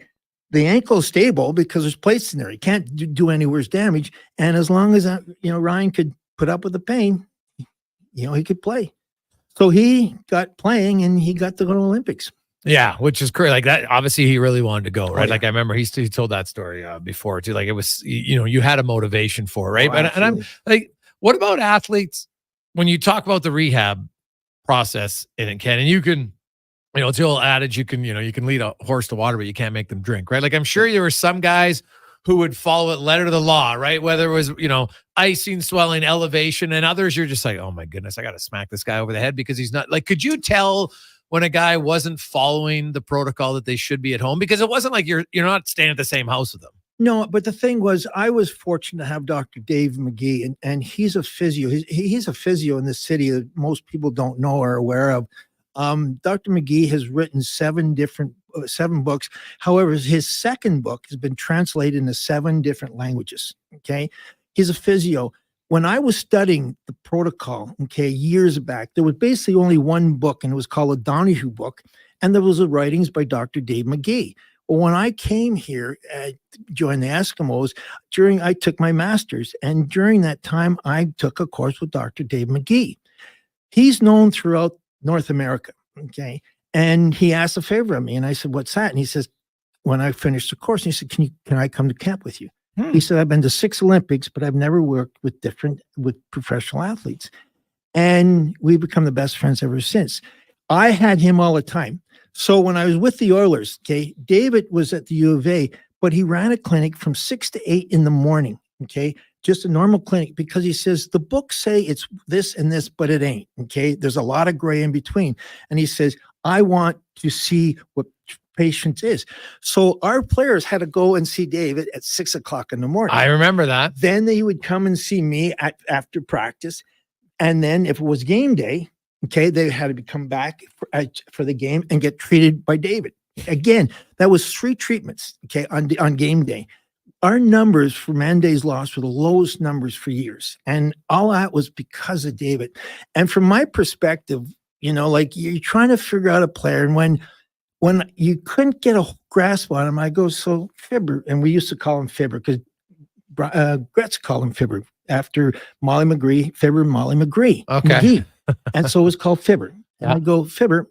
the ankle is stable because there's plates in there. He can't do any worse damage. And as long as, Ryan could put up with the pain, he could play. So he got playing and he got to go to the Olympics. Yeah, which is great. Like that, obviously he really wanted to go, right? Oh, yeah. Like I remember he told that story before too. Like it was, you had a motivation for it, right? Oh, and I'm like, what about athletes when you talk about the rehab process in it, Ken? And you can, it's the old adage, you can lead a horse to water, but you can't make them drink, right? Like I'm sure there were some guys who would follow it letter to the law, right? Whether it was, icing, swelling, elevation, and others, you're just like, oh my goodness, I got to smack this guy over the head because he's not like, could you tell when a guy wasn't following the protocol that they should be at home? Because it wasn't like you're not staying at the same house with them. No, but the thing was, I was fortunate to have Dr. Dave McGee, and he's a physio. He's a physio in this city that most people don't know or are aware of. Dr. McGee has written 7 books. However, his second book has been translated into 7 different languages. Okay. He's a physio. When I was studying the protocol, years back, there was basically only one book, and it was called a Donahue book. And there was the writings by Dr. Dave McGee. Well, when I came here, joined the Eskimos, I took my master's. And during that time, I took a course with Dr. Dave McGee. He's known throughout North America. Okay. And he asked a favor of me. And I said, what's that? And he says, when I finished the course, and he said, can I come to camp with you? He said, I've been to 6 Olympics, but I've never worked with professional athletes. And we've become the best friends ever since. I had him all the time. So when I was with the Oilers, David was at the U of A, but he ran a clinic from 6 to 8 in the morning. Okay. Just a normal clinic, because he says the books say it's this and this, but it ain't. Okay. There's a lot of gray in between. And he says, I want to see what patience is. So our players had to go and see David at 6 o'clock in the morning. I remember that. Then they would come and see me after practice. And then if it was game day, okay, they had to come back for the game and get treated by David. Again, that was 3 treatments, okay, on game day. Our numbers for man days lost were the lowest numbers for years. And all that was because of David. And from my perspective, like you're trying to figure out a player. And when you couldn't get a grasp on him, I go, so Fibber, and we used to call him Fibber because Gretz called him Fibber after Molly McGree, Fibber, Molly McGree. Okay. And so it was called Fibber. And Yeah. I go, Fibber,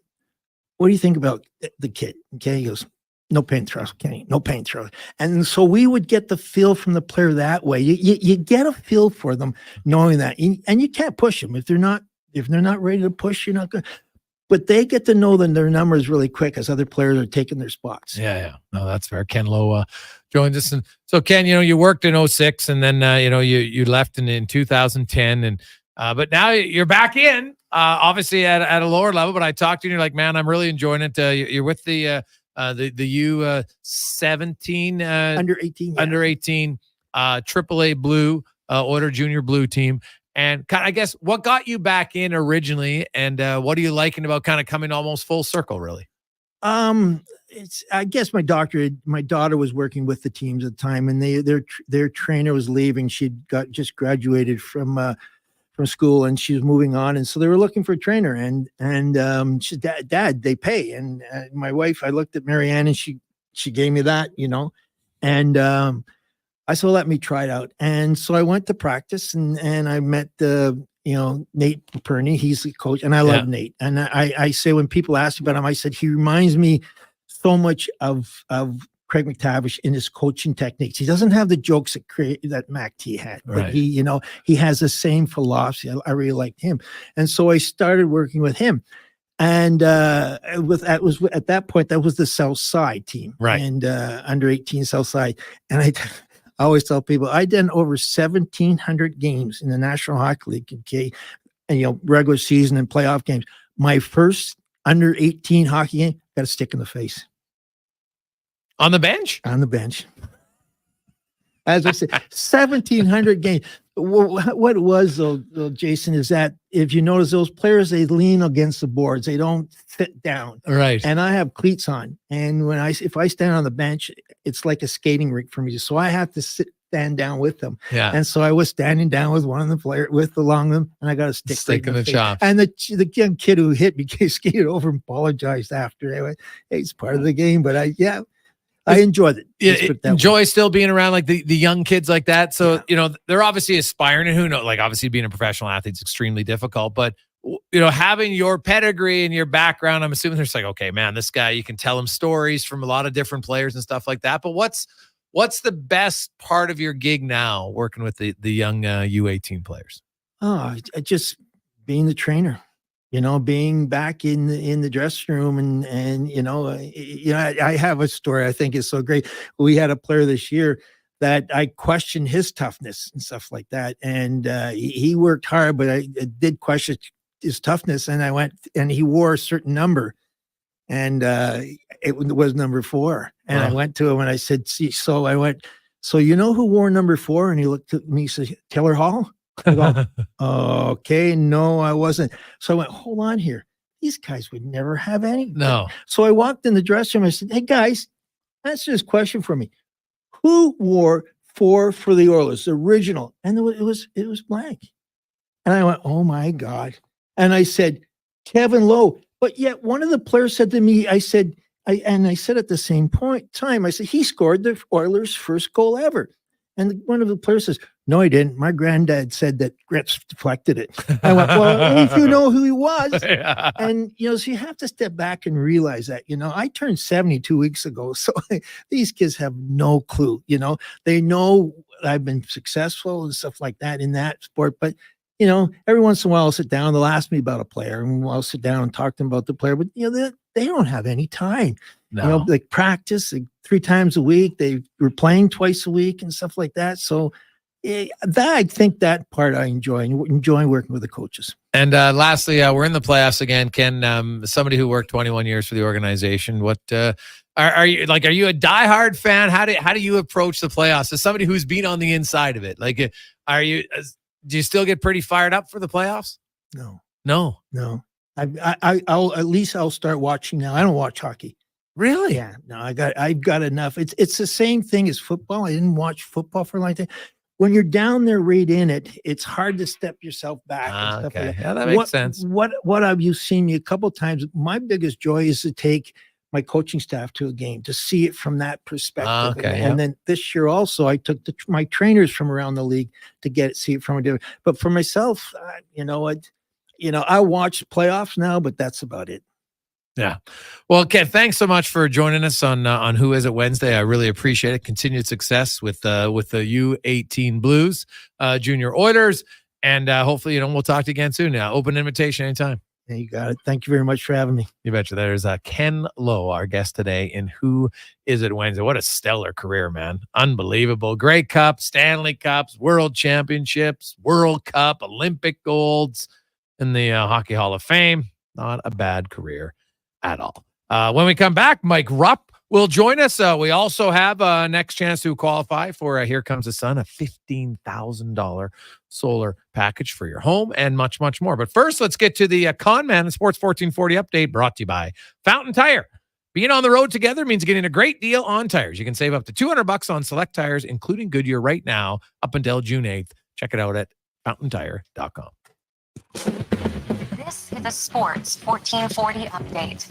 what do you think about the kid? Okay. He goes, no pain throws, Kenny, no pain throws. And so we would get the feel from the player that way. You get a feel for them knowing that, and you can't push them if they're not ready to push. You're not good, but they get to know their numbers really quick as other players are taking their spots. Yeah. No, that's fair. Ken Lowe joins us. And so Ken, you worked in 06 and then, you left in 2010 and, but now you're back in, obviously at a lower level, but I talked to you and you're like, man, I'm really enjoying it. You're with the U17 under 18 AAA Blue Order Junior Blue team. And kind of, I guess, what got you back in originally, and what are you liking about kind of coming almost full circle, really? I guess my daughter was working with the teams at the time, and their trainer was leaving. She'd just graduated from school, and she was moving on, and so they were looking for a trainer. And she said, Dad, they pay. And my wife, I looked at Marianne, and she gave me that, and I said, let me try it out. And so I went to practice, and I met Nate Perney. He's the coach, and I love Nate. And I say, when people ask about him, I said he reminds me so much of Craig McTavish in his coaching techniques. He doesn't have the jokes that Mac T had, but Right. he has the same philosophy. I really liked him. And so I started working with him. And at that point, that was the South Side team. Right. And under 18 South Side. And I always tell people, I did over 1,700 games in the National Hockey League, okay? And, regular season and playoff games. My first under 18 hockey game got a stick in the face. On the bench? On the bench. As I said, 1,700 games. What it was, though, Jason, is that if you notice, those players, they lean against the boards. They don't sit down. Right. And I have cleats on. And if I stand on the bench, it's like a skating rink for me. So I have to stand down with them. Yeah. And so I was standing down with one of the players, along them, and I got a stick right in the face. chops. And the young kid who hit me skated over and apologized after. I went, hey, it's part of the game. But I enjoyed it. Enjoy still being around like the young kids like that. So, they're obviously aspiring, and who knows, like obviously being a professional athlete is extremely difficult, but having your pedigree and your background, I'm assuming there's like, okay, man, this guy, you can tell him stories from a lot of different players and stuff like that. But what's the best part of your gig now working with the young U18 players? Oh, just being the trainer. Being back in the dressing room and I have a story I think is so great. We had a player this year that I questioned his toughness and stuff like that. And he worked hard, but I did question his toughness. And I went, and he wore a certain number, and it was number 4. And I went to him and I said, so who wore number 4? And he looked at me and said, Taylor Hall. I go, okay, no, I wasn't. So I went, hold on here. These guys would never have any. No. So I walked in the dressing room. I said, hey, guys, answer this question for me. Who wore 4 for the Oilers, the original? And it was blank. And I went, oh, my God. And I said, Kevin Lowe. But yet one of the players said to me, I said at the same time, I said, he scored the Oilers' first goal ever. And one of the players says, no, he didn't. My granddad said that Gretz deflected it. I went, well, at least you know who he was. Yeah. And, so you have to step back and realize that, I turned 72 weeks ago. So these kids have no clue, they know I've been successful and stuff like that in that sport. But, every once in a while I'll sit down, they'll ask me about a player, and I'll sit down and talk to them about the player. But, they don't have any time. No. Like practice, they 3 times a week. They were playing twice a week and stuff like that. So I think that part I enjoy working with the coaches. And lastly, we're in the playoffs again. Ken, somebody who worked 21 years for the organization, what are you like? Are you a diehard fan? How do you approach the playoffs as somebody who's been on the inside of it? Like, do you still get pretty fired up for the playoffs? No. I'll start watching now. I don't watch hockey. Really? Yeah. No, I've got enough. It's the same thing as football. I didn't watch football for a long time. When you're down there right in it, it's hard to step yourself back. And stuff Okay. like that. Yeah, that makes sense. What have you seen me a couple of times? My biggest joy is to take my coaching staff to a game, to see it from that perspective. Okay, And then this year also, I took my trainers from around the league to see it from a different. But for myself, I watch playoffs now, but that's about it. Yeah. Well, Ken, thanks so much for joining us on Who Is It Wednesday. I really appreciate it. Continued success with the U18 Blues, Junior Oilers, and hopefully, we'll talk to you again soon. Open invitation anytime. Yeah, you got it. Thank you very much for having me. You betcha. There's Ken Lowe, our guest today in Who Is It Wednesday. What a stellar career, man. Unbelievable. Grey Cup, Stanley Cups, World Championships, World Cup, Olympic golds in the Hockey Hall of Fame. Not a bad career at all. When we come back, Mike Rupp will join us. We also have next chance to qualify for Here Comes the Sun, a $15,000 solar package for your home, and much, much more. But first, let's get to the Con Man and Sports 1440 update brought to you by Fountain Tire. Being on the road together means getting a great deal on tires. You can save up to $200 on select tires, including Goodyear, right now up until June 8th. Check it out at fountaintire.com. This is the Sports 1440 update.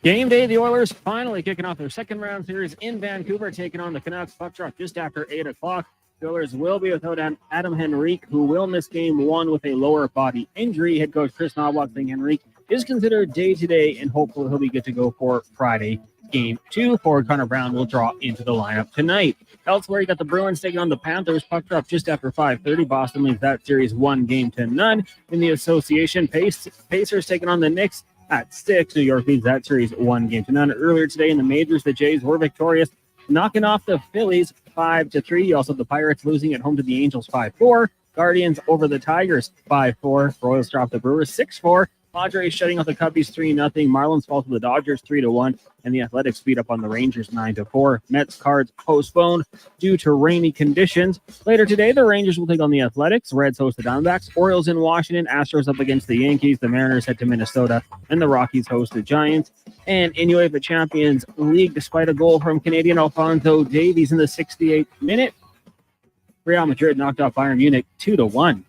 Game day, the Oilers finally kicking off their second round series in Vancouver, taking on the Canucks. Puck drop just after 8 o'clock. The Oilers will be without Adam Henrique, who will miss game 1 with a lower body injury. Head coach Chris Knobloch saying Henrique is considered day-to-day, and hopefully he'll be good to go for Friday. Game 2, forward Connor Brown will draw into the lineup tonight. Elsewhere, you got the Bruins taking on the Panthers. Puck drop just after 5:30. Boston leads that series 1-0. In the association, Pacers taking on the Knicks at 6. New York leads that series 1-0. Earlier today in the majors, the Jays were victorious, knocking off the Phillies 5-3. Also, the Pirates losing at home to the Angels 5-4. Guardians over the Tigers 5-4. Royals dropped the Brewers 6-4. Padres shutting out the Cubbies 3-0. Marlins fall to the Dodgers 3-1. And the Athletics beat up on the Rangers 9-4. Mets Cards postponed due to rainy conditions. Later today, the Rangers will take on the Athletics. Reds host the Diamondbacks. Orioles in Washington. Astros up against the Yankees. The Mariners head to Minnesota. And the Rockies host the Giants. And in UEFA Champions League, despite a goal from Canadian Alphonso Davies in the 68th minute, Real Madrid knocked off Bayern Munich 2-1.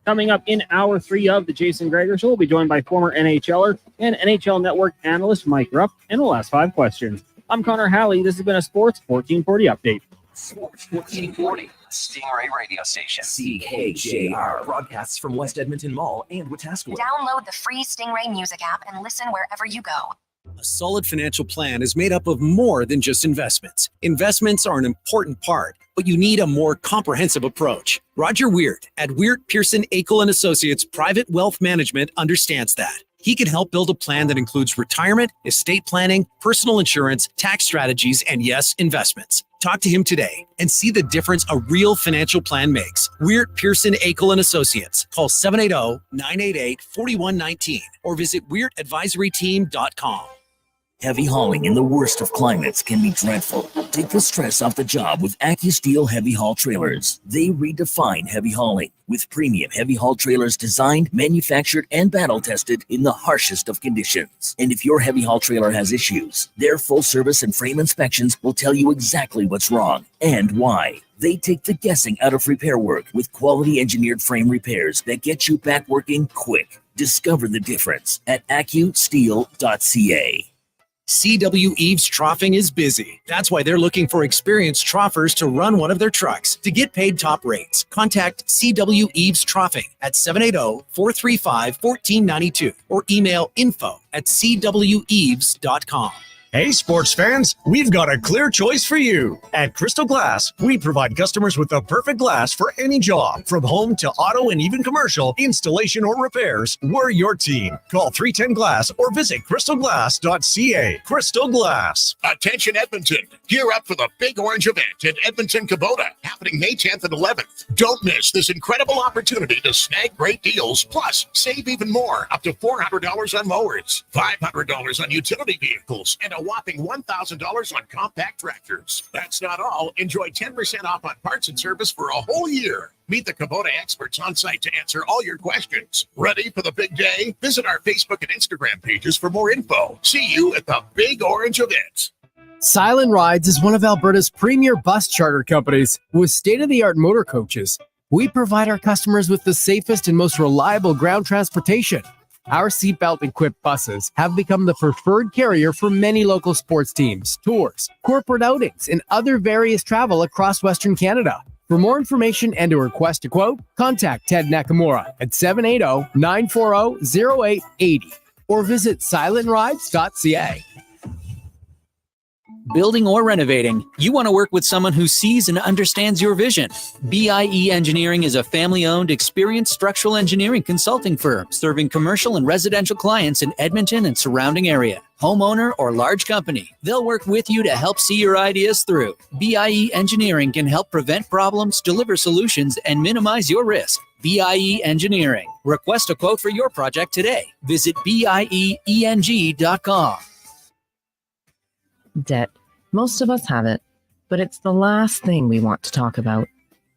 Coming up in hour 3 of the Jason Gregor Show, we'll be joined by former NHLer and NHL Network analyst Mike Rupp, and we'll ask 5 questions. I'm Connor Halley. This has been a Sports 1440 update. Sports 1440, Stingray radio station. CKJR broadcasts from West Edmonton Mall and Wetaskiwin. Download the free Stingray music app and listen wherever you go. A solid financial plan is made up of more than just investments. Investments are an important part, but you need a more comprehensive approach. Roger Weird at Weird Pearson Akel & Associates Private Wealth Management understands that. He can help build a plan that includes retirement, estate planning, personal insurance, tax strategies, and yes, investments. Talk to him today and see the difference a real financial plan makes. Weird Pearson Akel & Associates. Call 780-988-4119 or visit weirdadvisoryteam.com. Heavy hauling in the worst of climates can be dreadful. Take the stress off the job with AccuSteel Heavy Haul Trailers. They redefine heavy hauling with premium heavy haul trailers designed, manufactured, and battle tested in the harshest of conditions. And if your heavy haul trailer has issues, their full service and frame inspections will tell you exactly what's wrong and why. They take the guessing out of repair work with quality engineered frame repairs that get you back working quick. Discover the difference at AccuSteel.ca. CW Eves Troughing is busy. That's why they're looking for experienced troughers to run one of their trucks. To get paid top rates, contact CW Eves Troughing at 780-435-1492 or email info@cweves.com. Hey, sports fans, we've got a clear choice for you. At Crystal Glass, we provide customers with the perfect glass for any job. From home to auto and even commercial, installation or repairs, we're your team. Call 310 Glass or visit crystalglass.ca. Crystal Glass. Attention Edmonton. Gear up for the Big Orange event at Edmonton Kubota, happening May 10th and 11th. Don't miss this incredible opportunity to snag great deals, plus save even more, up to $400 on mowers, $500 on utility vehicles, and a whopping $1,000 on compact tractors. That's not all. Enjoy 10% off on parts and service for a whole year. Meet the Kubota experts on site to answer all your questions. Ready for the big day? Visit our Facebook and Instagram pages for more info. See you at the Big Orange event. Silent Rides is one of Alberta's premier bus charter companies with state-of-the-art motor coaches. We provide our customers with the safest and most reliable ground transportation. Our seatbelt-equipped buses have become the preferred carrier for many local sports teams, tours, corporate outings, and other various travel across Western Canada. For more information and to request a quote, contact Ted Nakamura at 780-940-0880 or visit silentrides.ca. Building or renovating, you want to work with someone who sees and understands your vision. BIE Engineering is a family-owned, experienced structural engineering consulting firm serving commercial and residential clients in Edmonton and surrounding area. Homeowner or large company, they'll work with you to help see your ideas through. BIE Engineering can help prevent problems, deliver solutions, and minimize your risk. BIE Engineering. Request a quote for your project today. Visit bieeng.com. Debt. Most of us have it, but it's the last thing we want to talk about.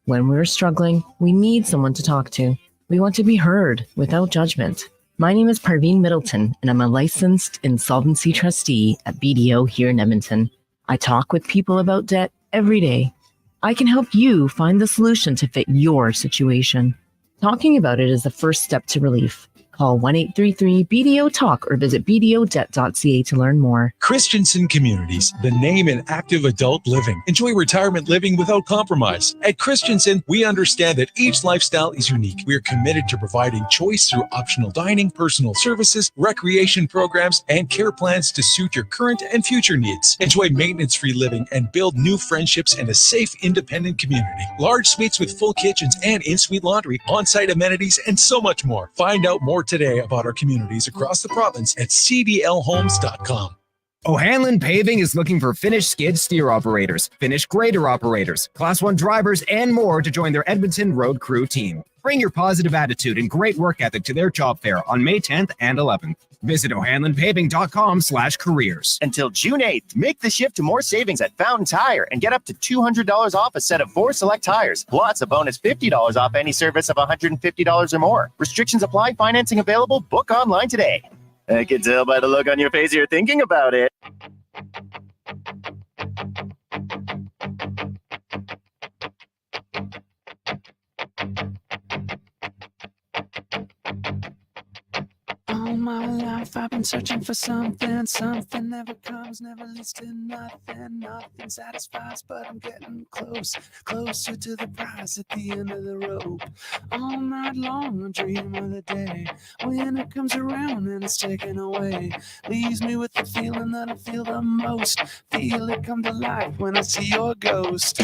When we're struggling, we need someone to talk to. We want to be heard without judgment. My name is Parveen Middleton, and I'm a licensed insolvency trustee at BDO here in Edmonton. I talk with people about debt every day. I can help you find the solution to fit your situation. Talking about it is the first step to relief. Call 1-833-BDO-TALK or visit bdodebt.ca to learn more. Christensen Communities, the name in active adult living. Enjoy retirement living without compromise. At Christensen, we understand that each lifestyle is unique. We are committed to providing choice through optional dining, personal services, recreation programs, and care plans to suit your current and future needs. Enjoy maintenance-free living and build new friendships in a safe, independent community. Large suites with full kitchens and in-suite laundry, on-site amenities, and so much more. Find out more today about our communities across the province at cdlhomes.com. O'Hanlon Paving is looking for finished skid steer operators, finished grader operators, Class 1 drivers, and more to join their Edmonton road crew team. Bring your positive attitude and great work ethic to their job fair on May 10th and 11th. Visit o'hanlonpaving.com/careers. Until June 8th, make the shift to more savings at Fountain Tire and get up to $200 off a set of 4 select tires, plus a bonus $50 off any service of $150 or more. Restrictions apply. Financing available. Book online today. I can tell by the look on your face you're thinking about it. All my life I've been searching for something. Something never comes, never leads to nothing. Nothing satisfies, but I'm getting close. Closer to the prize at the end of the rope. All night long I dream of the day when it comes around and it's taken away. Leaves me with the feeling that I feel the most. Feel it come to life when I see your ghost.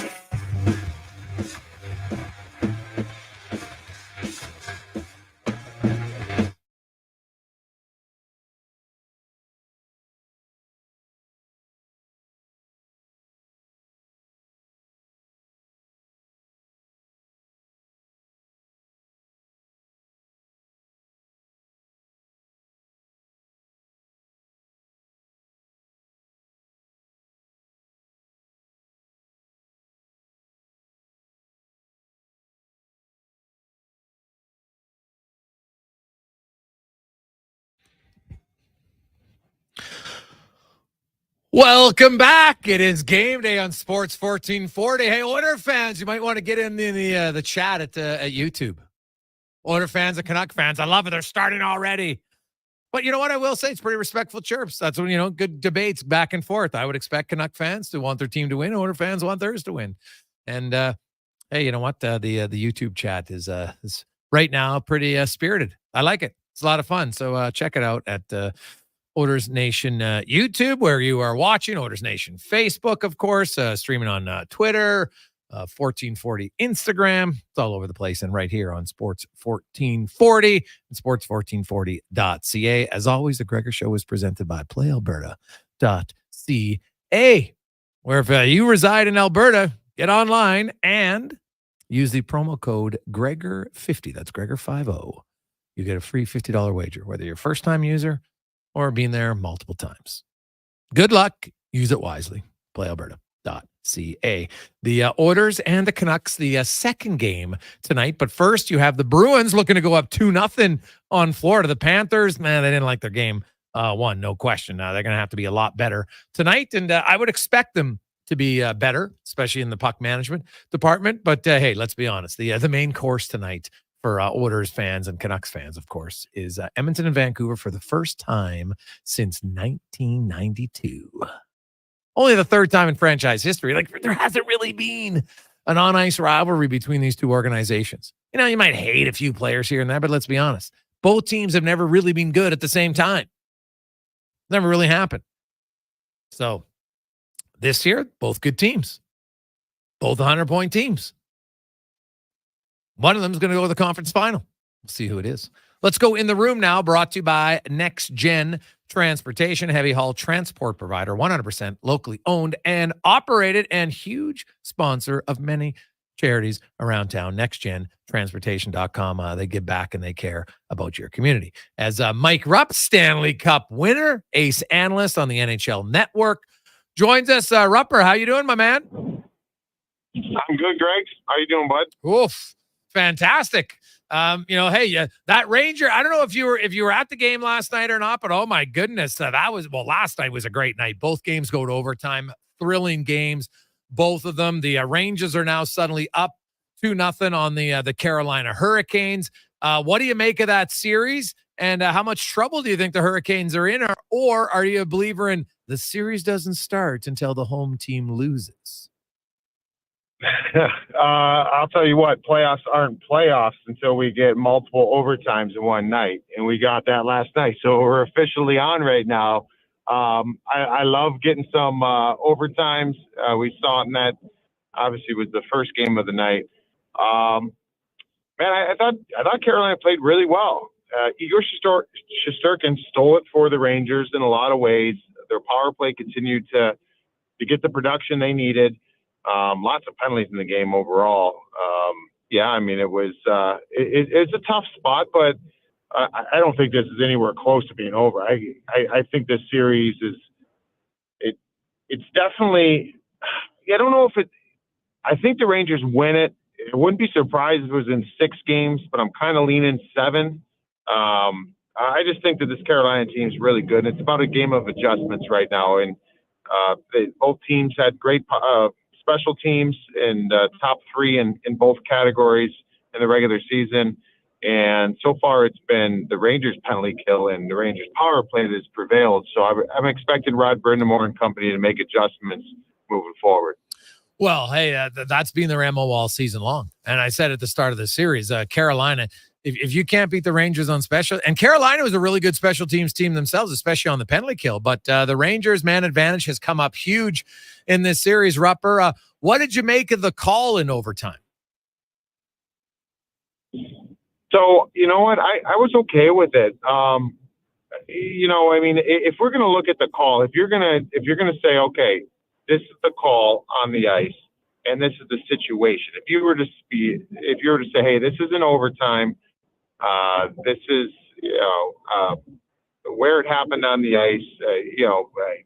Welcome back. It is game day on Sports 1440. Hey, Oiler fans, you might want to get in the chat at YouTube. Oiler fans and Canuck fans, I love it. They're starting already. But you know what? I will say it's pretty respectful chirps. That's when, good debates back and forth. I would expect Canuck fans to want their team to win. Oiler fans want theirs to win. And hey, you know what? The YouTube chat is right now pretty spirited. I like it. It's a lot of fun. So check it out at Oilers Nation YouTube, where you are watching. Oilers Nation Facebook, of course, streaming on Twitter, 1440 Instagram. It's all over the place, and right here on Sports 1440 and sports1440.ca. As always, the Gregor Show is presented by playalberta.ca, where if you reside in Alberta, get online and use the promo code Gregor50. That's Gregor50. You get a free $50 wager, whether you're a first-time user or being there multiple times. Good luck. Use it wisely. playalberta.ca. The Oilers and the Canucks, the second game tonight. But first, you have the Bruins looking to go up 2-0 on Florida. The Panthers, man, they didn't like their game one, no question. They're going to have to be a lot better tonight, and I would expect them to be better, especially in the puck management department. But hey, let's be honest. The main course tonight for Oilers fans and Canucks fans, of course, is Edmonton and Vancouver for the first time since 1992. Only the third time in franchise history. Like, there hasn't really been an on-ice rivalry between these two organizations. You know, you might hate a few players here and there, but let's be honest. Both teams have never really been good at the same time. Never really happened. So this year, both good teams. Both 100-point teams. One of them is going to go to the conference final. We'll see who it is. Let's go in the room now, brought to you by Next Gen Transportation, heavy haul transport provider, 100% locally owned and operated, and huge sponsor of many charities around town. NextGenTransportation.com. They give back and they care about your community. As Mike Rupp, Stanley Cup winner, ace analyst on the NHL Network, joins us. Rupper, how you doing, my man? I'm good, Greg. How you doing, bud? Oof. Fantastic. Hey, that Ranger, I don't know if you were at the game last night or not, but oh my goodness, last night was a great night. Both games go to overtime, thrilling games, both of them. The Rangers are now suddenly up 2-0 on the Carolina Hurricanes. What do you make of that series? And how much trouble do you think the Hurricanes are in? Or are you a believer in the series doesn't start until the home team loses? I'll tell you what, playoffs aren't playoffs until we get multiple overtimes in one night, and we got that last night. So we're officially on right now. I love getting some overtimes. We saw it in that, obviously, was the first game of the night. Man, I thought Carolina played really well. Igor Shesterkin stole it for the Rangers in a lot of ways. Their power play continued to get the production they needed. Lots of penalties in the game overall. It was it's a tough spot, but I don't think this is anywhere close to being over. I think this series it's definitely, I don't know if I think the Rangers win it. I wouldn't be surprised if it was in 6 games, but I'm kind of leaning 7. I just think that this Carolina team is really good. It's about a game of adjustments right now, and both teams had great special teams and top 3 in both categories in the regular season. And so far it's been the Rangers penalty kill and the Rangers power play that has prevailed. So I'm expecting Rod Brindamore and company to make adjustments moving forward. Well, hey, that's been their MO all season long. And I said at the start of the series, Carolina, if you can't beat the Rangers on special, and Carolina was a really good special teams team themselves, especially on the penalty kill, but the Rangers man advantage has come up huge in this series. Rupper, what did you make of the call in overtime? So, you know what? I was okay with it. If we're going to look at the call, if you're going to say, okay, this is the call on the ice and this is the situation. If you were to say, hey, this is an overtime, this is, where it happened on the ice,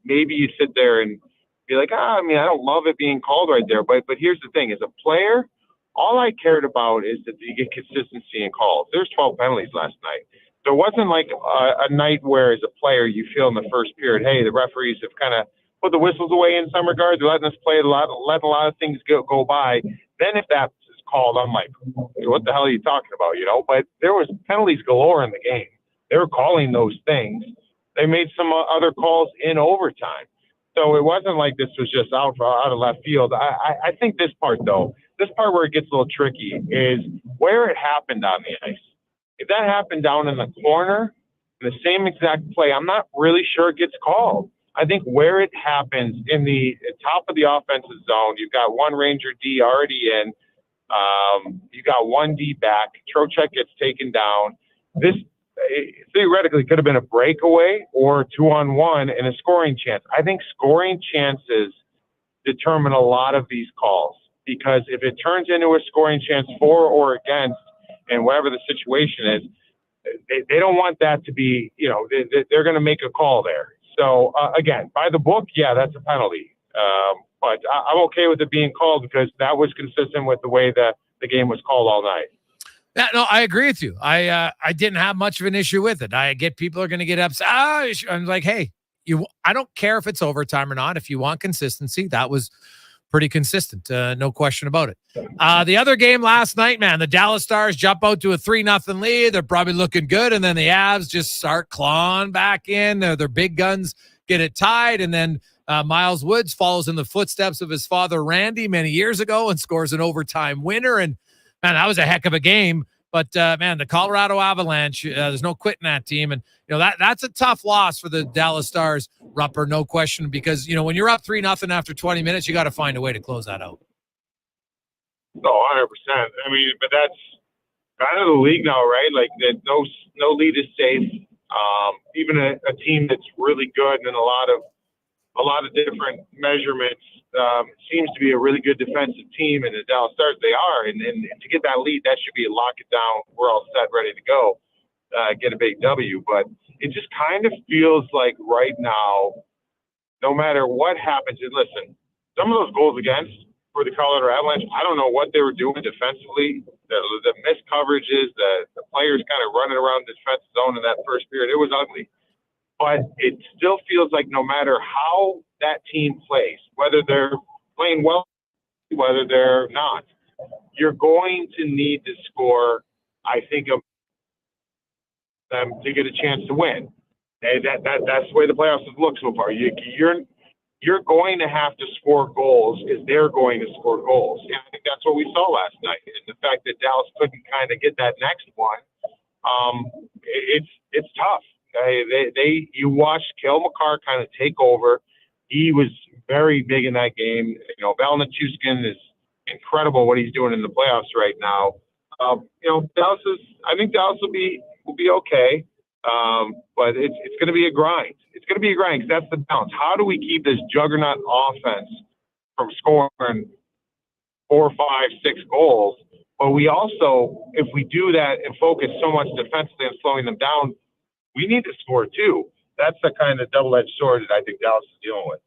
maybe you sit there and be like, I don't love it being called right there. But here's the thing, as a player, all I cared about is that you get consistency in calls. There's 12 penalties last night. So it wasn't like a night where, as a player, you feel in the first period, hey, the referees have kind of put the whistles away in some regards. They're letting us play letting a lot of things go by. Then if that's called, I'm like, what the hell are you talking about? But there was penalties galore in the game. They were calling those things. They made some other calls in overtime. So it wasn't like this was just out of left field. I think this part where it gets a little tricky is where it happened on the ice. If that happened down in the corner, and the same exact play, I'm not really sure it gets called. I think where it happens in the top of the offensive zone, you've got one Ranger D already in. You got one D back. Trocheck gets taken down. This theoretically could have been a breakaway or 2-on-1 and a scoring chance. I think scoring chances determine a lot of these calls, because if it turns into a scoring chance for or against, and whatever the situation is, they don't want that to be, they're going to make a call there. So again, by the book, yeah, that's a penalty. But I'm okay with it being called because that was consistent with the way that the game was called all night. Yeah, no, I agree with you. I didn't have much of an issue with it. I get people are going to get upset. I'm like, hey, I don't care if it's overtime or not. If you want consistency, that was pretty consistent. No question about it. The other game last night, man, the Dallas Stars jump out to a 3-0 lead. They're probably looking good. And then the Avs just start clawing back in. Their big guns get it tied. And then Miles Woods follows in the footsteps of his father, Randy, many years ago and scores an overtime winner. And man, that was a heck of a game. But, man, the Colorado Avalanche, there's no quitting that team. And, that's a tough loss for the Dallas Stars, Rupper, no question, because, when you're up 3-0 after 20 minutes, you got to find a way to close that out. Oh, 100%. I mean, but that's kind of the league now, right? Like, that no lead is safe. Even a team that's really good and in a lot of different measurements seems to be a really good defensive team, and the Dallas Stars, they are. And to get that lead, that should be a lock it down. We're all set, ready to go, get a big W. But it just kind of feels like right now, no matter what happens, and listen, some of those goals against for the Colorado Avalanche, I don't know what they were doing defensively. The missed coverages, the players kind of running around the defensive zone in that first period, it was ugly. But it still feels like no matter how that team plays, whether they're playing well, whether they're not, you're going to need to score, I think, of them to get a chance to win. And that's the way the playoffs have looked so far. You're going to have to score goals because they're going to score goals. And I think that's what we saw last night. And the fact that Dallas couldn't kind of get that next one, it's tough. You watched Cale Makar kind of take over. He was very big in that game. Valnichuskin is incredible what he's doing in the playoffs right now. I think Dallas will be okay. But it's going to be a grind. It's going to be a grind because that's the balance. How do we keep this juggernaut offense from scoring 4, 5, 6 goals? But we also, if we do that and focus so much defensively on slowing them down, we need to score too. That's the kind of double-edged sword that I think Dallas is dealing with.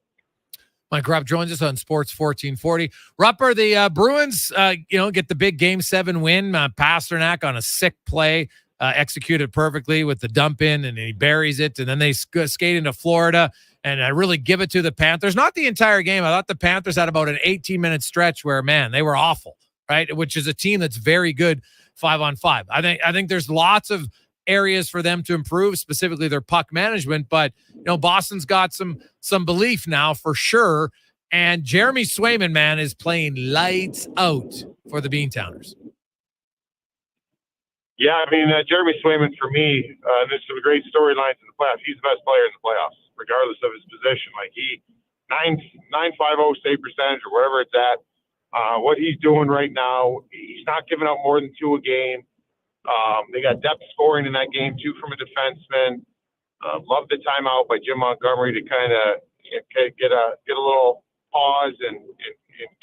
Mike Rupp joins us on Sports 1440. Rupper, the Bruins, get the big Game 7 win. Pasternak on a sick play, executed perfectly with the dump in, and he buries it. And then they skate into Florida, and I really give it to the Panthers. Not the entire game. I thought the Panthers had about an 18-minute stretch where, man, they were awful, right? Which is a team that's very good 5-on-5. I think there's lots of areas for them to improve, specifically their puck management. But, Boston's got some belief now for sure. And Jeremy Swayman, man, is playing lights out for the Beantowners. Yeah, I mean, Jeremy Swayman, for me, there's some great storylines in the playoffs. He's the best player in the playoffs, regardless of his position. Like, he 950 save percentage or whatever it's at. What he's doing right now, he's not giving up more than 2 a game. They got depth scoring in that game, too, from a defenseman. Love the timeout by Jim Montgomery to kind of get a little pause and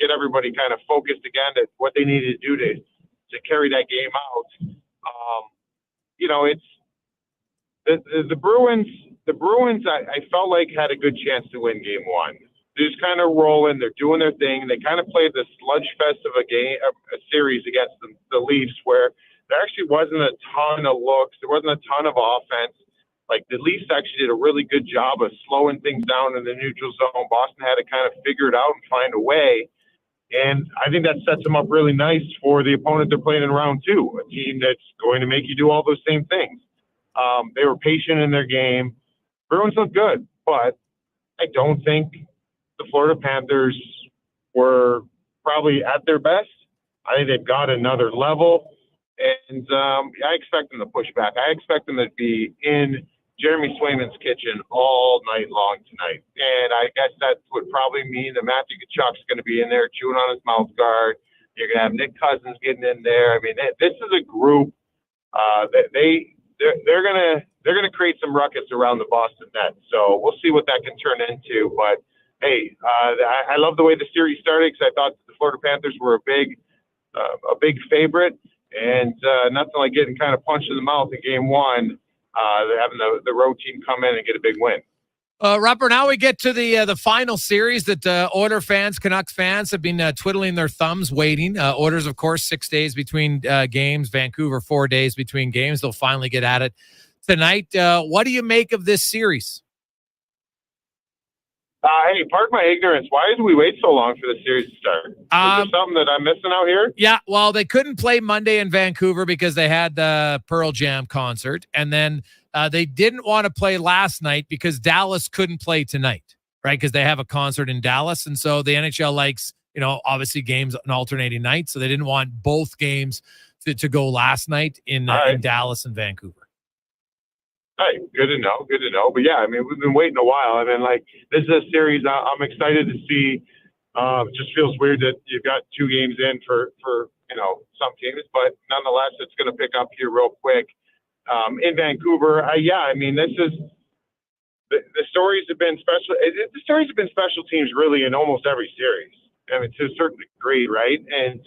get everybody kind of focused again at what they needed to do to carry that game out. It's the Bruins. The Bruins, I felt like had a good chance to win Game 1. They're just kind of rolling. They're doing their thing. They kind of played the sludge fest of a series against the Leafs, where there actually wasn't a ton of looks. There wasn't a ton of offense. Like, the Leafs actually did a really good job of slowing things down in the neutral zone. Boston had to kind of figure it out and find a way. And I think that sets them up really nice for the opponent they're playing in round 2, a team that's going to make you do all those same things. They were patient in their game. Bruins look good, but I don't think the Florida Panthers were probably at their best. I think they've got another level, and I expect them to push back. I expect them to be in Jeremy Swayman's kitchen all night long tonight. And I guess that would probably mean that Matthew Tkachuk's going to be in there chewing on his mouth guard. You're going to have Nick Cousins getting in there. I mean, this is a group that they're going to create some ruckus around the Boston net. So we'll see what that can turn into. But hey, I love the way the series started because I thought the Florida Panthers were a big favorite, and nothing like getting kind of punched in the mouth in game one. Having the road team come in and get a big win. Rupper, now we get to the final series that Oiler fans, Canucks fans have been twiddling their thumbs waiting. Oilers, of course, 6 days between games. Vancouver, 4 days between games. They'll finally get at it tonight. What do you make of this series? Hey, pardon my ignorance. Why did we wait so long for the series to start? Is there something that I'm missing out here? Yeah, well, they couldn't play Monday in Vancouver because they had the Pearl Jam concert. And then they didn't want to play last night because Dallas couldn't play tonight, right? Because they have a concert in Dallas. And so the NHL likes, obviously games on alternating nights. So they didn't want both games to go last night in Dallas and Vancouver. All right, good to know. But yeah, I mean, we've been waiting a while. I mean, like, this is a series I'm excited to see. It just feels weird that you've got 2 games in for some teams, but nonetheless, it's going to pick up here real quick. In Vancouver, I mean, this is the stories have been special. The stories have been special teams really in almost every series. I mean, to a certain degree, right? And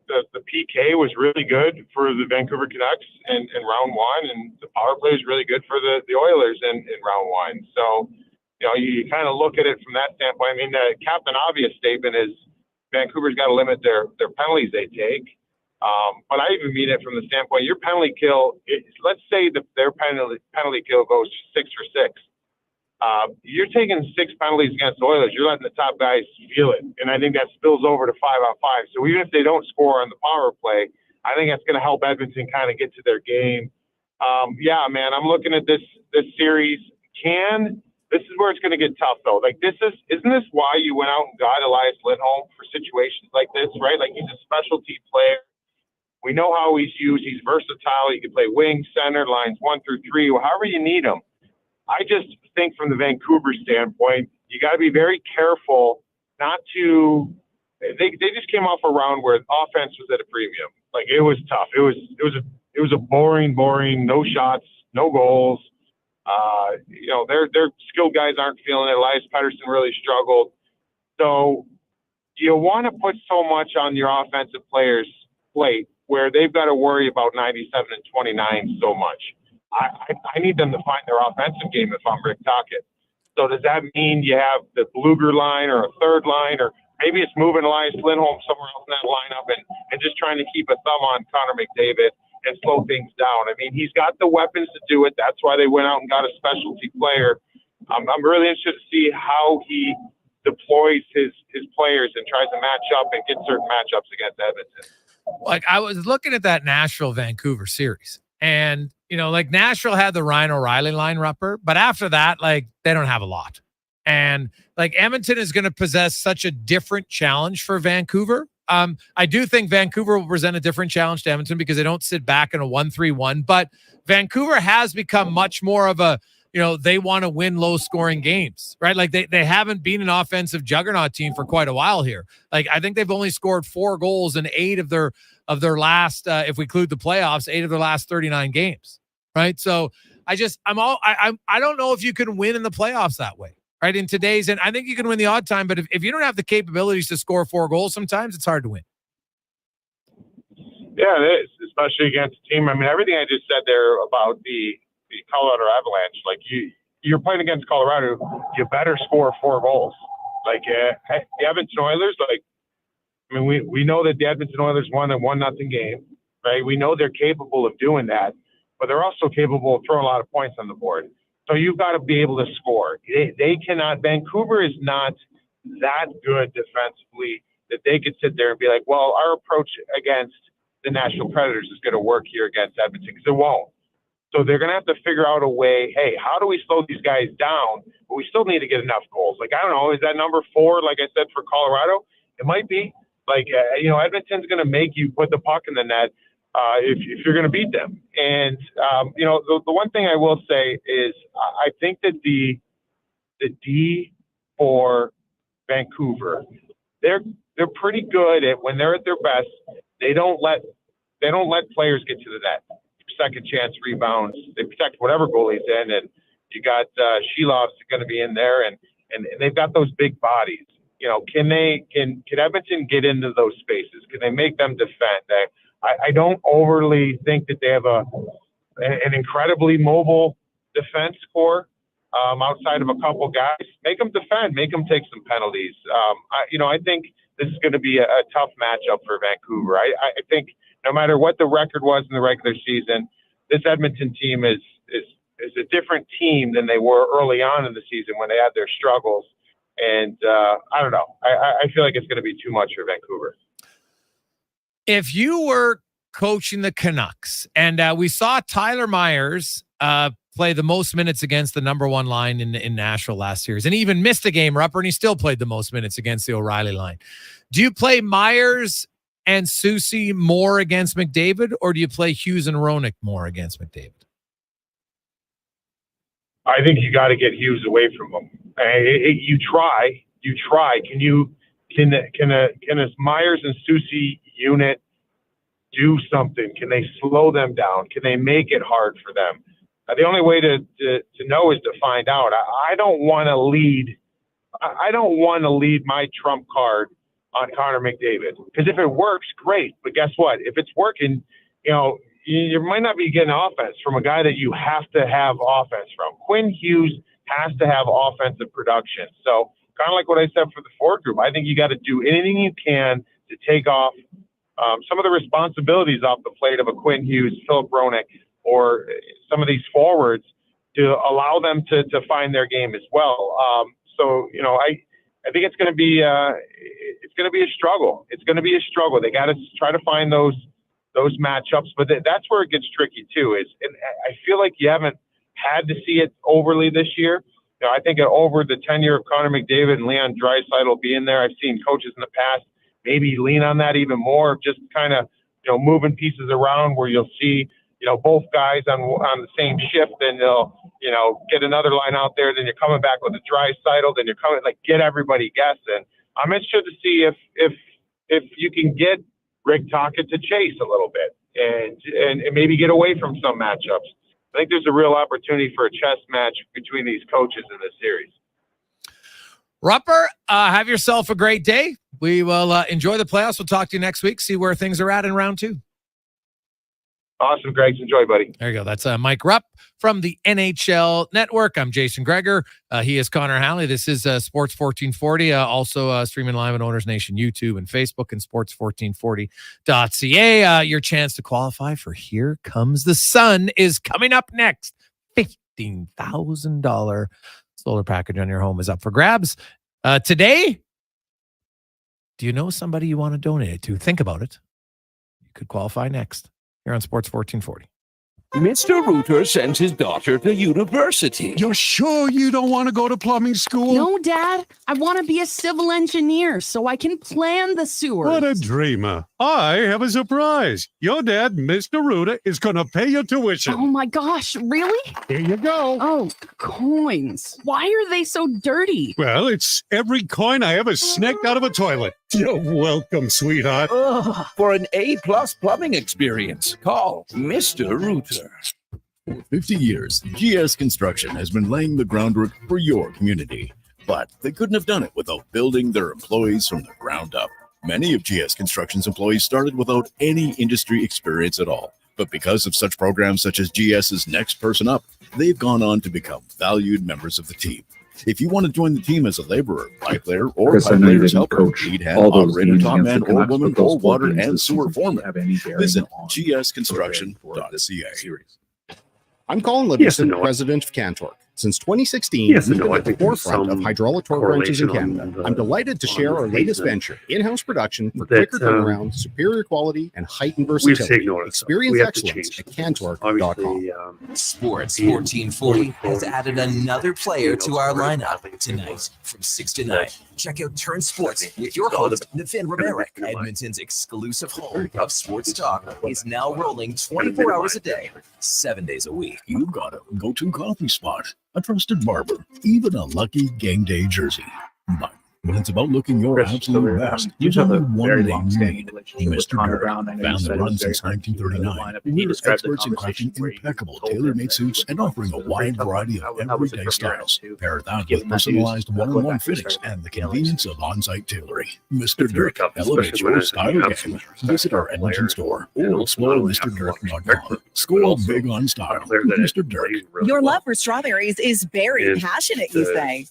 the PK was really good for the Vancouver Canucks in round one, and the power play was really good for the Oilers in round one. So, you kind of look at it from that standpoint. I mean, the Captain Obvious statement is Vancouver's got to limit their penalties they take. But I even mean it from the standpoint, your penalty kill, let's say their penalty kill goes 6 for 6. You're taking 6 penalties against the Oilers. You're letting the top guys feel it. And I think that spills over to 5-on-5. So even if they don't score on the power play, I think that's going to help Edmonton kind of get to their game. Man, I'm looking at this series. This is where it's going to get tough, though. Like, isn't this why you went out and got Elias Lindholm for situations like this, right? Like, he's a specialty player. We know how he's used. He's versatile. He can play wing, center, lines 1 through 3, however you need him. I just think from the Vancouver standpoint, you got to be very careful not to. They just came off a round where offense was at a premium. Like, it was tough. It was a boring, no shots, no goals. Their skilled guys aren't feeling it. Elias Pettersson really struggled. So you want to put so much on your offensive players' plate where they've got to worry about 97 and 29 so much. I need them to find their offensive game if I'm Rick Tocchet. So does that mean you have the Bluger line or a third line, or maybe it's moving Elias Lindholm somewhere else in that lineup and just trying to keep a thumb on Connor McDavid and slow things down? I mean, he's got the weapons to do it. That's why they went out and got a specialty player. I'm really interested to see how he deploys his players and tries to match up and get certain matchups against Edmonton. Like, I was looking at that Nashville-Vancouver series, and Nashville had the Ryan O'Reilly line, Rupper, but after that, they don't have a lot. And Edmonton is going to possess such a different challenge for Vancouver. I do think Vancouver will present a different challenge to Edmonton because they don't sit back in a 1-3-1, but Vancouver has become much more of a, they want to win low scoring games, right? Like they haven't been an offensive juggernaut team for quite a while here. Like, I think they've only scored 4 goals in 8 of their last, if we include the playoffs, 8 of their last 39 games. Right. So I don't know if you can win in the playoffs that way. Right. In today's, and I think you can win the odd time, but if you don't have the capabilities to score 4 goals, sometimes it's hard to win. Yeah, it is, especially against a team. I mean, everything I just said there about the Colorado Avalanche, like you're playing against Colorado, you better score 4 goals. Like the Edmonton Oilers, we know that the Edmonton Oilers won a 1-0 game, right? We know they're capable of doing that, but they're also capable of throwing a lot of points on the board. So you've got to be able to score. They cannot. Vancouver is not that good defensively that they could sit there and be like, well, our approach against the Nashville Predators is going to work here against Edmonton, because it won't. So they're going to have to figure out a way, hey, how do we slow these guys down? But we still need to get enough goals. Like, I don't know, is that number 4, like I said, for Colorado? It might be. Like, Edmonton's going to make you put the puck in the net. if you're going to beat them. And the one thing I will say is I think that the D for Vancouver, they're pretty good at when they're at their best. They don't let players get to the net. Second chance rebounds. They protect whatever goalie's in, and you got Shelov's going to be in there, and they've got those big bodies. Can Edmonton get into those spaces? Can they make them defend? I don't overly think that they have an incredibly mobile defense core outside of a couple guys. Make them defend. Make them take some penalties. I think this is going to be a tough matchup for Vancouver. I think no matter what the record was in the regular season, this Edmonton team is a different team than they were early on in the season when they had their struggles. And I don't know. I feel like it's going to be too much for Vancouver. If you were coaching the Canucks, and we saw Tyler Myers play the most minutes against the number one line in Nashville last series, and he even missed a game, Rupp, and he still played the most minutes against the O'Reilly line. Do you play Myers and Soucy more against McDavid, or do you play Hughes and Roenick more against McDavid? I think you got to get Hughes away from him. You try. Can a Myers and Soucy unit do something? Can they slow them down? Can they make it hard for them? The only way to know is to find out. I don't want to lead. I don't want to lead my trump card on Connor McDavid, because if it works, great. But guess what? If it's working, you might not be getting offense from a guy that you have to have offense from. Quinn Hughes has to have offensive production. So kind of like what I said for the Ford group, I think you got to do anything you can to take off some of the responsibilities off the plate of a Quinn Hughes, Philip Roenick, or some of these forwards to allow them to find their game as well. I think it's going to be a struggle. It's going to be a struggle. They got to try to find those matchups, but that's where it gets tricky too. And I feel like you haven't had to see it overly this year. I think over the tenure of Connor McDavid and Leon Draisaitl being there, I've seen coaches in the past maybe lean on that even more, just kind of moving pieces around where you'll see both guys on the same shift, and they'll get another line out there. Then you're coming back with a Draisaitl. Then you're coming get everybody guessing. I'm interested to see if you can get Rick Tocchet to chase a little bit and maybe get away from some matchups. I think there's a real opportunity for a chess match between these coaches in this series. Rupper, have yourself a great day. We will enjoy the playoffs. We'll talk to you next week, see where things are at in round 2. Awesome, Greg. Enjoy, buddy. There you go. That's Mike Rupp from the NHL Network. I'm Jason Gregor. He is Connor Halley. This is Sports 1440, also streaming live on Owners Nation YouTube and Facebook and sports1440.ca. Your chance to qualify for Here Comes the Sun is coming up next. $15,000 solar package on your home is up for grabs. Today, do you know somebody you want to donate it to? Think about it. You could qualify next. Here on Sports 1440. Mr. Rooter sends his daughter to university. You're sure you don't want to go to plumbing school? No, Dad. I want to be a civil engineer so I can plan the sewers. What a dreamer. I have a surprise. Your dad, Mr. Rooter, is going to pay your tuition. Oh, my gosh. Really? Here you go. Oh, coins. Why are they so dirty? Well, it's every coin I ever snaked out of a toilet. You're welcome, sweetheart. Ugh. For an A-plus plumbing experience, call Mr. Rooter. For 50 years, GS Construction has been laying the groundwork for your community. But they couldn't have done it without building their employees from the ground up. Many of GS Construction's employees started without any industry experience at all. But because of such programs such as GS's Next Person Up, they've gone on to become valued members of the team. If you want to join the team as a laborer, pipe layer, or pipe layer's helper, lead hand, operator, top man, or woman, or water and sewer foreman, visit gsconstruction.ca. I'm Colin Livingston, president of Cantork. Since 2016, we've been at the forefront of hydraulic torque wrenches in Canada. I'm delighted to share our latest venture, in-house production for quicker turnaround, superior quality, and heightened versatility. Experience excellence at cantorque.com. Sports 1440 has added another player to our lineup tonight from 6 to 9. Check out Turn Sports with your host, Navin Romeric. Edmonton's exclusive home of sports talk is now rolling 24 hours a day, 7 days a week. You've got a go-to coffee spot, a trusted barber, even a lucky game day jersey. But when it's about looking your absolute best, there's only one name you need. Mr. Dirk, found the run since 1939. We're experts in crafting impeccable tailor-made suits and offering a wide variety of everyday styles. Pair that with personalized one-on-one fittings and the convenience of on-site tailoring. Mr. Dirk elevates your style game. Visit our Edmonton store or explore MrDirk.com. Score big on style with Mr. Dirk. Your love for strawberries is very passionate, you say.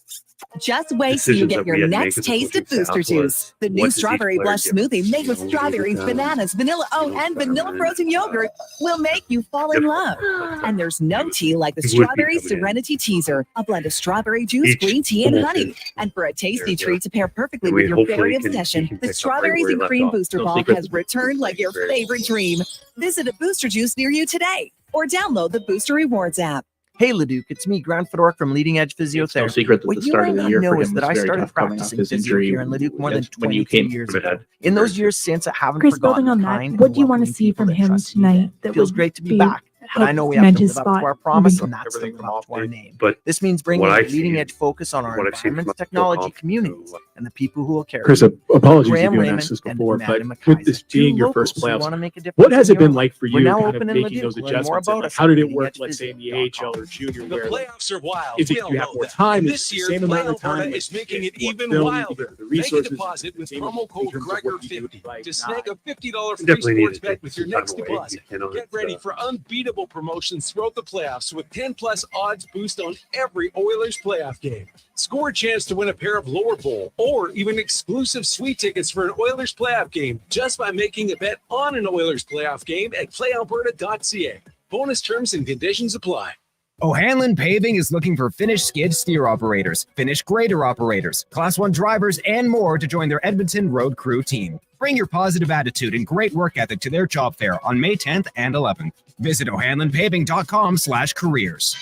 Just wait till you get your next taste of Booster Juice. The new Strawberry Blush smoothie made with strawberries, bananas, vanilla oat, and vanilla frozen yogurt will make you fall in love. And there's no tea like the Strawberry Serenity Teaser, a blend of strawberry juice, green tea, and honey. And for a tasty treat to pair perfectly with your berry obsession, the Strawberries and Cream Booster Ball has returned like your favorite dream. Visit a Booster Juice near you today or download the Booster Rewards app. Hey, Leduc, it's me, Grant Fedork from Leading Edge Physiotherapy. No secret that what the start of the year for him is that I was very started tough coming off practicing his physio injury here in Leduc more than when you 22 came years from ago. it. In those years since, I haven't Chris, forgotten building on the that, kind what do you and want to welcoming see people from that him trust me. tonight that It feels would great to be be back, but I know we have cement to his live up to spot our promise, moving and that's to Everything live up to our name. But This means bringing what a I've seen- leading-edge focus on our what I've seen environment, from technology, Phil communities, and the people who will carry Chris, it. apologies if Graham you Raymond asked this and before, but Amanda with McKaiser, this two being your first locals who playoffs, want to make a difference what has in it been your like for life. We're you now kind of open in making Leduc. those Learn more adjustments? about Like, us how at did it work, leadingedgephysiotherapy.com. let's say, in the AHL or junior, The where like, playoffs are wild. is it We all you have know more that. time? This Is it year, the same Play amount of Alberta time? is making it More even film, wilder. the Make a resources, deposit with in promo code terms of what you do Gregor50 to right snag now. a $50 free Definitely sports needed bet to with your keep time next away. deposit. Get ready for unbeatable promotions throughout the playoffs with 10+ odds boost on every Oilers playoff game. Score a chance to win a pair of lower bowl or even exclusive sweet tickets for an Oilers playoff game just by making a bet on an Oilers playoff game at playalberta.ca. Bonus terms and conditions apply. O'Hanlon Paving is looking for finished skid steer operators, finished grader operators, Class 1 drivers, and more to join their Edmonton road crew team. Bring your positive attitude and great work ethic to their job fair on May 10th and 11th. Visit o'hanlonpaving.com/careers.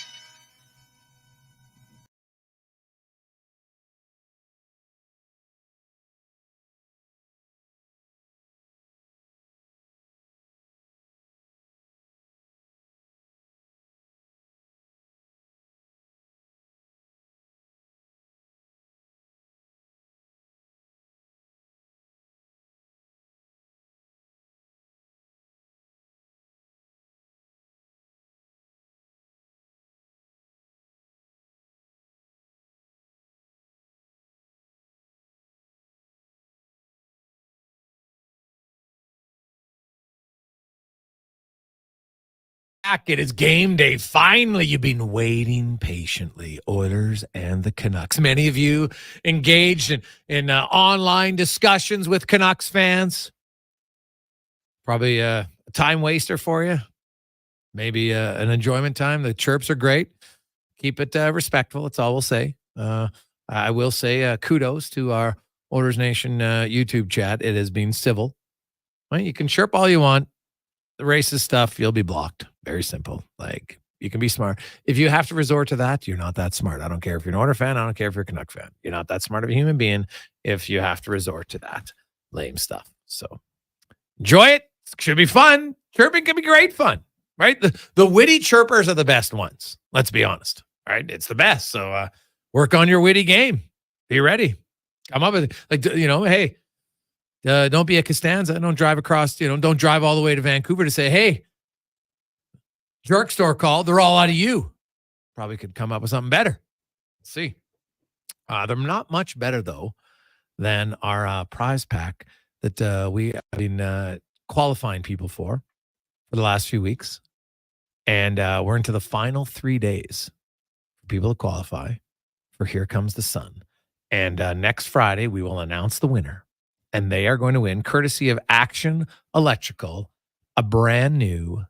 Back. It is game day. Finally, you've been waiting patiently. Oilers and the Canucks. Many of you engaged in online discussions with Canucks fans. Probably a time waster for you. Maybe an enjoyment time. The chirps are great. Keep it respectful. That's all we'll say. I will say kudos to our Oilers Nation YouTube chat. It has been civil. Well, you can chirp all you want. The racist stuff, you'll be blocked. Very simple. Like, you can be smart. If you have to resort to that, you're not that smart. I don't care if you're an Oilers fan. I don't care if you're a Canuck fan. You're not that smart of a human being if you have to resort to that lame stuff. So enjoy it. It should be fun. Chirping can be great fun, right? The witty chirpers are the best ones. Let's be honest, right? It's the best. So work on your witty game. Be ready. Come up with it. Like, hey, don't be a Costanza. Don't drive across, don't drive all the way to Vancouver to say, hey, jerk store called. They're all out of you. Probably could come up with something better. Let's see. They're not much better, though, than our prize pack that we have been qualifying people for the last few weeks. And we're into the final 3 days for people to qualify for Here Comes the Sun. And next Friday, we will announce the winner. And they are going to win, courtesy of Action Electrical, a brand new,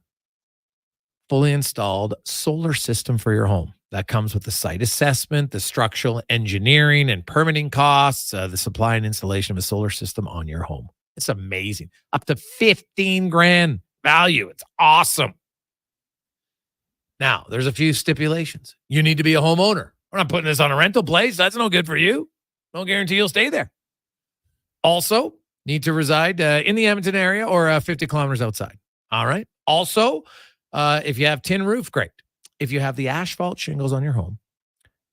fully installed solar system for your home. That comes with the site assessment, the structural engineering and permitting costs, the supply and installation of a solar system on your home. It's amazing. Up to 15 grand value. It's awesome. Now, there's a few stipulations. You need to be a homeowner. We're not putting this on a rental place. That's no good for you. No guarantee you'll stay there. Also, need to reside in the Edmonton area or 50 kilometers outside. All right. Also, if you have tin roof, great. If you have the asphalt shingles on your home,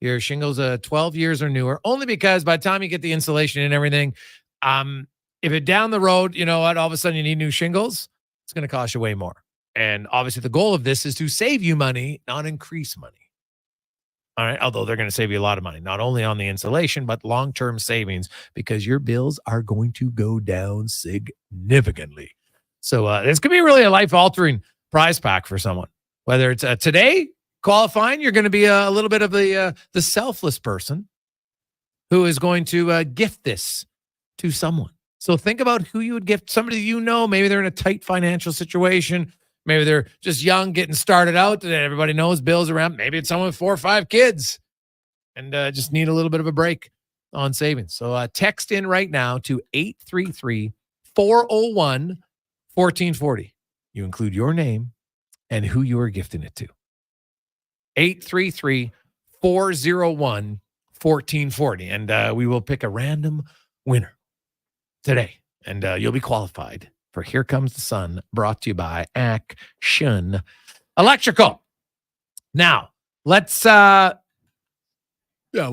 your shingles 12 years or newer, only because by the time you get the insulation and everything, if it down the road, you know what, all of a sudden you need new shingles, it's going to cost you way more. And obviously the goal of this is to save you money, not increase money. All right. Although they're going to save you a lot of money, not only on the insulation, but long-term savings, because your bills are going to go down significantly. So this could be really a life-altering prize pack for someone. Whether it's today qualifying, you're going to be a little bit of the selfless person who is going to gift this to someone. So think about who you would gift. Somebody you know, maybe they're in a tight financial situation. Maybe they're just young, getting started out. And everybody knows bills around. Maybe it's someone with 4 or 5 kids and just need a little bit of a break on savings. So text in right now to 833-401-1440. You include your name and who you are gifting it to. 833-401-1440. And we will pick a random winner today. And you'll be qualified for Here Comes the Sun, brought to you by Action Electrical. Now, let's, we'll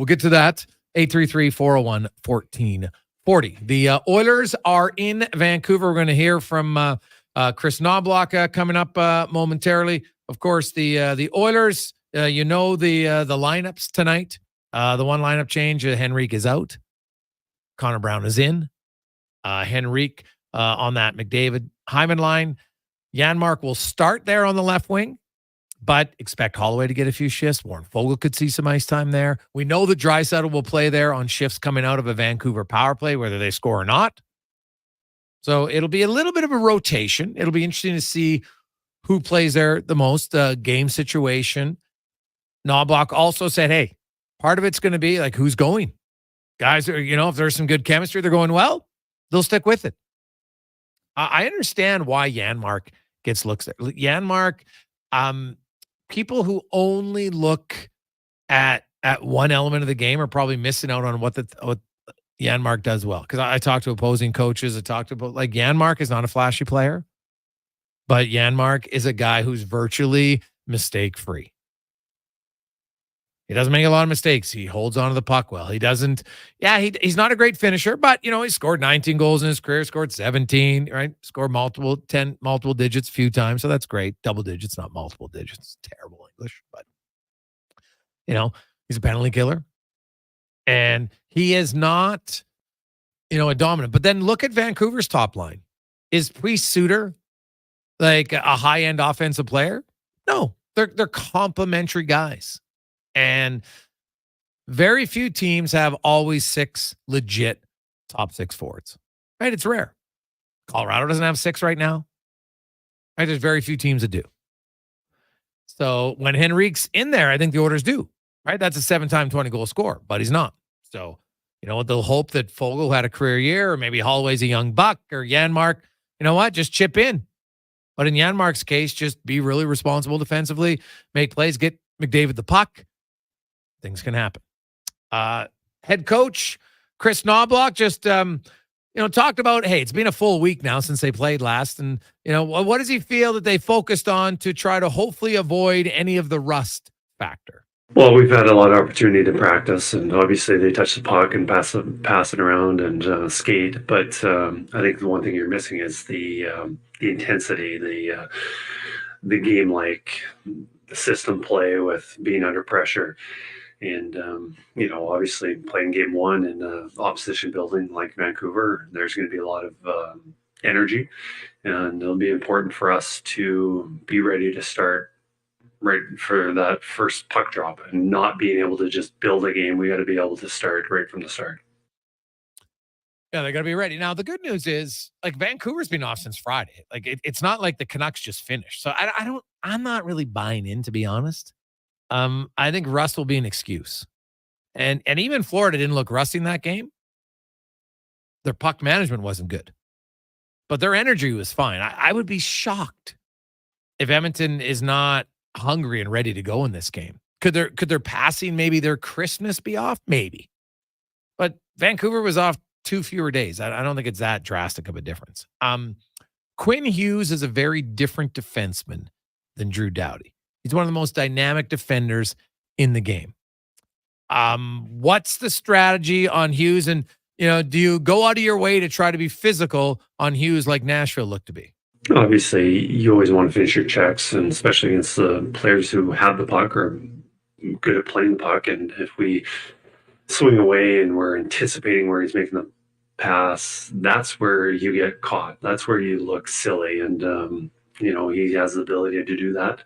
get to that. 833-401-1440. The Oilers are in Vancouver. We're going to hear from Chris Knobloch coming up momentarily. Of course, the Oilers, the lineups tonight. The one lineup change, Henrique is out. Connor Brown is in. Henrique on that McDavid Hyman line. Janmark will start there on the left wing, but expect Holloway to get a few shifts. Warren Foegele could see some ice time there. We know that Draisaitl will play there on shifts coming out of a Vancouver power play, whether they score or not. So it'll be a little bit of a rotation. It'll be interesting to see who plays there the most, game situation. Knobloch also said, hey, part of it's going to be like who's going. Guys, if there's some good chemistry, they're going well, they'll stick with it. I understand why Janmark gets looks there. Janmark, people who only look at one element of the game are probably missing out on what Janmark does well. Because I talked to opposing coaches. I talked about Janmark is not a flashy player, but Janmark is a guy who's virtually mistake-free. He doesn't make a lot of mistakes. He holds on to the puck well. He doesn't, he's not a great finisher, but, he scored 19 goals in his career, scored 17, right? Scored multiple digits a few times. So that's great. Double digits, not multiple digits. Terrible English, but, he's a penalty killer. And he is not, a dominant. But then look at Vancouver's top line. Is Priest Suter like a high-end offensive player? No, they're complementary guys. And very few teams have always 6 legit top 6 forwards, right? It's rare. Colorado doesn't have 6 right now, right? There's very few teams that do. So when Henrique's in there, I think the Oilers do, right? That's a 7-time 20-goal scorer, but he's not. So, they'll hope that Foegele had a career year, or maybe Holloway's a young buck, or Janmark, just chip in. But in Janmark's case, just be really responsible defensively, make plays, get McDavid the puck. Things can happen. Head coach Chris Knobloch just, talked about, hey, it's been a full week now since they played last. And, what does he feel that they focused on to try to hopefully avoid any of the rust factor? Well, we've had a lot of opportunity to practice, and obviously they touch the puck and pass it around and skate. But I think the one thing you're missing is the intensity, the game-like system play with being under pressure. And, obviously playing game 1 in an opposition building like Vancouver, there's going to be a lot of energy, and it'll be important for us to be ready to start right for that first puck drop and not being able to just build a game. We got to be able to start right from the start. Yeah, they got to be ready. Now, the good news is, Vancouver's been off since Friday. It's not like the Canucks just finished. So I'm not really buying in, to be honest. I think rust will be an excuse. And even Florida didn't look rusty in that game. Their puck management wasn't good, but their energy was fine. I would be shocked if Edmonton is not hungry and ready to go in this game. Could their passing, maybe their crispness be off? Maybe. But Vancouver was off 2 fewer days. I don't think it's that drastic of a difference. Quinn Hughes is a very different defenseman than Drew Doughty. He's one of the most dynamic defenders in the game. What's the strategy on Hughes? And, do you go out of your way to try to be physical on Hughes like Nashville looked to be? Obviously, you always want to finish your checks, and especially against the players who have the puck or good at playing the puck. And if we swing away and we're anticipating where he's making the pass, that's where you get caught. That's where you look silly. And, he has the ability to do that.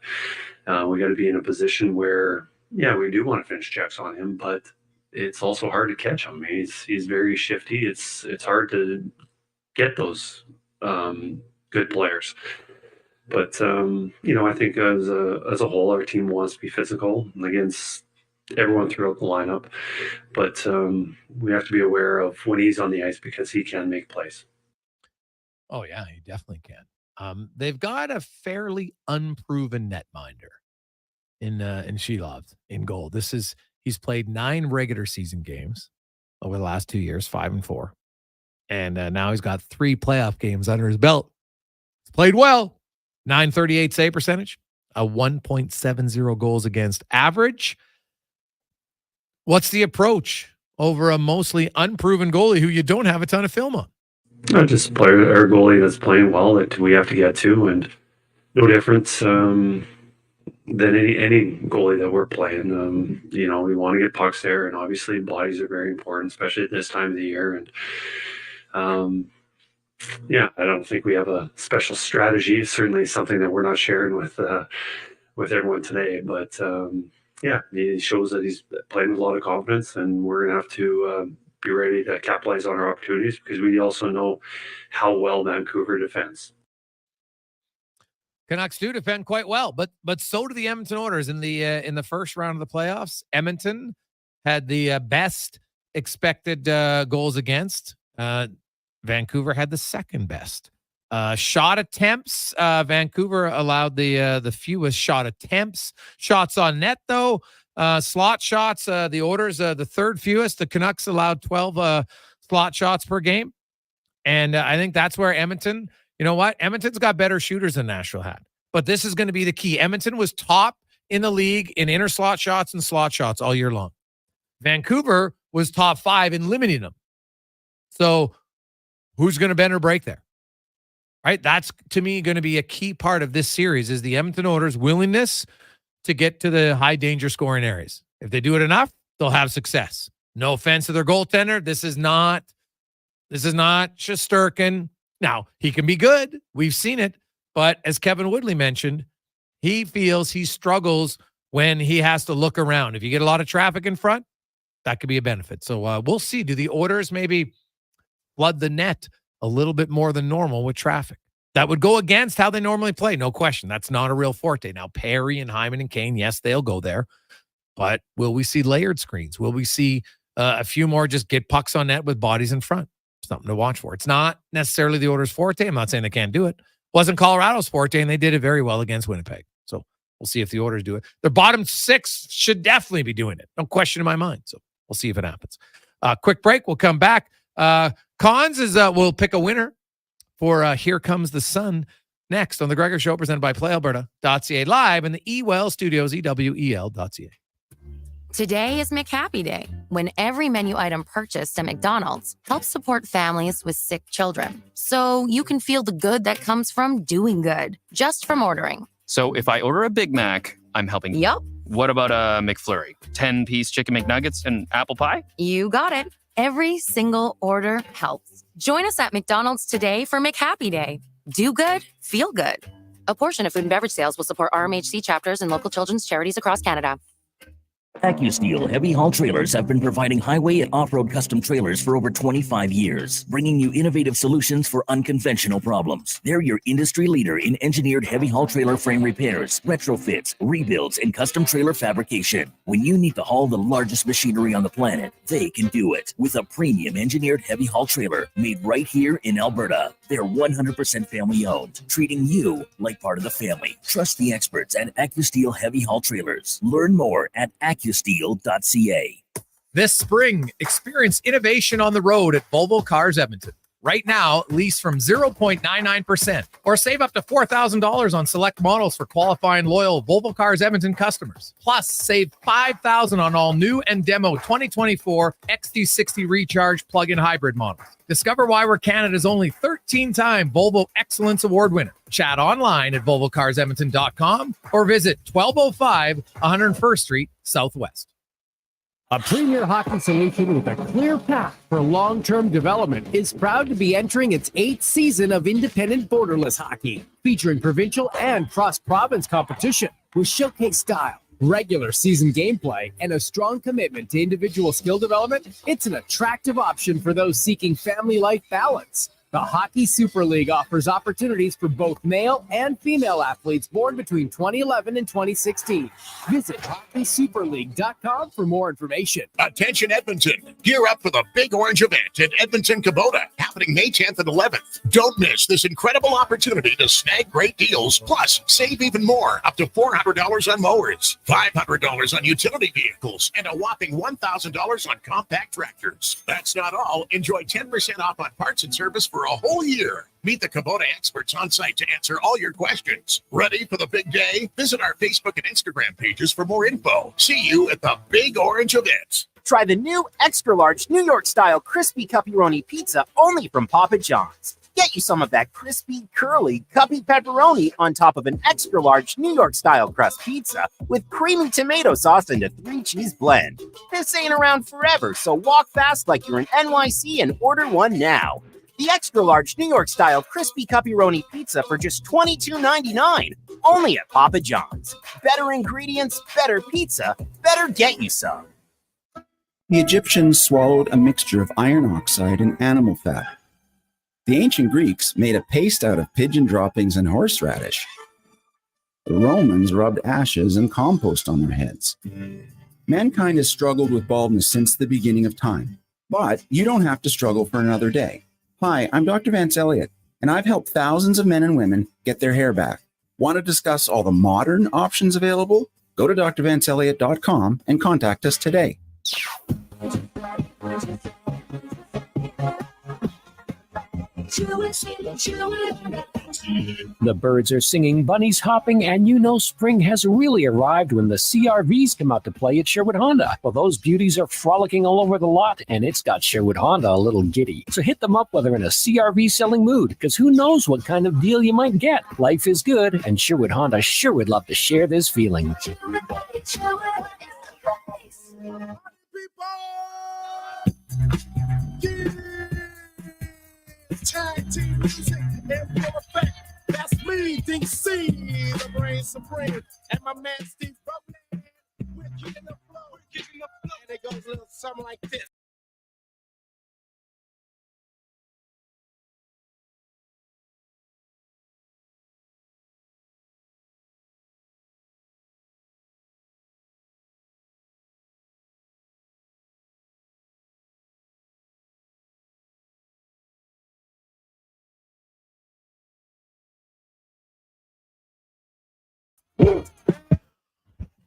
We got to be in a position where, we do want to finish checks on him, but it's also hard to catch him. He's very shifty. It's hard to get those good players. But, I think as a whole, our team wants to be physical against everyone throughout the lineup. But we have to be aware of when he's on the ice because he can make plays. Oh, yeah, he definitely can. They've got a fairly unproven netminder in Shilov in goal. He's played 9 regular season games over the last 2 years, 5-4. And now he's got 3 playoff games under his belt. He's played well. .938 save percentage, a 1.70 goals against average. What's the approach over a mostly unproven goalie who you don't have a ton of film on? Just a goalie that's playing well that we have to get to, and no difference than any goalie that we're playing. We want to get pucks there, and obviously bodies are very important, especially at this time of the year. And I don't think we have a special strategy. It's certainly something that we're not sharing with everyone today. But he shows that he's playing with a lot of confidence, and we're gonna have to be ready to capitalize on our opportunities because we also know how well Vancouver defends. Canucks do defend quite well, but so do the Edmonton Oilers in the first round of the playoffs. Edmonton had the best expected goals against. Vancouver had the second best. Shot attempts. Vancouver allowed the fewest shot attempts. Shots on net, though. Slot shots. The Oilers, the third fewest. The Canucks allowed 12 slot shots per game. And I think that's where Edmonton, you know what? Edmonton's got better shooters than Nashville had. But this is going to be the key. Edmonton was top in the league in inner slot shots and slot shots all year long. Vancouver was top 5 in limiting them. So who's going to bend or break there? Right? That's, to me, going to be a key part of this series is the Edmonton Oilers' willingness to get to the high danger scoring areas. If they do it enough, they'll have success. No offense to their goaltender. This is not Shesterkin. Now, he can be good. We've seen it. But as Kevin Woodley mentioned, he feels he struggles when he has to look around. If you get a lot of traffic in front, that could be a benefit. So we'll see. Do the Oilers maybe flood the net a little bit more than normal with traffic? That would go against how they normally play. No question. That's not a real forte. Now, Perry and Hyman and Kane, yes, they'll go there. But will we see layered screens? Will we see a few more just get pucks on net with bodies in front? Something to watch for. It's not necessarily the Oilers' forte. I'm not saying they can't do it. Wasn't Colorado's forte, and they did it very well against Winnipeg. So we'll see if the Oilers do it. Their bottom 6 should definitely be doing it. No question in my mind. So we'll see if it happens. Quick break. We'll come back. Cons is we'll pick a winner for Here Comes the Sun next on the Gregor Show, presented by PlayAlberta.ca, live in the eWell Studios, EWEL.ca. Today is McHappy Day, when every menu item purchased at McDonald's helps support families with sick children. So you can feel the good that comes from doing good, just from ordering. So if I order a Big Mac, I'm helping. Yup. What about a McFlurry? 10-piece chicken McNuggets and apple pie? You got it. Every single order helps. Join us at McDonald's today for McHappy Day. Do good, feel good. A portion of food and beverage sales will support RMHC chapters and local children's charities across Canada. AccuSteel Heavy Haul Trailers have been providing highway and off-road custom trailers for over 25 years, bringing you innovative solutions for unconventional problems. They're your industry leader in engineered heavy haul trailer frame repairs, retrofits, rebuilds, and custom trailer fabrication. When you need to haul the largest machinery on the planet, they can do it with a premium engineered heavy haul trailer made right here in Alberta. They're 100% family owned, treating you like part of the family. Trust the experts at AccuSteel Heavy Haul Trailers. Learn more at accusteel.ca. This spring, experience innovation on the road at Volvo Cars Edmonton. Right now, lease from 0.99% or save up to $4,000 on select models for qualifying loyal Volvo Cars Edmonton customers. Plus, save $5,000 on all new and demo 2024 XT60 Recharge plug-in hybrid models. Discover why we're Canada's only 13-time Volvo Excellence Award winner. Chat online at volvocarsedmonton.com or visit 1205 101st Street Southwest. A premier hockey solution with a clear path for long-term development is proud to be entering its 8th season of independent borderless hockey, featuring provincial and cross-province competition with showcase style, regular season gameplay, and a strong commitment to individual skill development. It's an attractive option for those seeking family life balance. The Hockey Super League offers opportunities for both male and female athletes born between 2011 and 2016. Visit hockeysuperleague.com for more information. Attention Edmonton. Gear up for the Big Orange event at Edmonton Kubota, happening May 10th and 11th. Don't miss this incredible opportunity to snag great deals, plus save even more, up to $400 on mowers, $500 on utility vehicles, and a whopping $1,000 on compact tractors. That's not all. Enjoy 10% off on parts and service for a whole year. Meet the Kubota experts on site to answer all your questions. Ready for the big day? Visit our Facebook and Instagram pages for more info. See you at the Big Orange event. Try the new extra-large New York-style crispy pepperoni pizza only from Papa John's. Get you some of that crispy, curly, cuppy pepperoni on top of an extra-large New York-style crust pizza with creamy tomato sauce and a 3-cheese blend. This ain't around forever, so walk fast like you're in NYC and order one now. The extra-large New York-style crispy pepperoni pizza for just $22.99, only at Papa John's. Better ingredients, better pizza, better get you some. The Egyptians swallowed a mixture of iron oxide and animal fat. The ancient Greeks made a paste out of pigeon droppings and horseradish. The Romans rubbed ashes and compost on their heads. Mankind has struggled with baldness since the beginning of time, but you don't have to struggle for another day. Hi, I'm Dr. Vance Elliott, and I've helped thousands of men and women get their hair back. Want to discuss all the modern options available? Go to drvanceelliott.com and contact us today. The birds are singing, bunnies hopping, and you know spring has really arrived when the CRVs come out to play at Sherwood Honda. Well, those beauties are frolicking all over the lot, and it's got Sherwood Honda a little giddy. So hit them up while they're in a CRV selling mood, because who knows what kind of deal you might get. Life is good, and Sherwood Honda sure would love to share this feeling. Tag team music and for effect. That's me, DC, the brain supreme, and my man Steve Rowland. We're kicking the flow, and it goes a little something like this.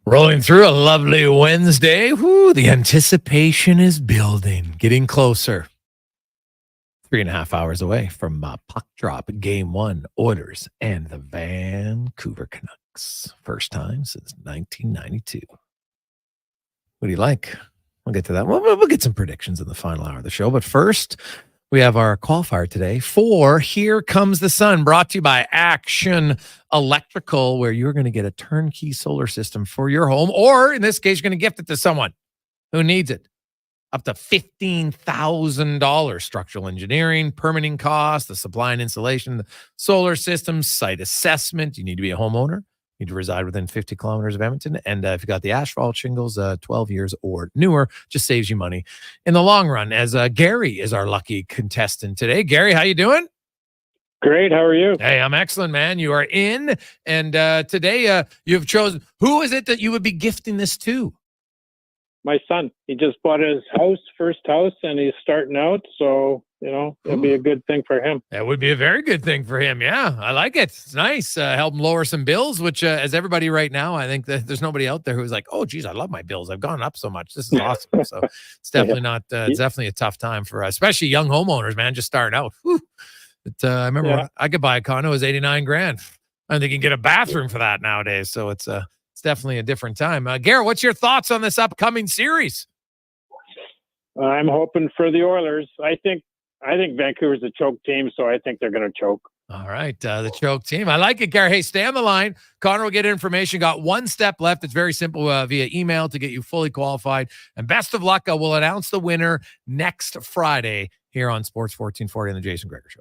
Rolling through a lovely Wednesday. Woo, the anticipation is building, getting closer. 3.5 hours away from puck drop game 1, Oilers and the Vancouver Canucks. First time since 1992. What do you like? We'll get to that. We'll get some predictions in the final hour of the show. But first, we have our qualifier today for Here Comes the Sun, brought to you by Action Electrical, where you're going to get a turnkey solar system for your home, or in this case, you're going to gift it to someone who needs it. Up to $15,000 structural engineering, permitting costs, the supply and installation, the solar system, site assessment. You need to be a homeowner You need to reside within 50 kilometers of Edmonton. And if you got the asphalt shingles, 12 years or newer, just saves you money in the long run. As Gary is our lucky contestant today. Gary, how you doing? Great. How are you? Hey, I'm excellent, man. You are in. And today you've chosen, who is it that you would be gifting this to? My son. He just bought his first house, and he's starting out. So, it'll be a good thing for him. That would be a very good thing for him. Yeah, I like it. It's nice. Help him lower some bills, which as everybody right now, I think that there's nobody out there who's like, oh, geez, I love my bills. I've gone up so much. This is awesome. So it's definitely not, it's definitely a tough time for especially young homeowners, man, just starting out. Whew. I remember I could buy a condo. It was $89,000. I think you can get a bathroom for that nowadays. So it's definitely a different time. Garrett, what's your thoughts on this upcoming series? I'm hoping for the Oilers. I think Vancouver's a choke team, so I think they're going to choke. All right, the choke team. I like it, Garrett. Hey, stay on the line. Connor will get information. Got one step left. It's very simple via email to get you fully qualified. And best of luck. We'll announce the winner next Friday here on Sports 1440 on the Jason Gregor Show.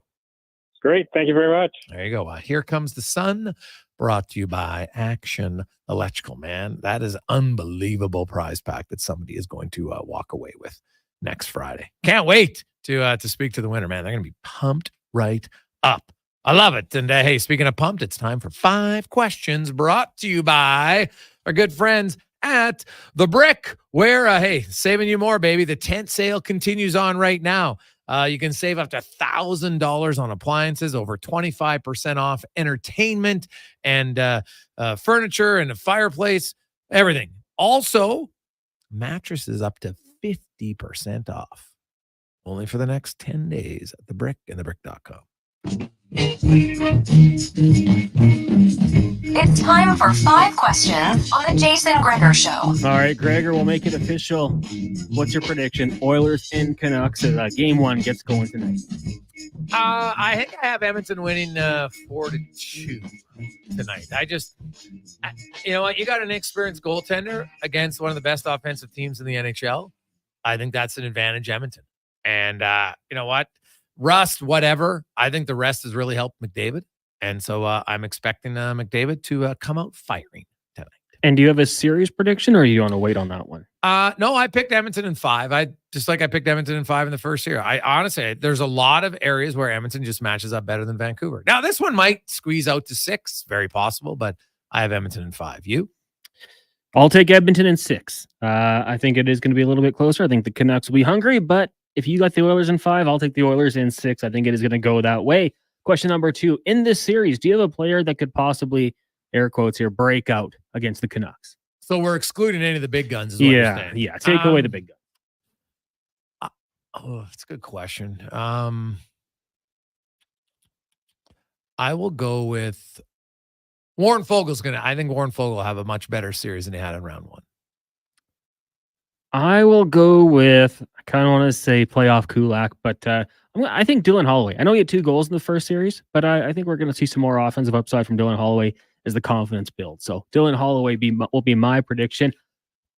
Great. Thank you very much. There you go. Here Comes the Sun, brought to you by Action Electrical, man. That is unbelievable prize pack that somebody is going to walk away with next Friday. Can't wait to speak to the winner, man. They're going to be pumped right up. I love it. And hey, speaking of pumped, it's time for 5 questions brought to you by our good friends at The Brick, where, hey, saving you more, baby. The tent sale continues on right now. You can save up to $1,000 on appliances, over 25% off entertainment and furniture and a fireplace, everything. Also, mattresses up to 50% off. Only for the next 10 days at The Brick and thebrick.com. It's time for 5 questions on the Jason Gregor Show. All right, Gregor, we'll make it official. What's your prediction? Oilers and Canucks as game 1 gets going tonight. I think I have Edmonton winning 4-2 tonight. You know what? You got an experienced goaltender against one of the best offensive teams in the NHL. I think that's an advantage, Edmonton. And you know what? Rust, whatever. I think the rest has really helped McDavid. And so I'm expecting McDavid to come out firing tonight. And do you have a series prediction, or do you want to wait on that one? No, I picked Edmonton in 5. I picked Edmonton in 5 in the first year. I honestly, there's a lot of areas where Edmonton just matches up better than Vancouver. Now, this one might squeeze out to 6. Very possible, but I have Edmonton in 5. You? I'll take Edmonton in 6. I think it is going to be a little bit closer. I think the Canucks will be hungry, but if you got the Oilers in 5, I'll take the Oilers in 6. I think it is going to go that way. Question number 2. In this series, do you have a player that could possibly, air quotes here, break out against the Canucks? So we're excluding any of the big guns. Is what you're saying. Yeah. Take away the big guns. That's a good question. I will go with Warren Fogel's I think Warren Fogle will have a much better series than he had in round 1. I will go with, I kind of want to say playoff Kulak, but I think Dylan Holloway. I know he had 2 goals in the first series, but I think we're going to see some more offensive upside from Dylan Holloway as the confidence builds. So Dylan Holloway will be my prediction.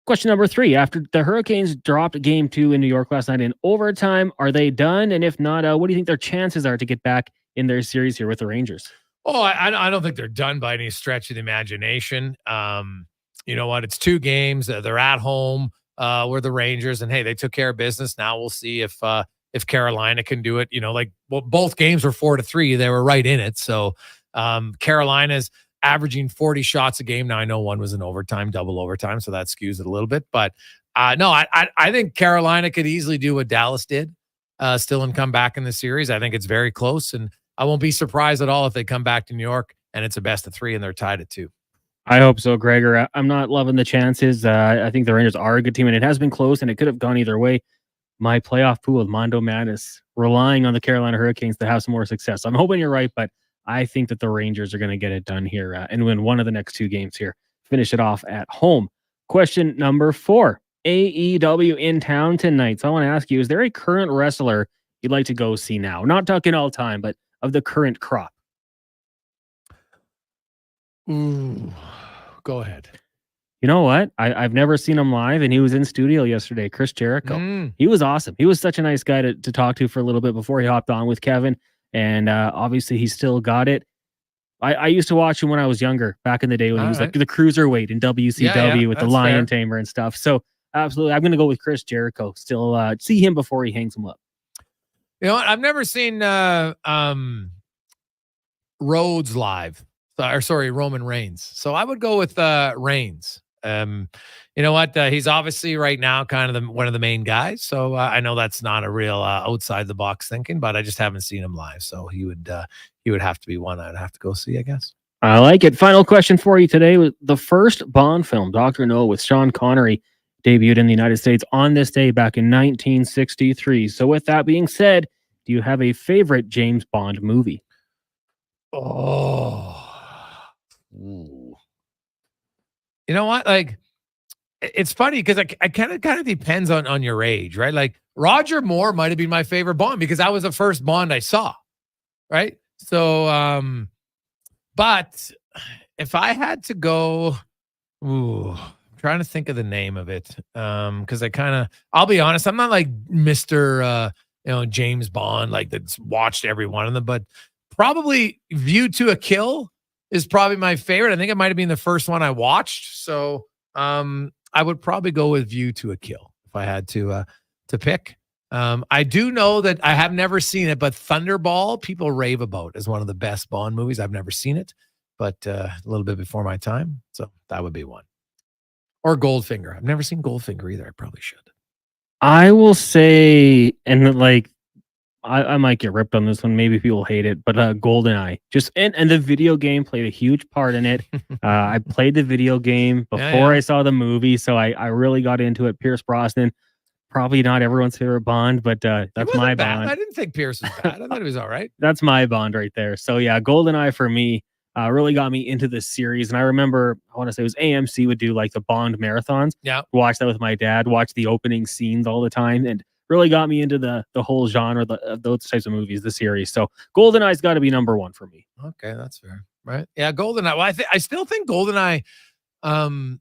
Question number 3. After the Hurricanes dropped game 2 in New York last night in overtime, are they done? And if not, what do you think their chances are to get back in their series here with the Rangers? Oh, I don't think they're done by any stretch of the imagination. You know what? It's 2 games. They're at home. We're the Rangers, and hey, they took care of business. Now we'll see if Carolina can do it. You know, both games were 4-3. They were right in it. So Carolina's averaging 40 shots a game. Now I know one was in overtime, double overtime, so that skews it a little bit. But no, I think Carolina could easily do what Dallas did, still and come back in the series. I think it's very close, and I won't be surprised at all if they come back to New York and it's a best of 3 and they're tied at 2. I hope so, Gregor. I'm not loving the chances. I think the Rangers are a good team, and it has been close, and it could have gone either way. My playoff pool of Mondo Madness, relying on the Carolina Hurricanes to have some more success. So I'm hoping you're right, but I think that the Rangers are going to get it done here and win one of the next 2 games here. Finish it off at home. Question number 4. AEW in town tonight. So I want to ask you, is there a current wrestler you'd like to go see now? Not talking all time, but of the current crop. Go ahead. You know what? I've never seen him live, and he was in studio yesterday. Chris Jericho. He was awesome. He was such a nice guy to talk to for a little bit before he hopped on with Kevin, and obviously he still got it. I used to watch him when I was younger, back in the day when he was like the cruiserweight in WCW with the Lion Tamer and stuff. So absolutely, I'm going to go with Chris Jericho. Still see him before he hangs him up. You know what? I've never seen Rhodes live. Roman Reigns. So I would go with Reigns. You know what? He's obviously right now kind of one of the main guys. So I know that's not a real outside the box thinking, but I just haven't seen him live. So he would have to be one I'd have to go see, I guess. I like it. Final question for you today. The first Bond film, Dr. No, with Sean Connery, debuted in the United States on this day back in 1963. So with that being said, do you have a favorite James Bond movie? Oh. Ooh. You know what? Like, it's funny because I kind of depends on your age, right? Like Roger Moore might have been my favorite Bond because that was the first Bond I saw, right? So, but if I had to go, I'm trying to think of the name of it, because I'll be honest, I'm not like Mr. James Bond, like that's watched every one of them, but probably View to a Kill is probably my favorite. I think it might have been the first one I watched. So I would probably go with View to a Kill if I had to pick. I do know that I have never seen it, but Thunderball people rave about as one of the best Bond movies. I've never seen it, but a little bit before my time. So that would be one. Or Goldfinger. I've never seen Goldfinger either. I probably should. I will say, and like, I might get ripped on this one. Maybe people hate it, but GoldenEye. And the video game played a huge part in it. I played the video game before I saw the movie, so I really got into it. Pierce Brosnan, probably not everyone's favorite Bond, but that's my Bond. I didn't think Pierce was bad. I thought he was all right. That's my Bond right there. So yeah, GoldenEye for me really got me into this series. And I remember, I want to say it was AMC would do like the Bond marathons. Yeah. Watch that with my dad, watch the opening scenes all the time, and really got me into the whole genre of those types of movies, the series. So GoldenEye's got to be number one for me. Okay, that's fair. Right. Yeah, GoldenEye. Well, I still think GoldenEye, I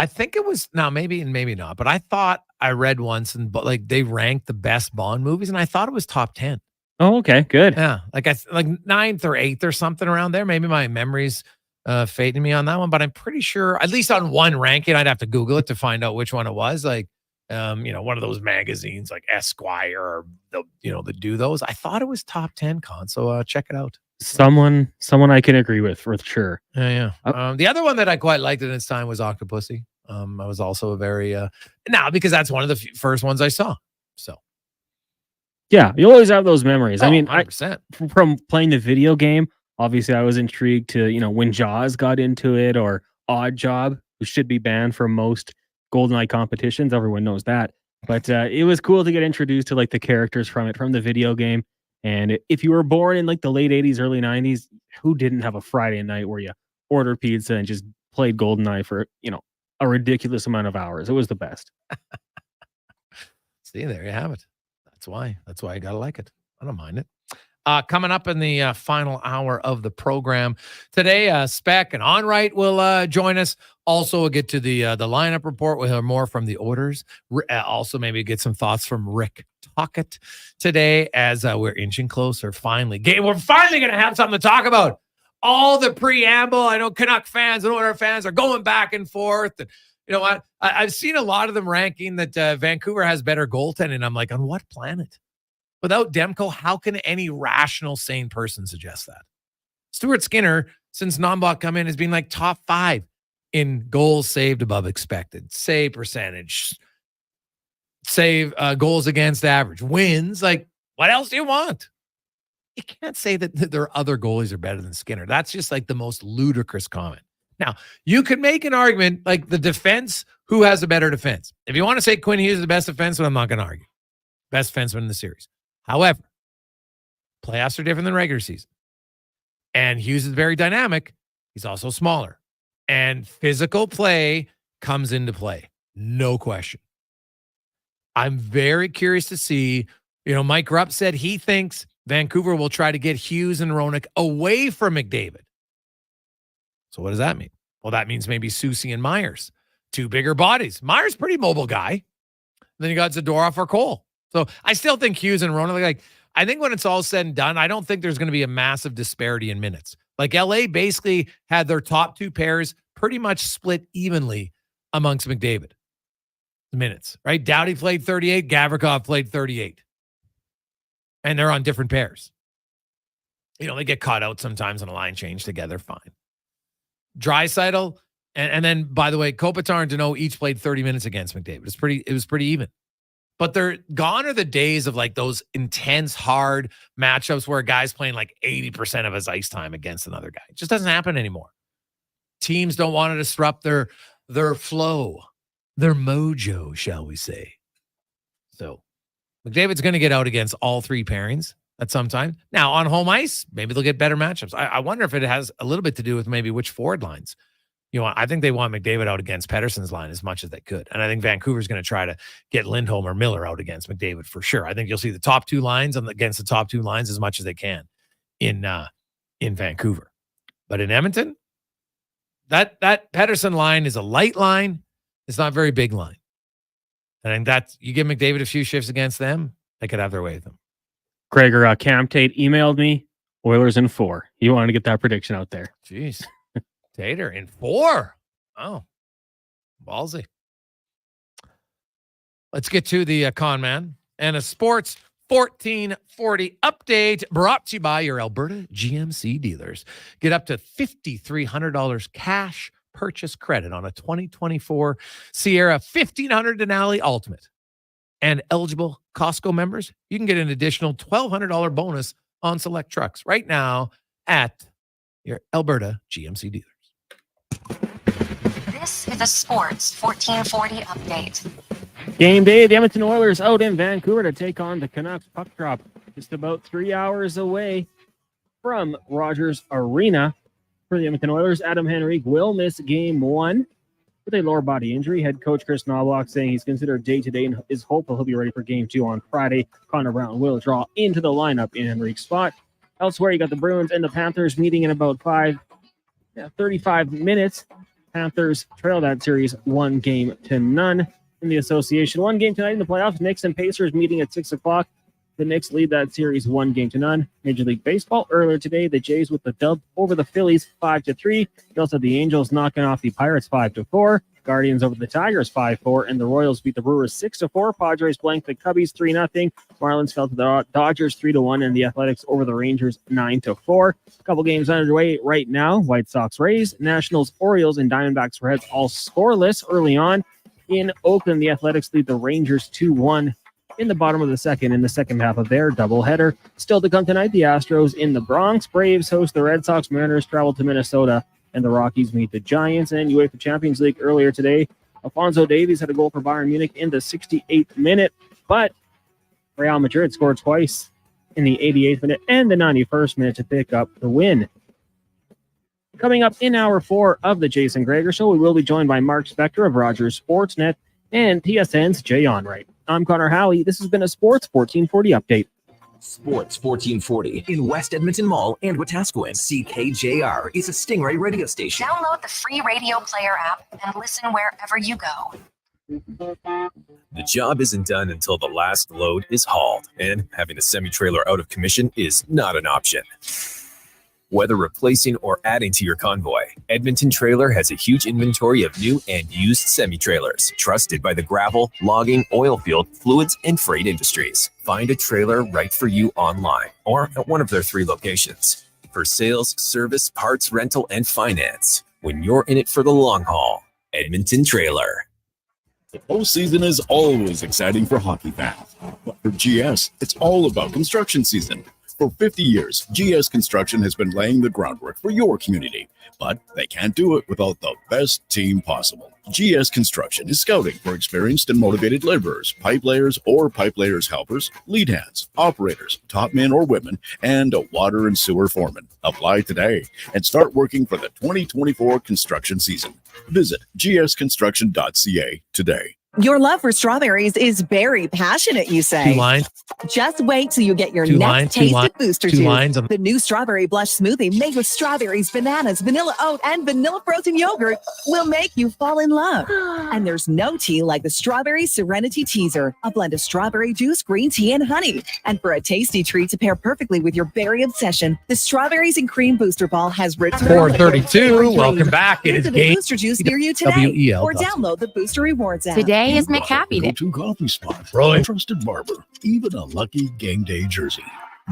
think it was, now maybe and maybe not, but I thought I read once but like they ranked the best Bond movies and I thought it was top 10. Oh, okay, good. Yeah, like like 9th or 8th or something around there. Maybe my memory's fading me on that one, but I'm pretty sure at least on one ranking, I'd have to Google it to find out which one it was. Like, one of those magazines like Esquire or that do those. I thought it was top 10, Con. So check it out. Someone I can agree with for sure. Yeah. The other one that I quite liked at its time was Octopussy. I was also a very because that's one of the first ones I saw. So yeah, you always have those memories. I mean, 100%. From playing the video game, obviously I was intrigued to when Jaws got into it, or Odd Job, who should be banned from most GoldenEye competitions. Everyone knows that. But it was cool to get introduced to like the characters from the video game. And if you were born in like the late 80s, early 90s, who didn't have a Friday night where you ordered pizza and just played GoldenEye for, a ridiculous amount of hours? It was the best. See, there you have it. That's why you got to like it. I don't mind it. Coming up in the final hour of the program today, Spec and Onrait will join us. Also, we'll get to the lineup report. We'll hear more from the Oilers. Also, maybe get some thoughts from Rick Tocchet today as we're inching closer. We're finally going to have something to talk about. All the preamble. I know Canuck fans and Oilers fans are going back and forth. And you know what? I've seen a lot of them ranking that Vancouver has better goaltending. I'm like, on what planet? Without Demko, how can any rational, sane person suggest that? Stuart Skinner, since Nombach come in, has been like top 5 in goals saved above expected, save percentage, save goals against average, wins. Like, what else do you want? You can't say that their other goalies are better than Skinner. That's just like the most ludicrous comment. Now, you could make an argument like the defense, who has a better defense? If you want to say Quinn Hughes is the best defenseman, I'm not going to argue. Best defenseman in the series. However, playoffs are different than regular season. And Hughes is very dynamic. He's also smaller. And physical play comes into play. No question. I'm very curious to see, Mike Rupp said he thinks Vancouver will try to get Hughes and Roenick away from McDavid. So what does that mean? Well, that means maybe Soucy and Myers. 2 bigger bodies. Myers, pretty mobile guy. Then you got Zadorov or Cole. So I still think Hughes and Roenick, I think when it's all said and done, I don't think there's going to be a massive disparity in minutes. Like LA basically had their top two pairs pretty much split evenly amongst McDavid. Minutes, right? Doughty played 38, Gavrikov played 38. And they're on different pairs. You know, they get caught out sometimes in a line change together, fine. Draisaitl, and then, by the way, Kopitar and Danault each played 30 minutes against McDavid. It was pretty even. But they're gone are the days of like those intense, hard matchups where a guy's playing like 80% of his ice time against another guy. It just doesn't happen anymore. Teams don't want to disrupt their flow, their mojo, shall we say. So McDavid's going to get out against all three pairings at some time. Now, on home ice, maybe they'll get better matchups. I wonder if it has a little bit to do with maybe which forward lines. You know, I think they want McDavid out against Pettersson's line as much as they could. And I think Vancouver's going to try to get Lindholm or Miller out against McDavid for sure. I think you'll see the top two lines against the top two lines as much as they can in Vancouver. But in Edmonton, that Pettersson line is a light line. It's not a very big line. And I think that you give McDavid a few shifts against them, they could have their way with them. Gregor, Cam Tate emailed me, Oilers in 4. He wanted to get that prediction out there. Jeez. Tater in 4. Oh, ballsy. Let's get to the con man and a sports 1440 update brought to you by your Alberta GMC dealers. Get up to $5,300 cash purchase credit on a 2024 Sierra 1500 Denali Ultimate. And eligible Costco members, you can get an additional $1,200 bonus on select trucks right now at your Alberta GMC dealers. This is a Sports 1440 update. Game day, the Edmonton Oilers out in Vancouver to take on the Canucks. Puck drop just about 3 hours away from Rogers Arena. For the Edmonton Oilers, Adam Henrique will miss game 1 with a lower body injury. Head coach Chris Knobloch saying he's considered day-to-day and is hopeful he'll be ready for game 2 on Friday. Connor Brown will draw into the lineup in Henrique's spot. Elsewhere, you got the Bruins and the Panthers meeting in about 35 minutes. Panthers trail that series 1-0 in the association. 1 game tonight in the playoffs. Knicks and Pacers meeting at 6 o'clock. The Knicks lead that series 1-0. Major League Baseball earlier today, the Jays with the dub over the Phillies 5-3. You also had the Angels knocking off the Pirates 5-4. Guardians over the Tigers 5-4, and the Royals beat the Brewers 6-4. Padres blanked the Cubbies 3-0. Marlins fell to the Dodgers 3-1, and the Athletics over the Rangers 9-4. A couple games underway right now. White Sox, Rays, Nationals, Orioles, and Diamondbacks, Reds all scoreless early on. In Oakland, the Athletics lead the Rangers 2-1 in the bottom of the second in the second half of their doubleheader. Still to come tonight, the Astros in the Bronx. Braves host the Red Sox. Mariners travel to Minnesota, and the Rockies meet the Giants. And UEFA Champions League earlier today, Alphonso Davies had a goal for Bayern Munich in the 68th minute, but Real Madrid scored twice in the 88th minute and the 91st minute to pick up the win. Coming up in hour 4 of the Jason Gregor Show, we will be joined by Mark Spector of Rogers Sportsnet and TSN's Jay Onrait. I'm Connor Halley. This has been a Sports 1440 update. Sports 1440 in West Edmonton Mall and Wetaskiwin. CKJR is a Stingray radio station. Download the free radio player app and listen wherever you go. The job isn't done until the last load is hauled, and having a semi-trailer out of commission is not an option. Whether replacing or adding to your convoy, Edmonton Trailer has a huge inventory of new and used semi-trailers, trusted by the gravel, logging, oil field, fluids, and freight industries. Find a trailer right for you online or at one of their 3 locations. For sales, service, parts, rental, and finance, when you're in it for the long haul, Edmonton Trailer. The postseason is always exciting for hockey fans, but for GS, it's all about construction season. For 50 years, GS Construction has been laying the groundwork for your community, but they can't do it without the best team possible. GS Construction is scouting for experienced and motivated laborers, pipe layers or pipe layers helpers, lead hands, operators, top men or women, and a water and sewer foreman. Apply today and start working for the 2024 construction season. Visit gsconstruction.ca today. Your love for strawberries is very passionate, you say. 2 lines. Just wait till you get your 2 next lines, 2 taste lines, of Booster 2 Juice. lines. The new strawberry blush smoothie made with strawberries, bananas, vanilla oat, and vanilla frozen yogurt will make you fall in love. And there's no tea like the Strawberry Serenity Teaser, a blend of strawberry juice, green tea, and honey. And for a tasty treat to pair perfectly with your berry obsession, the Strawberries and Cream Booster Ball has returned. 4:32. Welcome back. It is Visit a game. Booster Juice near you today, WEL. or download the Booster Rewards app. Today is McHappy Day. Go-to coffee spot. Rolling. A trusted barber. Even a lucky game day jersey.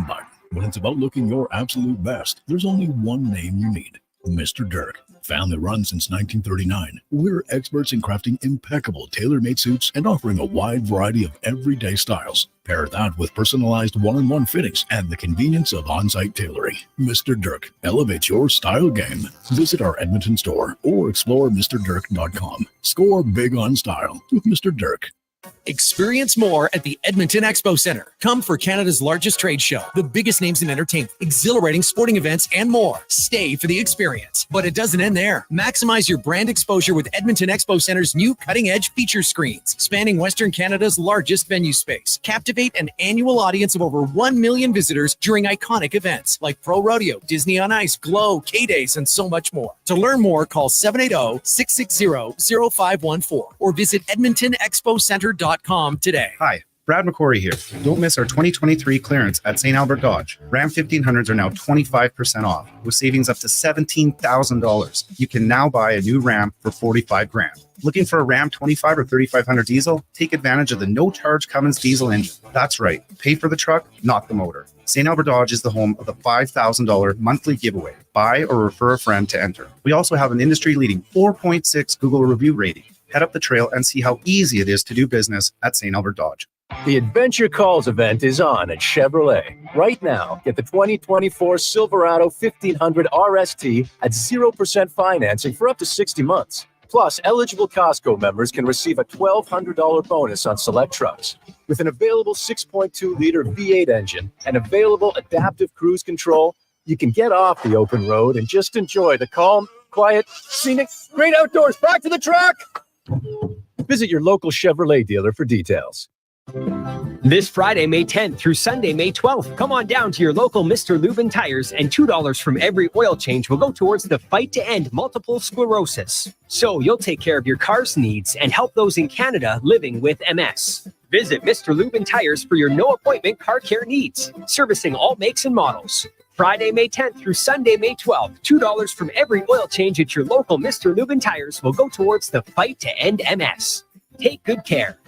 But when it's about looking your absolute best, there's only one name you need. Mr. Dirk. Family run since 1939. We're experts in crafting impeccable tailor-made suits and offering a wide variety of everyday styles. Pair that with personalized one-on-one fittings and the convenience of on-site tailoring. Mr. Dirk elevates your style game. Visit our Edmonton store or explore MrDirk.com. Score big on style with Mr. Dirk. Experience more at the Edmonton Expo Centre. Come for Canada's largest trade show, the biggest names in entertainment, exhilarating sporting events, and more. Stay for the experience. But it doesn't end there. Maximize your brand exposure with Edmonton Expo Centre's new cutting-edge feature screens, spanning Western Canada's largest venue space. Captivate an annual audience of over 1 million visitors during iconic events like Pro Rodeo, Disney on Ice, Glow, K-Days, and so much more. To learn more, call 780-660-0514 or visit EdmontonExpoCenter.com today. Hi, Brad McCory here. Don't miss our 2023 clearance at St. Albert Dodge. Ram 1500s are now 25% off with savings up to $17,000. You can now buy a new Ram for $45,000. Looking for a Ram 25 or 3500 diesel? Take advantage of the no-charge Cummins diesel engine. That's right. Pay for the truck, not the motor. St. Albert Dodge is the home of the $5,000 monthly giveaway. Buy or refer a friend to enter. We also have an industry-leading 4.6 Google review rating. Head up the trail and see how easy it is to do business at St. Albert Dodge. The Adventure Calls event is on at Chevrolet. Right now, get the 2024 Silverado 1500 RST at 0% financing for up to 60 months. Plus, eligible Costco members can receive a $1,200 bonus on select trucks. With an available 6.2-liter V8 engine and available adaptive cruise control, you can get off the open road and just enjoy the calm, quiet, scenic, great outdoors. Back to the truck! Visit your local Chevrolet dealer for details. This Friday, May 10th through Sunday, May 12th, come on down to your local Mr. Lubin Tires, and $2 from every oil change will go towards the fight to end multiple sclerosis. So you'll take care of your car's needs and help those in Canada living with MS. Visit Mr. Lubin Tires for your no-appointment car care needs, servicing all makes and models. Friday, May 10th through Sunday, May 12th, $2 from every oil change at your local Mr. Lubin Tires will go towards the fight to end MS. Take good care.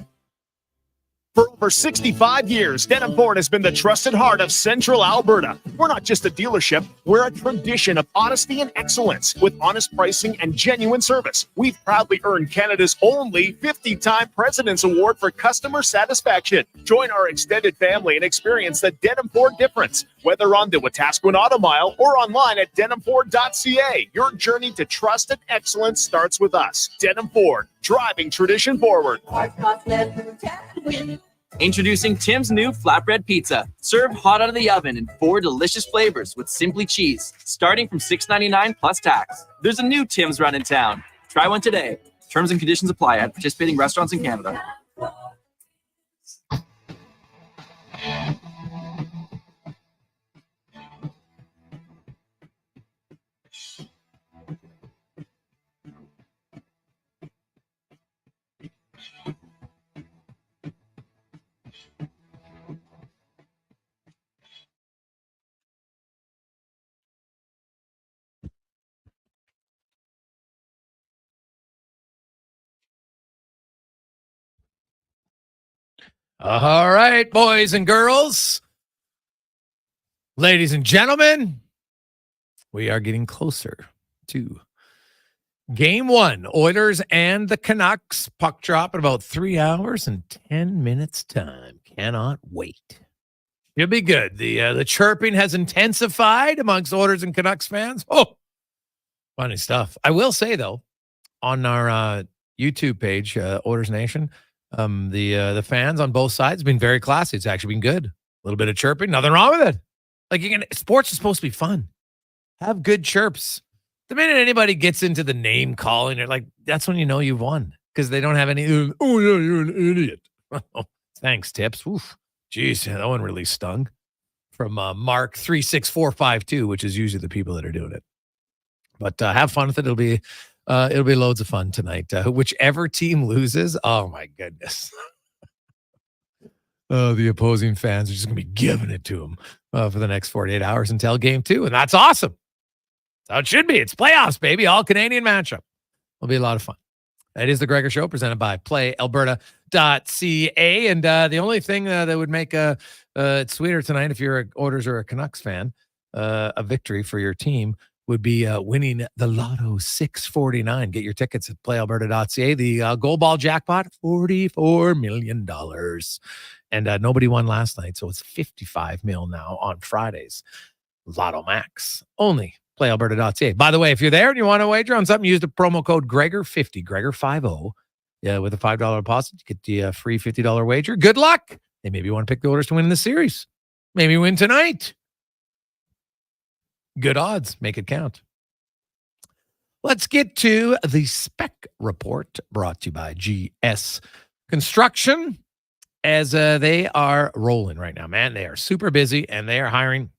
For over 65 years, Denham Ford has been the trusted heart of Central Alberta. We're not just a dealership, we're a tradition of honesty and excellence with honest pricing and genuine service. We've proudly earned Canada's only 50-time President's Award for customer satisfaction. Join our extended family and experience the Denham Ford difference. Whether on the Wetaskiwin Auto Mile or online at denhamford.ca, your journey to trust and excellence starts with us. Denham Ford, driving tradition forward. Introducing Tim's new flatbread pizza, served hot out of the oven in 4 delicious flavors with Simply Cheese, starting from $6.99 plus tax. There's a new Tim's run in town. Try one today. Terms and conditions apply at participating restaurants in Canada. All right, boys and girls, ladies and gentlemen, we are getting closer to game 1. Oilers and the Canucks. Puck drop in about 3 hours and 10 minutes time. Cannot wait. It'll be good. The chirping has intensified amongst Oilers and Canucks fans. Oh, funny stuff. I will say, though, on our YouTube page, Oilers Nation, the fans on both sides have been very classy. It's actually been good. A little bit of chirping, nothing wrong with it. Like, sports is supposed to be fun. Have good chirps. The minute anybody gets into the name calling, that's when you know you've won. because they don't have any. Oh, yeah, you're an idiot. Thanks, Tips. Oof. Jeez, that one really stung. From Mark 36452, which is usually the people that are doing it. But have fun with it. It'll be loads of fun tonight. Whichever team loses, oh my goodness. The opposing fans are just going to be giving it to them for the next 48 hours until game 2. And that's awesome. That's how it should be. It's playoffs, baby. All Canadian matchup. It'll be a lot of fun. That is the Gregor Show presented by PlayAlberta.ca. And the only thing that would make it sweeter tonight, if you're an Oilers or a Canucks fan, a victory for your team would be winning the Lotto 649. Get your tickets at PlayAlberta.ca. The goal ball jackpot, $44 million. And nobody won last night, so it's $55 million now on Fridays. Lotto Max. Only PlayAlberta.ca. By the way, if you're there and you want to wager on something, use the promo code Gregor50, Gregor50. Yeah, with a $5 deposit, you get the free $50 wager. Good luck. And maybe you want to pick the Oilers to win in the series. Maybe win tonight. Good odds. Make it count. Let's get to the spec report brought to you by GS Construction, as they are rolling right now, man. They are super busy and they are hiring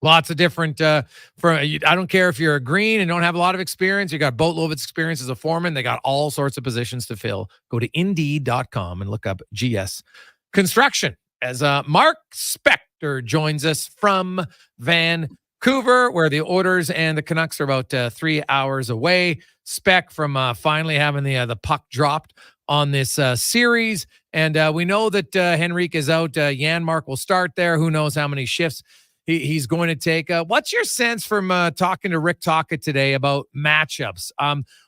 lots of different, I don't care if you're a green and don't have a lot of experience. You got boatload of experience as a foreman. They got all sorts of positions to fill. Go to Indeed.com and look up GS Construction. As Mark Spector joins us from Vancouver, where the Oilers and the Canucks are about 3 hours away. Spec from finally having the puck dropped on this series. And we know that Henrique is out. Janmark will start there. Who knows how many shifts he's going to take. What's your sense from talking to Rick Tocchet today about matchups?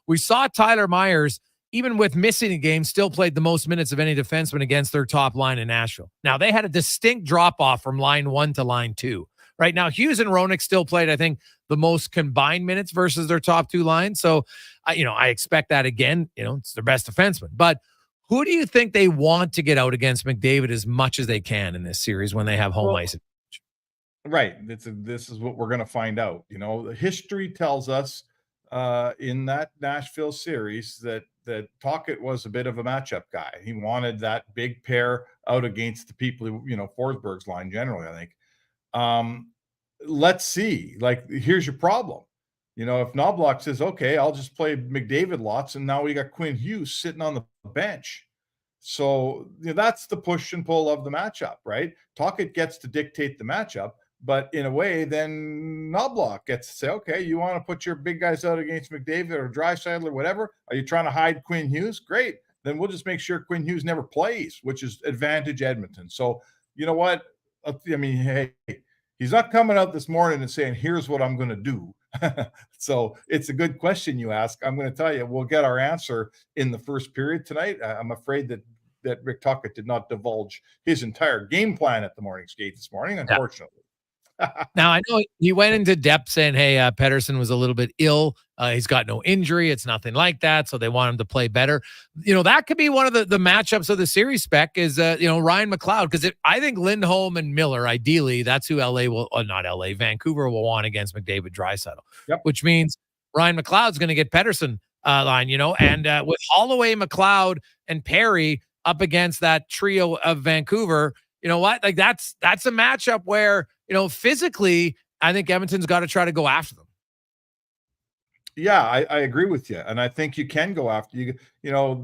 We saw Tyler Myers, even with missing a game, still played the most minutes of any defenseman against their top line in Nashville. Now, they had a distinct drop-off from line 1 to line 2. Right now, Hughes and Roenick still played, I think, the most combined minutes versus their top 2 lines. So, I expect that again. It's their best defenseman. But who do you think they want to get out against McDavid as much as they can in this series when they have home ice? Right. This is what we're going to find out. The history tells us in that Nashville series that Tocchet was a bit of a matchup guy. He wanted that big pair out against the people who, Forsberg's line generally, I think. Let's see. Here's your problem. If Knobloch says, okay, I'll just play McDavid lots, and now we got Quinn Hughes sitting on the bench. So that's the push and pull of the matchup, right? Tocchet gets to dictate the matchup, but in a way, then Knobloch gets to say, okay, you want to put your big guys out against McDavid or Draisaitl or whatever? Are you trying to hide Quinn Hughes? Great. Then we'll just make sure Quinn Hughes never plays, which is advantage Edmonton. So you know what? Hey, he's not coming out this morning and saying, here's what I'm going to do. So it's a good question you ask. I'm going to tell you, we'll get our answer in the first period tonight. I'm afraid that Rick Tocchet did not divulge his entire game plan at the morning skate this morning, unfortunately. Now, I know he went into depth saying, hey, Pettersson was a little bit ill. He's got no injury. It's nothing like that. So they want him to play better. That could be one of the matchups of the series spec is, Ryan McLeod. Because I think Lindholm and Miller, ideally, that's who Vancouver will want against McDavid Draisaitl. Yep. Which means Ryan McLeod's going to get Pettersson line, and with Holloway, McLeod, and Perry up against that trio of Vancouver, you know what? That's a matchup where, physically, I think Edmonton's got to try to go after them. Yeah, I agree with you. And I think you can go after you.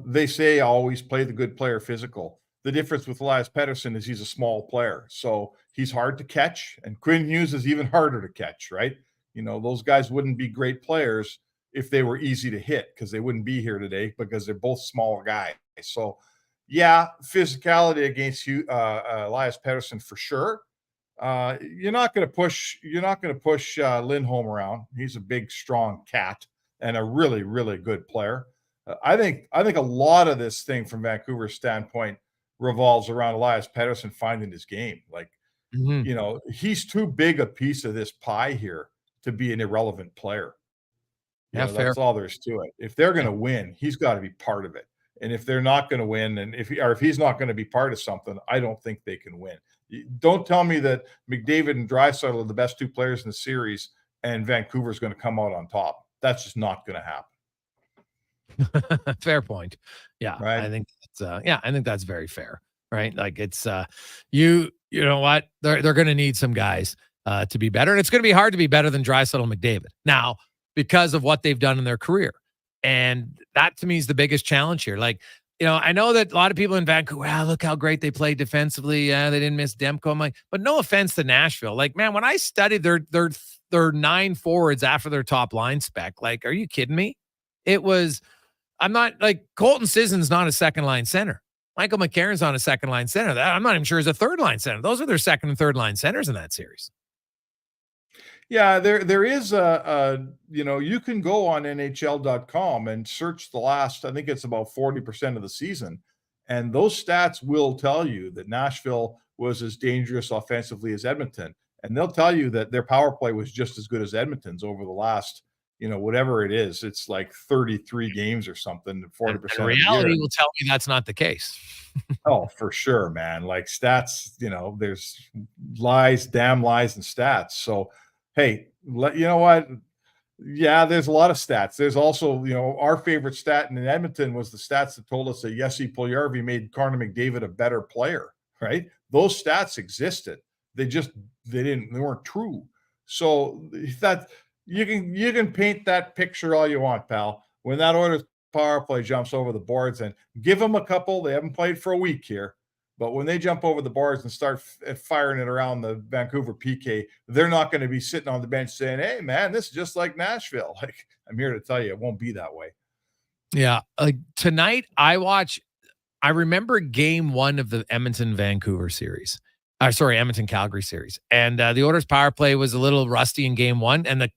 They say always play the good player physical. The difference with Elias Pettersson is he's a small player. So he's hard to catch. And Quinn Hughes is even harder to catch, right? Those guys wouldn't be great players if they were easy to hit because they wouldn't be here today because they're both small guys. So, yeah, physicality against Elias Pettersson for sure. You're not going to push Lindholm around. He's a big, strong cat and a really, really good player. I think a lot of this thing from Vancouver's standpoint revolves around Elias Pettersson finding his game. He's too big a piece of this pie here to be an irrelevant player. Fair. That's all there is to it. If they're going to win, he's got to be part of it. And if they're not going to win, and if he's not going to be part of something, I don't think they can win. Don't tell me that McDavid and Draisaitl are the best 2 players in the series and Vancouver's going to come out on top. That's just not going to happen. Fair point. Yeah, Right. I think that's I think that's very fair. Right, like it's you know what, they're going to need some guys to be better, and it's going to be hard to be better than Draisaitl and McDavid now because of what they've done in their career, and that to me is the biggest challenge here. Like, I know that a lot of people in Vancouver, look how great they played defensively. Yeah, they didn't miss Demko. I'm like, but no offense to Nashville. Like, man, when I studied their 9 forwards after their top line spec, like, are you kidding me? I'm not like Colton Sisson's not a second line center. Michael McCarron's on a second line center. That I'm not even sure is a third line center. Those are their second and third line centers in that series. Yeah, there is you can go on NHL.com and search the last, I think it's about 40% of the season. And those stats will tell you that Nashville was as dangerous offensively as Edmonton. And they'll tell you that their power play was just as good as Edmonton's over the last, whatever it is. It's like 33 games or something, 40%. And reality will tell me that's not the case. Oh, for sure, man. Like stats, there's lies, damn lies, and stats. So, hey, you know what? Yeah, there's a lot of stats. There's also, our favorite stat in Edmonton was the stats that told us that Jesse Puljujarvi made Connor McDavid a better player, right? Those stats existed. They weren't true. So that you can paint that picture all you want, pal. When that Oilers power play jumps over the boards, and give them a couple, they haven't played for a week here, but when they jump over the boards and start firing it around the Vancouver PK, they're not going to be sitting on the bench saying, hey, man, this is just like Nashville. Like, I'm here to tell you, it won't be that way. Yeah. Like tonight, I remember game 1 of the Edmonton-Vancouver series. Edmonton-Calgary series. And the Oilers power play was a little rusty in game 1, and the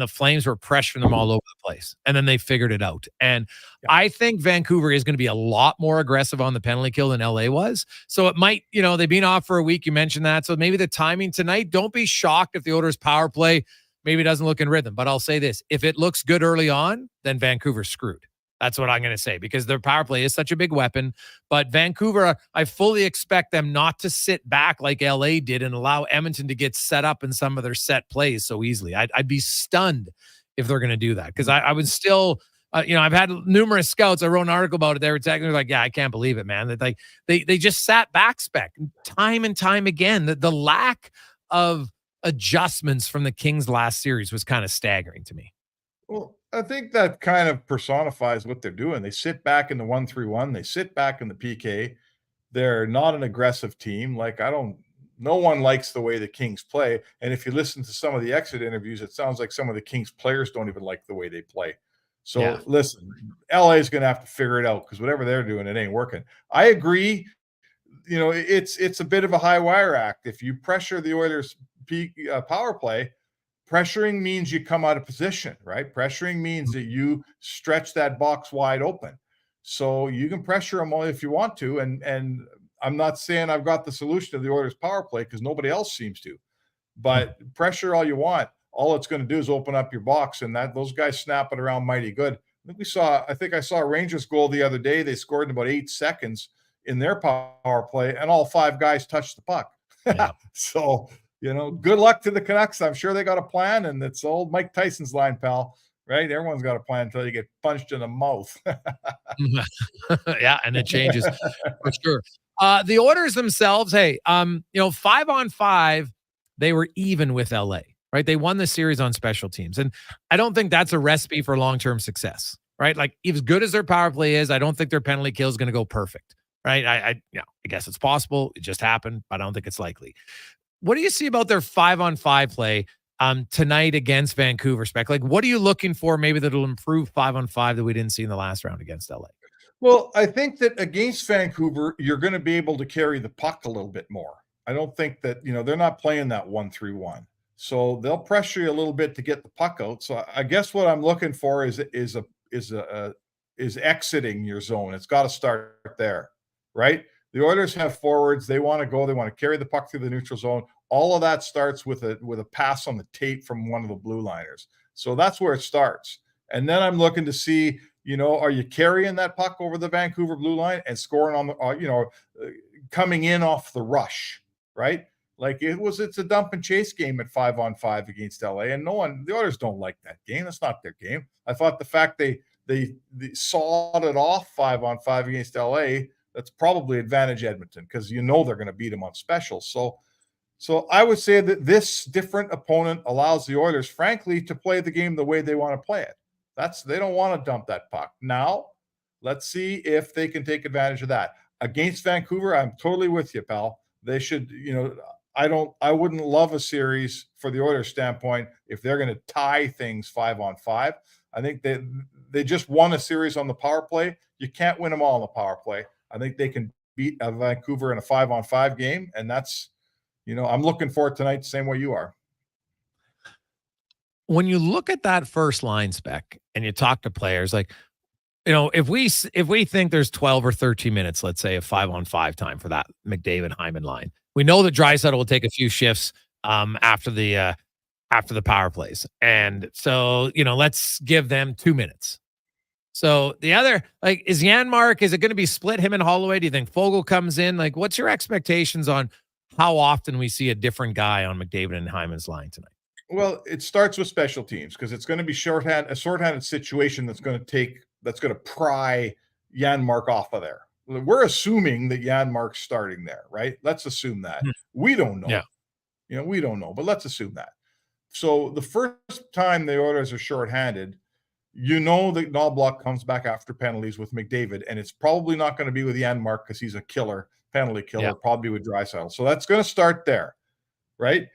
Flames were pressuring them all over the place. And then they figured it out. And I think Vancouver is going to be a lot more aggressive on the penalty kill than LA was. So it might, they've been off for a week. You mentioned that. So maybe the timing tonight, don't be shocked if the Oilers power play maybe doesn't look in rhythm. But I'll say this, if it looks good early on, then Vancouver's screwed. That's what I'm going to say, because their power play is such a big weapon. But Vancouver, I fully expect them not to sit back like LA did and allow Edmonton to get set up in some of their set plays so easily. I'd be stunned if they're going to do that, because I would still, I've had numerous scouts. I wrote an article about it. They were like, yeah, I can't believe it, man. That like they just sat back spec time and time again. The lack of adjustments from the Kings last series was kind of staggering to me. Well, I think that kind of personifies what they're doing. They sit back in the 1-3-1. They sit back in the PK. They're not an aggressive team. Like, no one likes the way the Kings play. And if you listen to some of the exit interviews, it sounds like some of the Kings players don't even like the way they play. So listen, LA is going to have to figure it out, because whatever they're doing, it ain't working. I agree. It's a bit of a high wire act. If you pressure the Oilers power play, pressuring means you come out of position, right? Pressuring means that you stretch that box wide open. So you can pressure them if you want to. And I'm not saying I've got the solution to the Oilers power play, because nobody else seems to. But pressure all you want. All it's going to do is open up your box, and those guys snap it around mighty good. I think I saw a Rangers goal the other day. They scored in about 8 seconds in their power play, and all 5 guys touched the puck. Yeah. So, good luck to the Canucks. I'm sure they got a plan, and it's old Mike Tyson's line, pal, right? Everyone's got a plan until you get punched in the mouth. Yeah, and it changes for sure. The Oilers themselves, hey, 5-on-5, they were even with LA, right? They won the series on special teams, and I don't think that's a recipe for long-term success, right? Like, as good as their power play is, I don't think their penalty kill is going to go perfect, right? I guess it's possible. It just happened, but I don't think it's likely. What do you see about their 5-on-5 play tonight against Vancouver, Spec? Like, what are you looking for maybe that'll improve 5-on-5 that we didn't see in the last round against LA? Well, I think that against Vancouver, you're going to be able to carry the puck a little bit more. I don't think that, they're not playing that 1-3-1. So they'll pressure you a little bit to get the puck out. So I guess what I'm looking for is exiting your zone. It's got to start there, right? The Oilers have forwards. They want to go. They want to carry the puck through the neutral zone. All of that starts with a pass on the tape from one of the blue liners. So that's where it starts. And then I'm looking to see, are you carrying that puck over the Vancouver blue line and scoring on the, coming in off the rush, right? Like it's a dump and chase game at 5-on-5 against LA, and the Oilers don't like that game. That's not their game. I thought the fact they they sawed it off 5-on-5 against LA, that's probably advantage Edmonton because they're going to beat them on specials. So I would say that this different opponent allows the Oilers, frankly, to play the game the way they want to play it. They don't want to dump that puck. Now, let's see if they can take advantage of that. Against Vancouver, I'm totally with you, pal. They should, I wouldn't love a series for the Oilers standpoint if they're going to tie things 5-on-5. I think they just won a series on the power play. You can't win them all on the power play. I think they can beat Vancouver in a 5-on-5 game, and that's, I'm looking for it tonight the same way you are. When you look at that first line spec and you talk to players, like, if we think there's 12 or 13 minutes, let's say, of 5-on-5 time for that McDavid-Hyman line, we know that Draisaitl will take a few shifts after the power plays, and so let's give them 2 minutes. So the other, is Janmark, is it going to be split, him and Holloway? Do you think Fogel comes in? What's your expectations on how often we see a different guy on McDavid and Hyman's line tonight? Well, it starts with special teams because it's going to be a shorthanded situation that's going to pry Janmark off of there. We're assuming that Janmark's starting there, right? Let's assume that. We don't know. Yeah. We don't know, but let's assume that. So the first time the Oilers are shorthanded, that Knoblauch comes back after penalties with McDavid, and it's probably not going to be with Janmark because he's a penalty killer, probably with Draisaitl. So that's going to start there, right?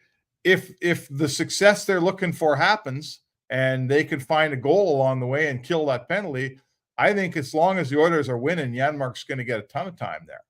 If the success they're looking for happens and they can find a goal along the way and kill that penalty, I think as long as the Oilers are winning, Janmark's going to get a ton of time there.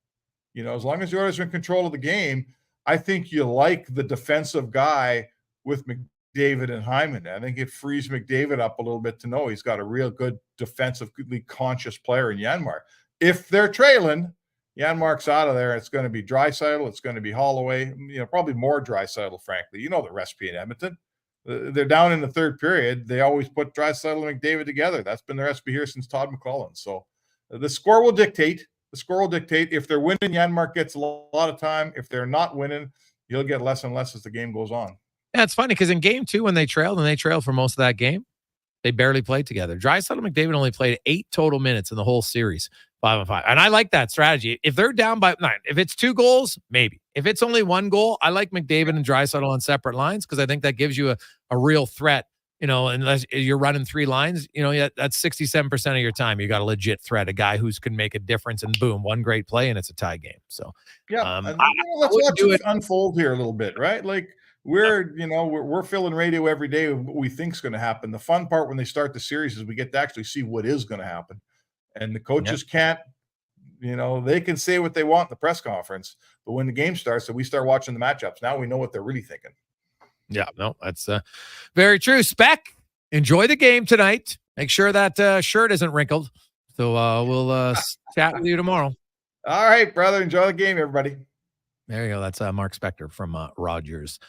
As long as the Oilers are in control of the game, I think you like the defensive guy with McDavid and Hyman. I think it frees McDavid up a little bit to know he's got a real good defensively conscious player in Janmark. If they're trailing, Janmark's out of there. It's going to be Draisaitl. It's going to be Holloway. Probably more Draisaitl, frankly. The recipe in Edmonton. They're down in the third period. They always put Draisaitl and McDavid together. That's been the recipe here since Todd McClellan. So the score will dictate. If they're winning, Janmark gets a lot of time. If they're not winning, you'll get less and less as the game goes on. Yeah, it's funny because in game 2, when they trailed, and they trailed for most of that game, they barely played together. Draisaitl and McDavid only played 8 total minutes in the whole series, 5-on-5. And I like that strategy. If they're down by 9, if it's 2 goals, maybe. If it's only 1 goal, I like McDavid and Draisaitl on separate lines because I think that gives you a real threat. Unless you're running 3 lines, that's 67% of your time. You got a legit threat, a guy who can make a difference, and boom, 1 great play, and it's a tie game. So yeah, let's watch it unfold here a little bit, right? We're filling radio every day with what we think is going to happen. The fun part when they start the series is we get to actually see what is going to happen. And the coaches can't, they can say what they want in the press conference, but when the game starts and we start watching the matchups, now we know what they're really thinking. Yeah, no, that's very true. Spec, enjoy the game tonight. Make sure that shirt isn't wrinkled. So we'll chat with you tomorrow. All right, brother. Enjoy the game, everybody. There you go. That's Mark Spector from Rogers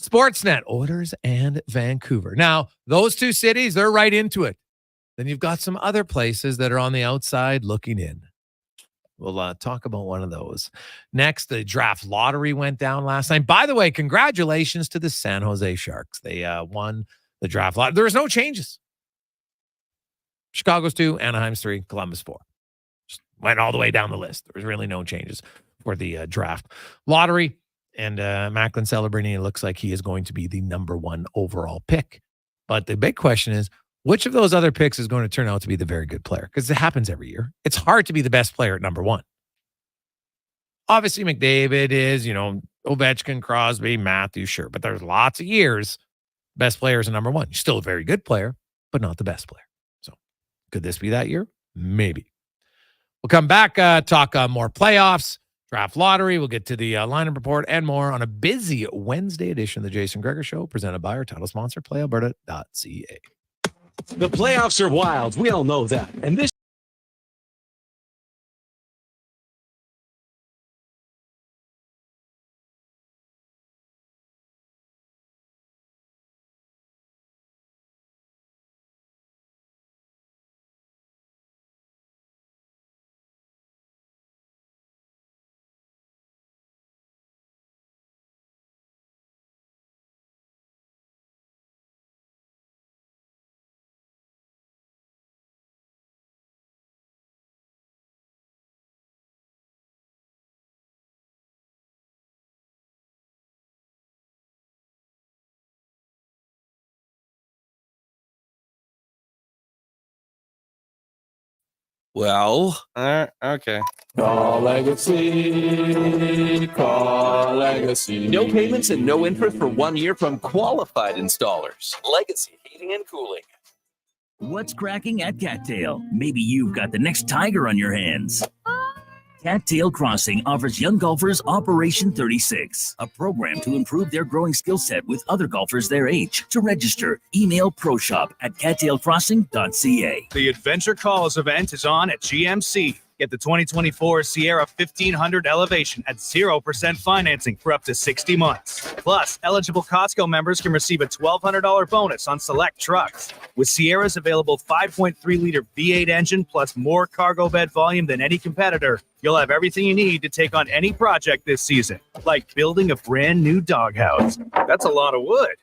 Sportsnet, Oilers and Vancouver. Now, those 2 cities, they're right into it. Then you've got some other places that are on the outside looking in. We'll talk about one of those. Next, the draft lottery went down last night. By the way, congratulations to the San Jose Sharks. They won the draft lottery. There was no changes. Chicago's 2, Anaheim's 3, Columbus 4. Just went all the way down the list. There was really no changes for the draft lottery. And Macklin celebrating, it looks like he is going to be the number 1 overall pick. But the big question is, which of those other picks is going to turn out to be the very good player? Because it happens every year. It's hard to be the best player at number 1. Obviously, McDavid is, Ovechkin, Crosby, Matthews, sure. But there's lots of years, best players are number 1. You're still a very good player, but not the best player. So could this be that year? Maybe. We'll come back, talk more playoffs, draft lottery. We'll get to the lineup report and more on a busy Wednesday edition of the Jason Gregor Show, presented by our title sponsor, PlayAlberta.ca. The playoffs are wild. We all know that. And this Well, okay. Call Legacy. Call Legacy. No payments and no interest for 1 year from qualified installers. Legacy Heating and Cooling. What's cracking at Cattail? Maybe you've got the next tiger on your hands. Cattail Crossing offers young golfers Operation 36, a program to improve their growing skill set with other golfers their age. To register, email proshop@cattailcrossing.ca. The Adventure Calls event is on at GMC. Get the 2024 Sierra 1500 Elevation at 0% financing for up to 60 months. Plus, eligible Costco members can receive a $1,200 bonus on select trucks. With Sierra's available 5.3-liter V8 engine plus more cargo bed volume than any competitor, you'll have everything you need to take on any project this season, like building a brand new doghouse. That's a lot of wood.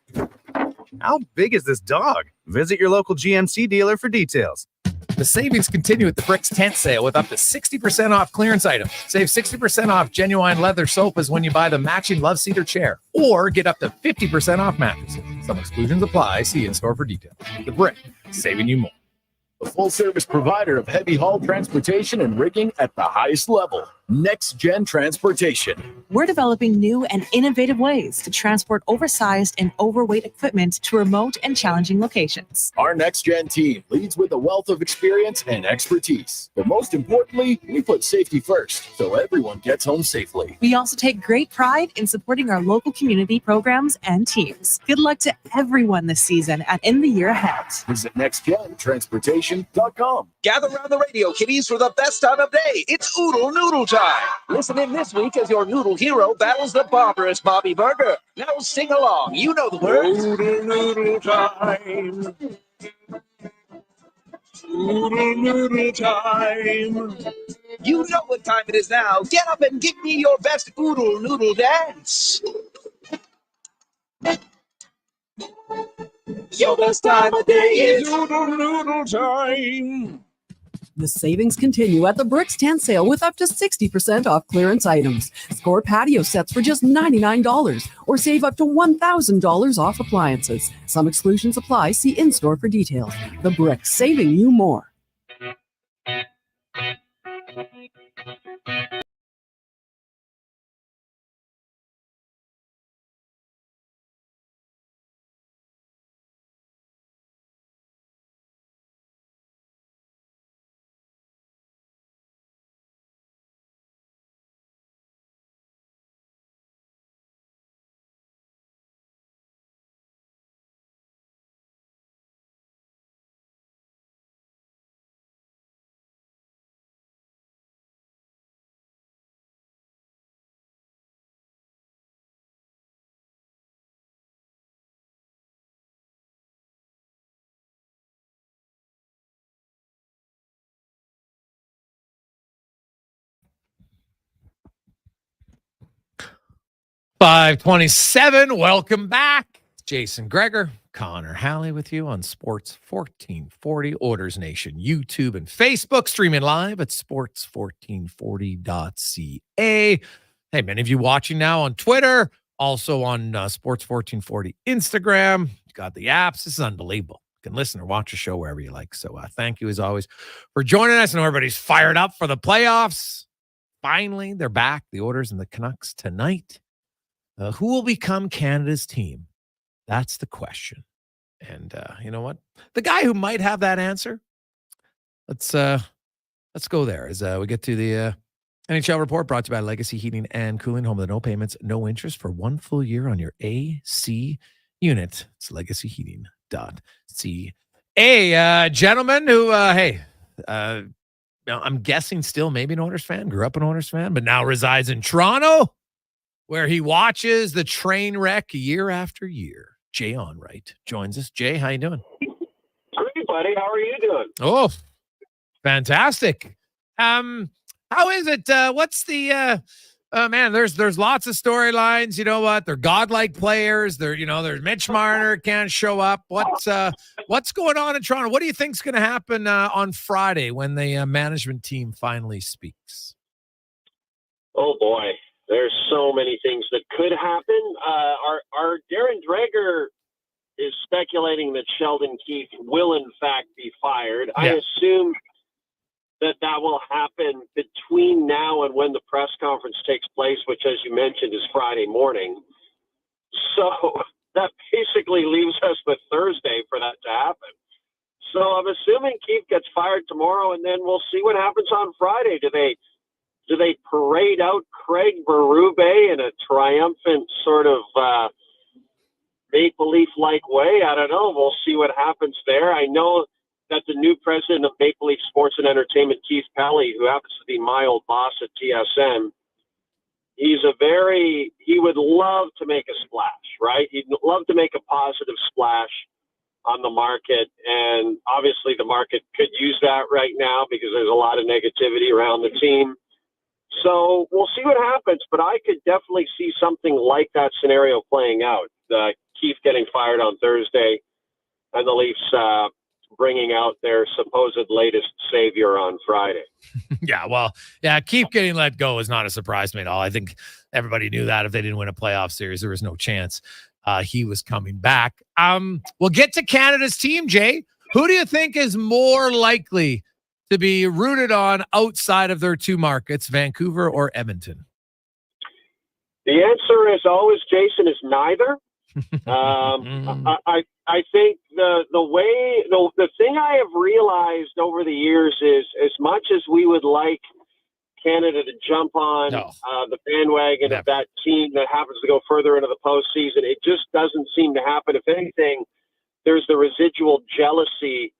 How big is this dog? Visit your local GMC dealer for details. The savings continue at the Bricks tent sale with up to 60% off clearance items. Save 60% off genuine leather sofas when you buy the matching love seat or chair, or get up to 50% off mattresses. Some exclusions apply. See in-store for details. The Brick, saving you more. A full-service provider of heavy haul transportation and rigging at the highest level. Next Gen Transportation. We're developing new and innovative ways to transport oversized and overweight equipment to remote and challenging locations. Our Next Gen team leads with a wealth of experience and expertise. But most importantly, we put safety first, so everyone gets home safely. We also take great pride in supporting our local community programs and teams. Good luck to everyone this season and in the year ahead. Visit nextgentransportation.com. Gather around the radio, kiddies, for the best time of day. It's Oodle Noodle time. Listen in this week as your noodle hero battles the barbarous Bobby Burger. Now sing along. You know the words. Oodle Noodle time. Oodle Noodle time. You know what time it is now. Get up and give me your best Oodle Noodle dance. Your best time of day is Oodle Noodle time. The savings continue at the Bricks tent sale with up to 60% off clearance items. Score patio sets for just $99 or save up to $1,000 off appliances. Some exclusions apply. See in-store for details. The Bricks, saving you more. .527, welcome back. Jason Gregor, Connor Halley with you on Sports 1440, Oilers Nation, YouTube and Facebook, streaming live at sports1440.ca. Hey, many of you watching now on Twitter, also on Sports 1440 Instagram. You've got the apps. This is unbelievable. You can listen or watch a show wherever you like. So thank you as always for joining us. I know everybody's fired up for the playoffs. Finally, they're back. The Oilers and the Canucks tonight. Who will become Canada's team? That's the question. And you know what? The guy who might have that answer, let's go there as we get to the NHL report brought to you by Legacy Heating and Cooling, home of the no payments, no interest for 1 full year on your AC unit. It's legacyheating.ca. A gentleman who, I'm guessing still maybe an Oilers fan, grew up an Oilers fan, but now resides in Toronto, where he watches the train wreck year after year. Jay Onrait joins us. Jay, how you doing? Great, buddy. How are you doing? Oh, fantastic. How is it? What's the man? There's lots of storylines. You know what? They're godlike players. There's Mitch Marner can't show up. What's going on in Toronto? What do you think's going to happen on Friday when the management team finally speaks? Oh boy. There's so many things that could happen. Our Darren Dreger is speculating that Sheldon Keefe will in fact be fired. Yeah. I assume that now and when the press conference takes place, which, as you mentioned, is Friday morning. So that basically leaves us with Thursday for that to happen. So I'm assuming Keefe gets fired tomorrow, and then we'll see what happens on Friday. Do they parade out Craig Berube in a triumphant sort of Maple Leaf-like way? I don't know. We'll see what happens there. I know that the new president of Maple Leaf Sports and Entertainment, Keith Pelly, who happens to be my old boss at TSN, he would love to make a splash, right? He'd love to make a positive splash on the market. And obviously the market could use that right now because there's a lot of negativity around the team. So we'll see what happens, but I could definitely see something like that scenario playing out. Keith getting fired on Thursday and the Leafs bringing out their supposed latest savior on Friday. Keith getting let go is not a surprise to me at all. I think everybody knew that if they didn't win a playoff series, there was no chance he was coming back. We'll get to Canada's team, Jay. Who do you think is more likely to be rooted on outside of their two markets, Vancouver or Edmonton? The answer, as always, Jason, is neither. I think the thing I have realized over the years is, as much as we would like Canada to jump on the bandwagon of that team that happens to go further into the postseason, it just doesn't seem to happen. If anything, there's the residual jealousy,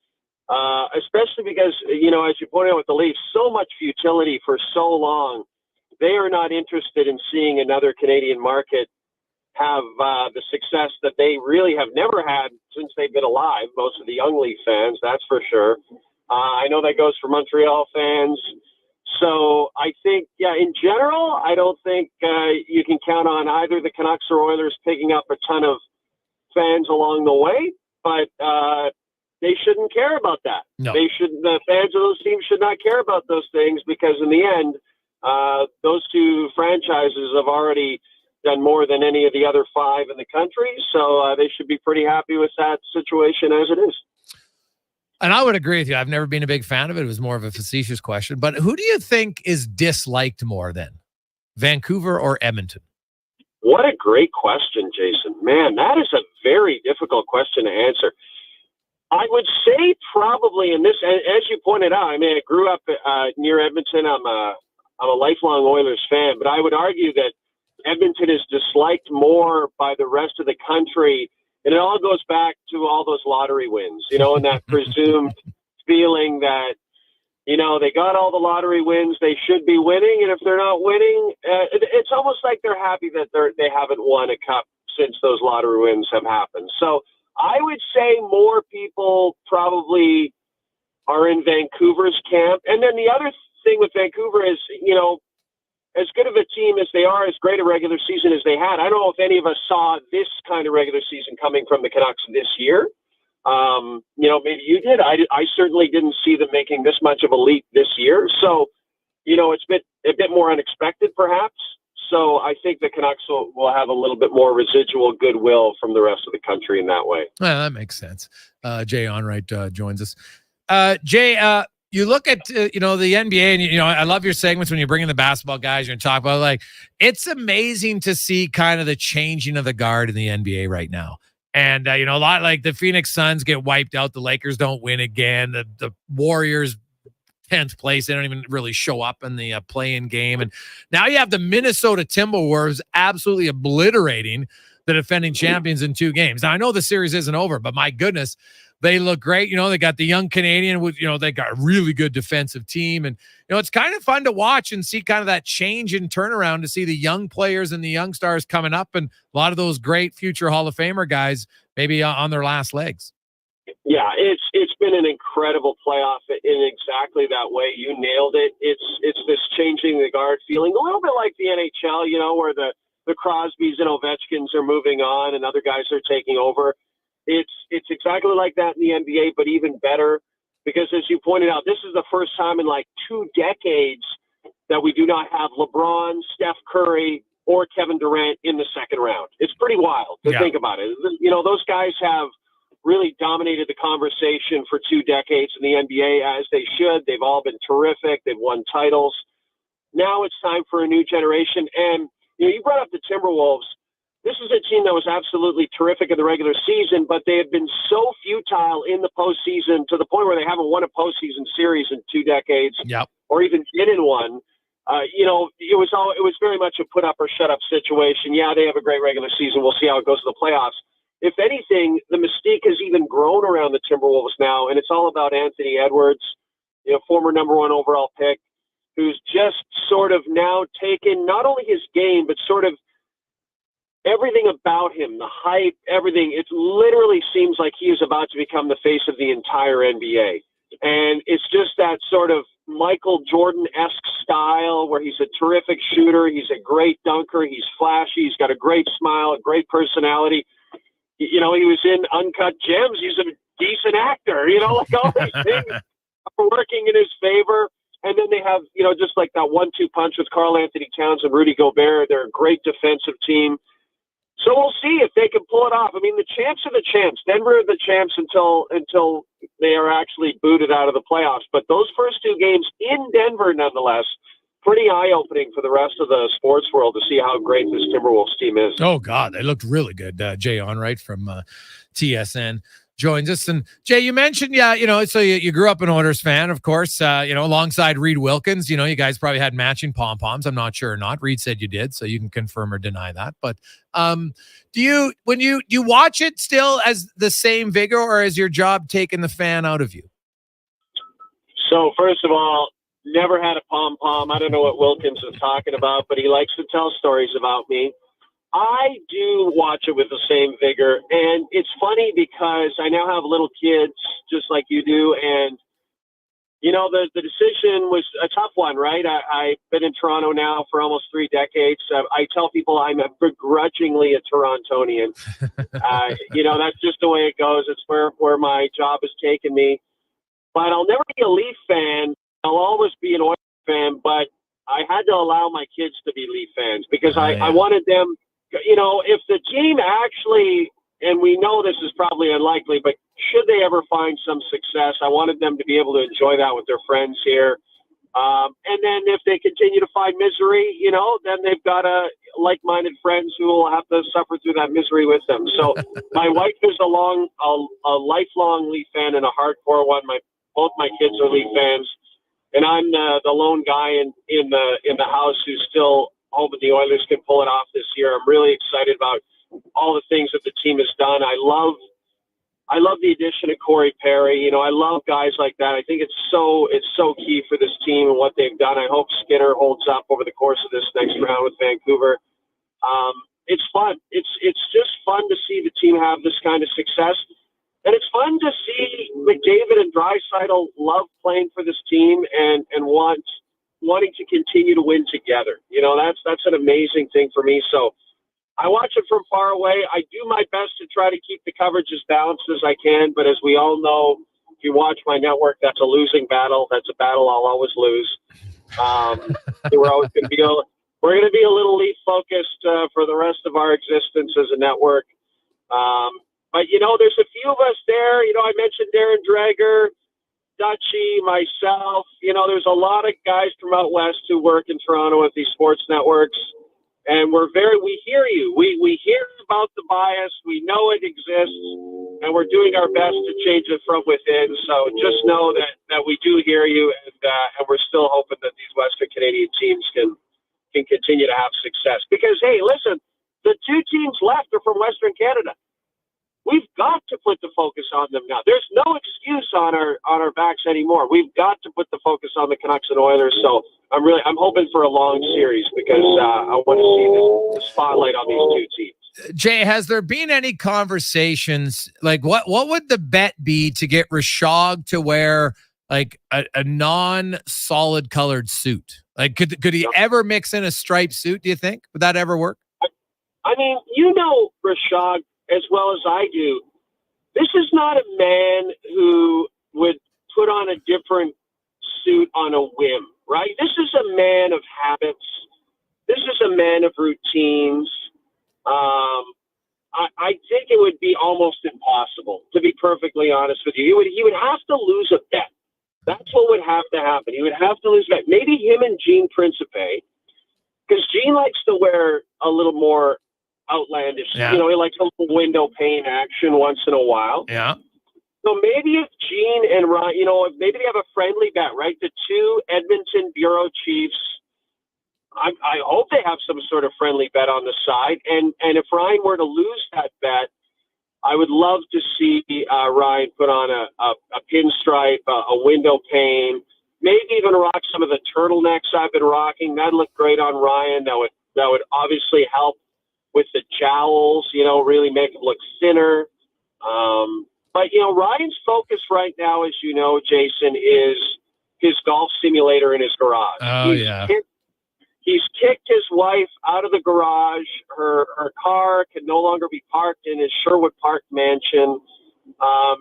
especially because, as you pointed out with the Leafs, so much futility for so long. They are not interested in seeing another Canadian market have the success that they really have never had since they've been alive, most of the young Leaf fans, that's for sure. I know that goes for Montreal fans. So I think, in general, I don't think you can count on either the Canucks or Oilers picking up a ton of fans along the way, but they shouldn't care about that. No. The fans of those teams should not care about those things, because in the end, those two franchises have already done more than any of the other five in the country. So they should be pretty happy with that situation as it is. And I would agree with you. I've never been a big fan of it. It was more of a facetious question. But who do you think is disliked more then? Vancouver or Edmonton? What a great question, Jason. Man, that is a very difficult question to answer. I would say probably in this, as you pointed out, I mean, I grew up near Edmonton. I'm a lifelong Oilers fan, but I would argue that Edmonton is disliked more by the rest of the country. And it all goes back to all those lottery wins, and that presumed feeling that, they got all the lottery wins, they should be winning. And if they're not winning, it's almost like they're happy that they haven't won a cup since those lottery wins have happened. So I would say more people probably are in Vancouver's camp. And then the other thing with Vancouver is, as good of a team as they are, as great a regular season as they had, I don't know if any of us saw this kind of regular season coming from the Canucks this year. Maybe you did. I certainly didn't see them making this much of a leap this year. So, it's a bit more unexpected, perhaps. So I think the Canucks will have a little bit more residual goodwill from the rest of the country in that way. Well, that makes sense. Jay Onrait joins us. Jay, you look at, the NBA, and, I love your segments when you bring in the basketball guys and talk about, it's amazing to see kind of the changing of the guard in the NBA right now. And, a lot like the Phoenix Suns get wiped out. The Lakers don't win again. The Warriors, 10th place. They don't even really show up in the play-in game. And now you have the Minnesota Timberwolves absolutely obliterating the defending champions in 2 games. Now, I know the series isn't over, but my goodness, they look great. They got the young Canadian with, they got a really good defensive team. And, it's kind of fun to watch and see kind of that change and turnaround, to see the young players and the young stars coming up, and a lot of those great future Hall of Famer guys maybe on their last legs. Yeah, it's been an incredible playoff in exactly that way. You nailed it. It's this changing the guard feeling, a little bit like the NHL, where the Crosbys and Ovechkins are moving on and other guys are taking over. It's exactly like that in the NBA, but even better, because as you pointed out, this is the first time in 2 decades that we do not have LeBron, Steph Curry, or Kevin Durant in the second round. It's pretty wild to think about it. Those guys have really dominated the conversation for 2 decades in the NBA, as they should. They've all been terrific. They've won titles. Now it's time for a new generation. And, you brought up the Timberwolves. This is a team that was absolutely terrific in the regular season, but they have been so futile in the postseason to the point where they haven't won a postseason series in 2 decades, or even been in one. It was very much a put up or shut up situation. Yeah, they have a great regular season. We'll see how it goes in the playoffs. If anything, the mystique has even grown around the Timberwolves now, and it's all about Anthony Edwards, former number 1 overall pick, who's just sort of now taken not only his game, but sort of everything about him, the hype, everything. It literally seems like he is about to become the face of the entire NBA. And it's just that sort of Michael Jordan-esque style where he's a terrific shooter. He's a great dunker. He's flashy. He's got a great smile, a great personality. He was in Uncut Gems. He's a decent actor. Like all these things are working in his favor. And then they have, just like that 1-2 punch with Karl Anthony Towns and Rudy Gobert. They're a great defensive team. So we'll see if they can pull it off. I mean, the champs are the champs. Denver are the champs until they are actually booted out of the playoffs. But those first 2 games in Denver, nonetheless, pretty eye-opening for the rest of the sports world to see how great this Timberwolves team is. Oh, God, they looked really good. Jay Onrait from TSN joins us. And, Jay, you mentioned, so you grew up an Oilers fan, of course, alongside Reed Wilkins. You guys probably had matching pom-poms. I'm not sure or not. Reed said you did, so you can confirm or deny that. But do you watch it still as the same vigor, or has your job taken the fan out of you? So, first of all, never had a pom-pom. I don't know what Wilkins is talking about, but he likes to tell stories about me. I do watch it with the same vigor, and it's funny because I now have little kids just like you do, and the decision was a tough one, right? I've been in Toronto now for almost 3 decades. I tell people I'm begrudgingly a Torontonian. That's just the way it goes. It's where my job has taken me. But I'll never be a Leaf fan. I'll always be an Oilers fan, but I had to allow my kids to be Leaf fans because I wanted them. If the team actually, and we know this is probably unlikely, but should they ever find some success, I wanted them to be able to enjoy that with their friends here. And then if they continue to find misery, then they've got like-minded friends who will have to suffer through that misery with them. So my wife is a lifelong Leaf fan and a hardcore one. Both my kids are Leaf fans, and I'm the lone guy in the house who's still hoping the Oilers can pull it off this year. I'm really excited about all the things that the team has done. I love the addition of Corey Perry. I love guys like that. I think it's so key for this team and what they've done. I hope Skinner holds up over the course of this next round with Vancouver. It's fun. It's just fun to see the team have this kind of success. And it's fun to see McDavid and Draisaitl love playing for this team and wanting to continue to win together. That's an amazing thing for me. So I watch it from far away. I do my best to try to keep the coverage as balanced as I can. But as we all know, if you watch my network, that's a losing battle. That's a battle I'll always lose. We're always going to be a little Leaf focused for the rest of our existence as a network. But there's a few of us there. I mentioned Darren Dreger, Dutchie, myself. There's a lot of guys from out west who work in Toronto at these sports networks. And we hear you. We hear about the bias. We know it exists, and we're doing our best to change it from within. So just know that we do hear you, and we're still hoping that these Western Canadian teams can continue to have success. Because, hey, listen, the 2 teams left are from Western Canada. We've got to put the focus on them now. There's no excuse on our backs anymore. We've got to put the focus on the Canucks and Oilers. So I'm hoping for a long series because I want to see the spotlight on these 2 teams. Jay, has there been any conversations like what would the bet be to get Rashog to wear like a non-solid colored suit? Like could he ever mix in a striped suit? Do you think would that ever work? I mean, Rashog as well as I do. This is not a man who would put on a different suit on a whim, right? This is a man of habits. This is a man of routines. I think it would be almost impossible, to be perfectly honest with you. He would have to lose a bet. That's what would have to happen. He would have to lose. Maybe him and Gene Principe, because Gene likes to wear a little more outlandish. Yeah. You know, he likes a little window pane action once in a while. Yeah. So maybe if Gene and Ryan, you know, maybe they have a friendly bet, right? The two Edmonton bureau chiefs. I hope they have some sort of friendly bet on the side. And if Ryan were to lose that bet, I would love to see Ryan put on a pinstripe, a window pane, maybe even rock some of the turtlenecks I've been rocking. That'd look great on Ryan. That would obviously help with the jowls, you know, really make it look thinner. But, you know, Ryan's focus right now, as you know, Jason, is his golf simulator in his garage. Oh, yeah. He's kicked his wife out of the garage. Her car can no longer be parked in his Sherwood Park mansion.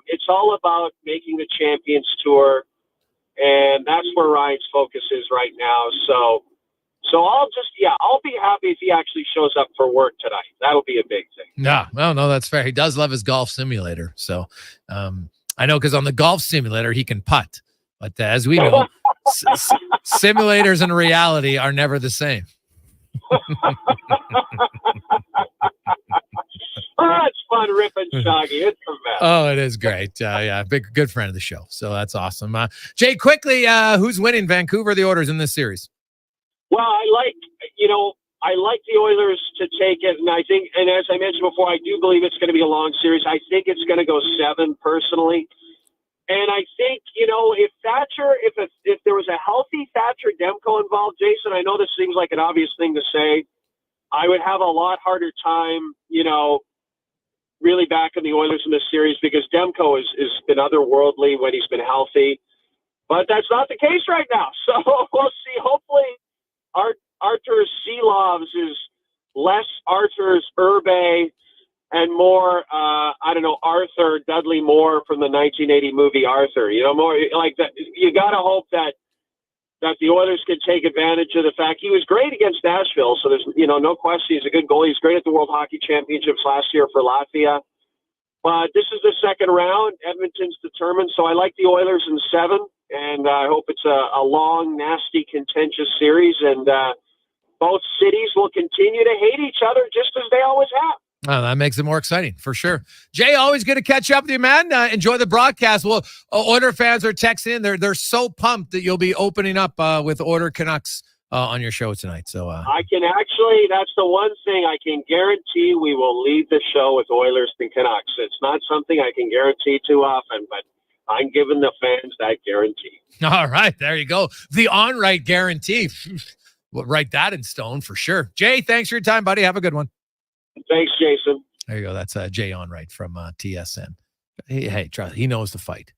It's all about making the Champions Tour, and that's where Ryan's focus is right now. So I'll be happy if he actually shows up for work tonight. That'll be a big thing. Yeah, well, no, that's fair. He does love his golf simulator. So I know because on the golf simulator, he can putt. But as we know, simulators and reality are never the same. It's fun ripping Shaggy. It's the best. Oh, it is great. Yeah, good friend of the show. So that's awesome. Jay, quickly, who's winning, Vancouver or the Oilers in this series? Well, I like the Oilers to take it, and I think, and as I mentioned before, I do believe it's going to be a long series. I think it's going to go 7 personally. And I think, you know, if there was a healthy Thatcher Demko involved, Jason, I know this seems like an obvious thing to say, I would have a lot harder time, you know, really backing the Oilers in this series because Demko has been otherworldly when he's been healthy. But that's not the case right now. So we'll see. Hopefully Artur's Seelovs is less Artur's Urbe and more, Arthur Dudley Moore from the 1980 movie Arthur. You know, more like that. You got to hope that the Oilers can take advantage of the fact he was great against Nashville. So there's, you know, no question he's a good goalie. He's great at the World Hockey Championships last year for Latvia. But this is the second round. Edmonton's determined. So I like the Oilers in 7. And I hope it's a long, nasty, contentious series. And both cities will continue to hate each other just as they always have. Oh, that makes it more exciting for sure. Jay, always good to catch up with you, man. Enjoy the broadcast. Well, Oiler fans are texting in. They're so pumped that you'll be opening up with Oilers Canucks on your show tonight. So I can actually, that's the one thing I can guarantee we will lead the show with Oilers and Canucks. It's not something I can guarantee too often, but I'm giving the fans that guarantee. All right, there you go. The Onrait guarantee. We'll write that in stone for sure. Jay, thanks for your time, buddy. Have a good one. Thanks, Jason. There you go. That's Jay Onrait from TSN. Hey, trust, he knows the fight.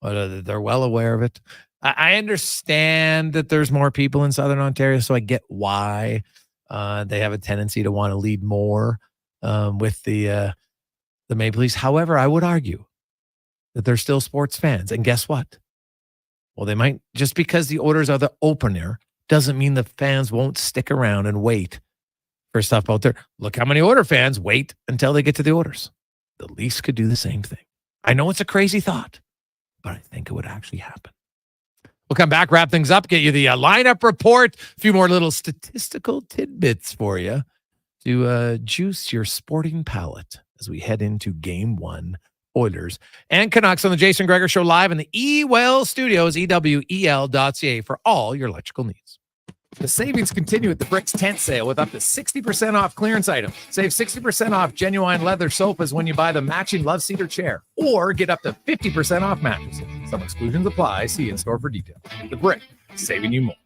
They're well aware of it. I understand that there's more people in Southern Ontario, so I get why they have a tendency to want to lead more with the Maple Leafs. However, I would argue that they're still sports fans. And guess what? Well, they might, just because the Oilers are the opener doesn't mean the fans won't stick around and wait for stuff out there. Look how many Oilers fans wait until they get to the Oilers. The Leafs could do the same thing. I know it's a crazy thought, but I think it would actually happen. We'll come back, wrap things up, get you the lineup report, a few more little statistical tidbits for you to juice your sporting palate as we head into Game 1, Oilers and Canucks on the Jason Gregor Show live in the eWell Studios, ewel.ca for all your electrical needs. The savings continue at the Bricks tent sale with up to 60% off clearance items. Save 60% off genuine leather sofas when you buy the matching Love Cedar chair, or get up to 50% off mattresses. Some exclusions apply. See in store for details. The Brick, saving you more.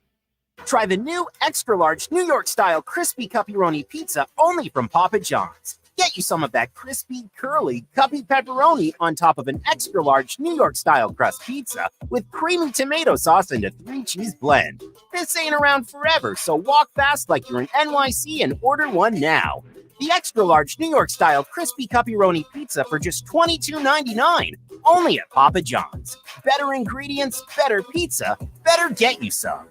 Try the new extra-large New York-style crispy pepperoni pizza only from Papa John's. Get you some of that crispy, curly, cuppy pepperoni on top of an extra-large New York-style crust pizza with creamy tomato sauce and a 3-cheese blend. This ain't around forever, so walk fast like you're in NYC and order one now. The extra-large New York-style crispy pepperoni pizza for just $22.99, only at Papa John's. Better ingredients, better pizza, better get you some.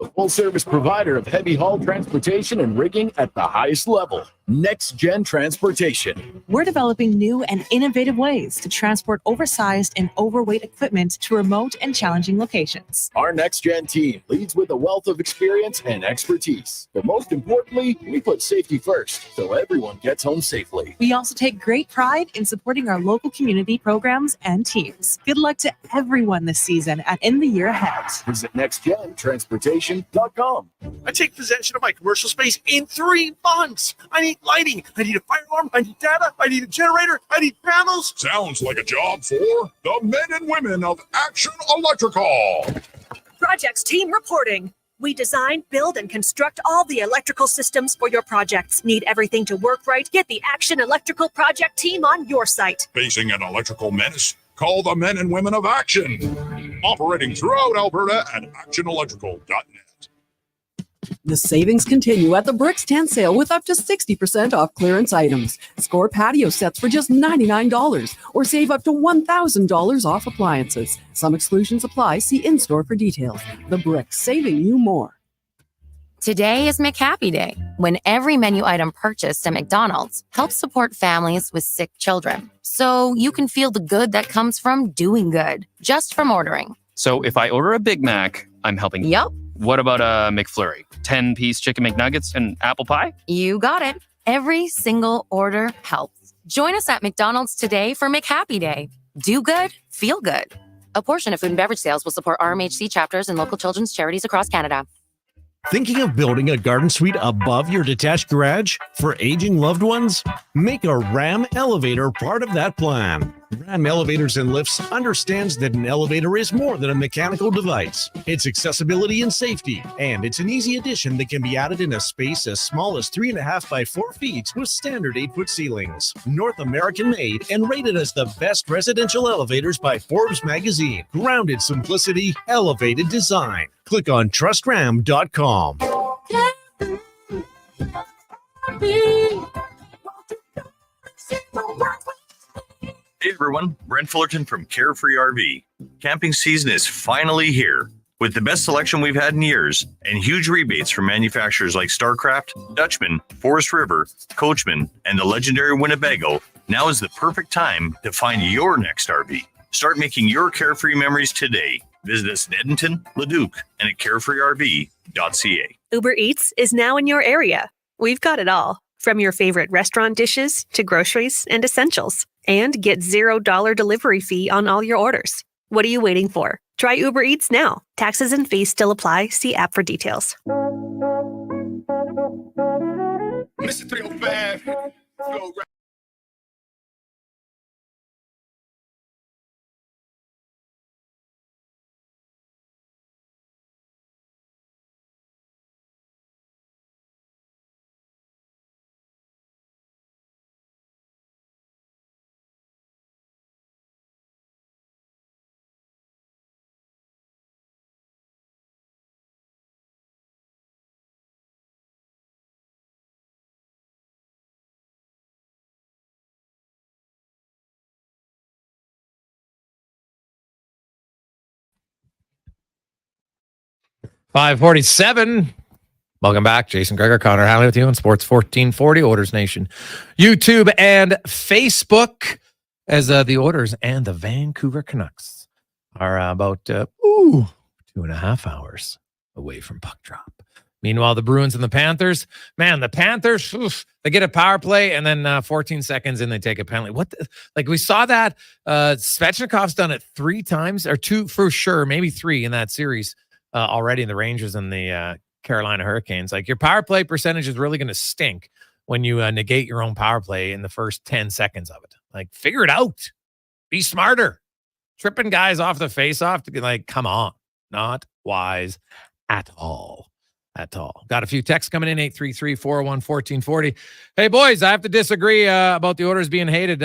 A full-service provider of heavy haul transportation and rigging at the highest level. Next Gen Transportation. We're developing new and innovative ways to transport oversized and overweight equipment to remote and challenging locations. Our Next Gen team leads with a wealth of experience and expertise. But most importantly, we put safety first, so everyone gets home safely. We also take great pride in supporting our local community programs and teams. Good luck to everyone this season and in the year ahead. Visit nextgentransportation.com. I take possession of my commercial space in 3 months. I need lighting. I need a fire alarm. I need data. I need a generator. I need panels. Sounds like a job for the men and women of Action Electrical. Projects team reporting. We design, build, and construct all the electrical systems for your projects. Need everything to work right? Get the Action Electrical project team on your site. Facing an electrical menace? Call the men and women of Action. Operating throughout Alberta at actionelectrical.net. The savings continue at the Bricks 10 sale with up to 60% off clearance items. Score patio sets for just $99 or save up to $1,000 off appliances. Some exclusions apply. See in-store for details. The Bricks, saving you more. Today is McHappy Day, when every menu item purchased at McDonald's helps support families with sick children. So you can feel the good that comes from doing good, just from ordering. So if I order a Big Mac, I'm helping. Yup. What about a McFlurry? 10-piece chicken McNuggets and apple pie? You got it. Every single order helps. Join us at McDonald's today for McHappy Day. Do good, feel good. A portion of food and beverage sales will support RMHC chapters and local children's charities across Canada. Thinking of building a garden suite above your detached garage for aging loved ones? Make a RAM elevator part of that plan. RAM Elevators and Lifts understands that an elevator is more than a mechanical device. It's accessibility and safety, and it's an easy addition that can be added in a space as small as 3.5 by 4 feet with standard 8-foot ceilings. North American made and rated as the best residential elevators by Forbes magazine. Grounded simplicity, elevated design. Click on trustram.com. Hey everyone, Brent Fullerton from Carefree RV. Camping season is finally here. With the best selection we've had in years and huge rebates from manufacturers like StarCraft, Dutchman, Forest River, Coachman, and the legendary Winnebago, now is the perfect time to find your next RV. Start making your carefree memories today. Visit us in Edmonton, Leduc, and at carefreerv.ca. Uber Eats is now in your area. We've got it all, from your favorite restaurant dishes to groceries and essentials. And get $0 delivery fee on all your orders. What are you waiting for? Try Uber Eats now. Taxes and fees still apply. See app for details. Mr. 305. Go right. .547. Welcome back. Jason Gregor, Connor Halley with you on Sports 1440, Oilers Nation, YouTube and Facebook, as the Oilers and the Vancouver Canucks are about 2.5 hours away from puck drop. Meanwhile, the Bruins and the Panthers, man, the Panthers, they get a power play and then 14 seconds and they take a penalty. Like we saw that Svechnikov's done it 3 times or 2 for sure, maybe 3 in that series already in the Rangers and the Carolina Hurricanes. Like your power play percentage is really going to stink when you negate your own power play in the first 10 seconds of it. Like figure it out. Be smarter. Tripping guys off the face-off to be like, come on. Not wise at all. At all. Got a few texts coming in, 833-401-1440. Hey, boys, I have to disagree about the Oilers being hated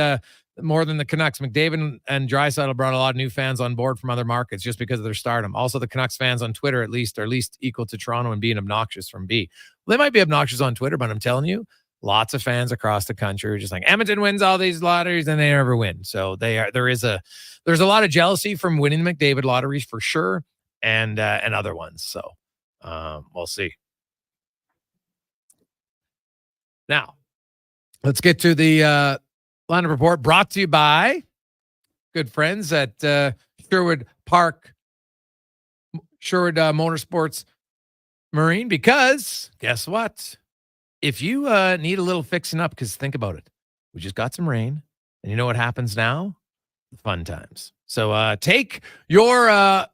more than the Canucks. McDavid and Draisaitl brought a lot of new fans on board from other markets just because of their stardom. Also, the Canucks fans on Twitter, at least, are least equal to Toronto and being obnoxious from B. Well, they might be obnoxious on Twitter, but I'm telling you, lots of fans across the country are just like, Edmonton wins all these lotteries and they never win. So there's a lot of jealousy from winning the McDavid lotteries for sure, and other ones. So we'll see. Now, Let's get to the lineup report brought to you by good friends at Sherwood Motorsports Marine, because guess what? If you need a little fixing up, because think about it. We just got some rain, and you know what happens now? Fun times. So take your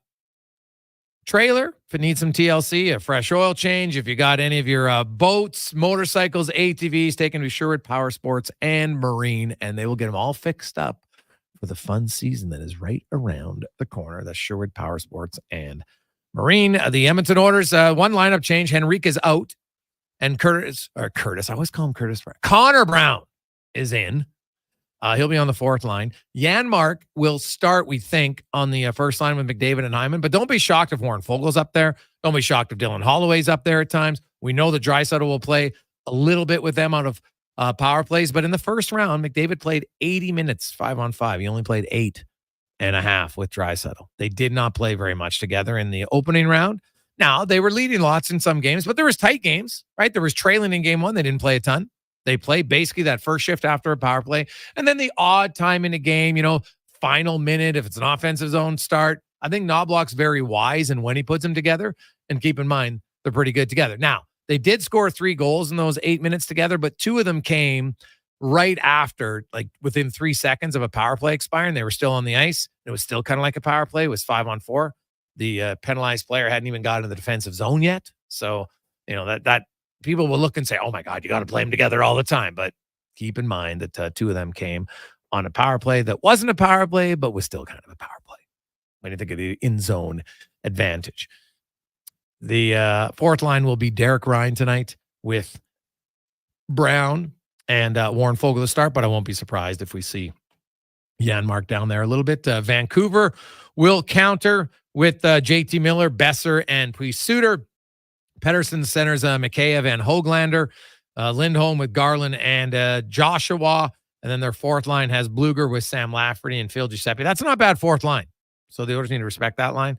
trailer if it needs some TLC, a fresh oil change. If you got any of your boats, motorcycles, ATVs, take them to Sherwood Power Sports and Marine, and they will get them all fixed up for the fun season that is right around the corner. That's Sherwood Power Sports and Marine. The Edmonton Oilers, one lineup change. Henrique is out, and Curtis, I always call him Curtis. Connor Brown is in. He'll be on the fourth line. Yaremchuk will start, we think, on the first line with McDavid and Hyman. But don't be shocked if Warren Fogel's up there. Don't be shocked if Dylan Holloway's up there at times. We know that Draisaitl will play a little bit with them out of power plays. But in the first round, McDavid played 80 minutes, 5-on-5. He only played 8.5 with Draisaitl. They did not play very much together in the opening round. Now, they were leading lots in some games, but there was tight games, right? There was trailing in game one. They didn't play a ton. They play basically that first shift after a power play. And then the odd time in a game, final minute, if it's an offensive zone start. I think Knobloch's very wise in when he puts them together. And keep in mind, they're pretty good together. Now, they did score 3 goals in those 8 minutes together, but 2 of them came right after, like within 3 seconds of a power play expiring. They were still on the ice. It was still kind of like a power play. It was 5-on-4. The penalized player hadn't even gotten in the defensive zone yet. So, that people will look and say, oh my God, you got to play them together all the time. But keep in mind that 2 of them came on a power play that wasn't a power play, but was still kind of a power play when you think of the in-zone advantage. The fourth line will be Derek Ryan tonight with Brown and Warren Foegele to start, but I won't be surprised if we see Yaremchuk down there a little bit. Vancouver will counter with JT Miller, Besser, and Puis-Suter. Pettersson centers Mikheyev and Höglander. Lindholm with Garland and Joshua. And then their fourth line has Bluger with Sam Lafferty and Phil Giuseppe. That's not a bad fourth line. So the Oilers need to respect that line.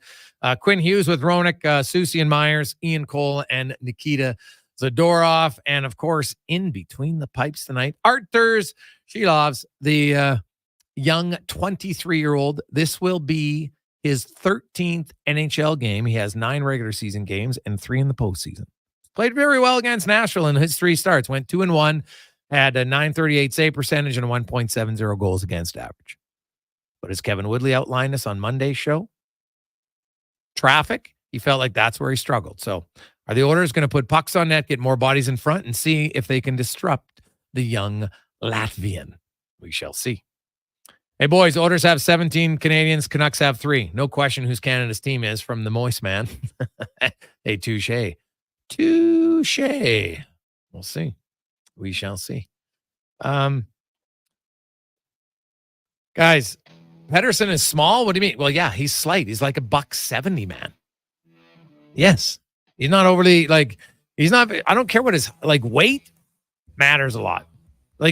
Quinn Hughes with Roenick, Susie and Myers, Ian Cole, and Nikita Zadorov. And, of course, in between the pipes tonight, Arturs Shilovs, the young 23-year-old. This will be his 13th NHL game. He has 9 regular season games and 3 in the postseason. Played very well against Nashville in his 3 starts. Went 2-1, had a .938 save percentage and a 1.70 goals against average. But as Kevin Woodley outlined us on Monday's show, traffic, he felt like that's where he struggled. So are the Oilers going to put pucks on net, get more bodies in front, and see if they can disrupt the young Latvian? We shall see. Hey, boys, Oilers have 17 Canadians. Canucks have 3. No question whose Canada's team is from the Moist Man. Hey, touche. Touche. We'll see. We shall see. Guys, Pettersson is small. What do you mean? Well, yeah, he's slight. He's like a $170, man. Yes. He's not overly, he's not, I don't care what his, weight matters a lot.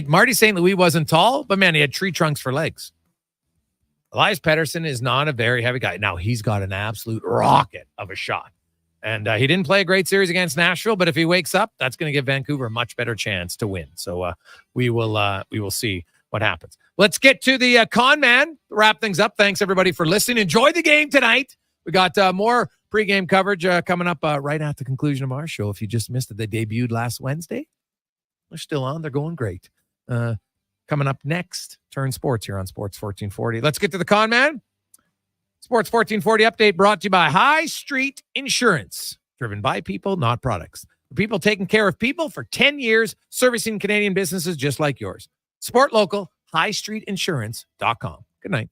Marty St. Louis wasn't tall, but man, he had tree trunks for legs. Elias Pettersson is not a very heavy guy. Now, he's got an absolute rocket of a shot. And he didn't play a great series against Nashville, but if he wakes up, that's going to give Vancouver a much better chance to win. So we will see what happens. Let's get to the con man. Wrap things up. Thanks, everybody, for listening. Enjoy the game tonight. We got more pregame coverage coming up right at the conclusion of our show. If you just missed it, they debuted last Wednesday. They're still on. They're going great. Coming up next, Turn Sports here on Sports 1440. Let's get to the con man. Sports 1440 update brought to you by High Street Insurance. Driven by people, not products. The people taking care of people for 10 years, servicing Canadian businesses just like yours. Support local, highstreetinsurance.com. Good night.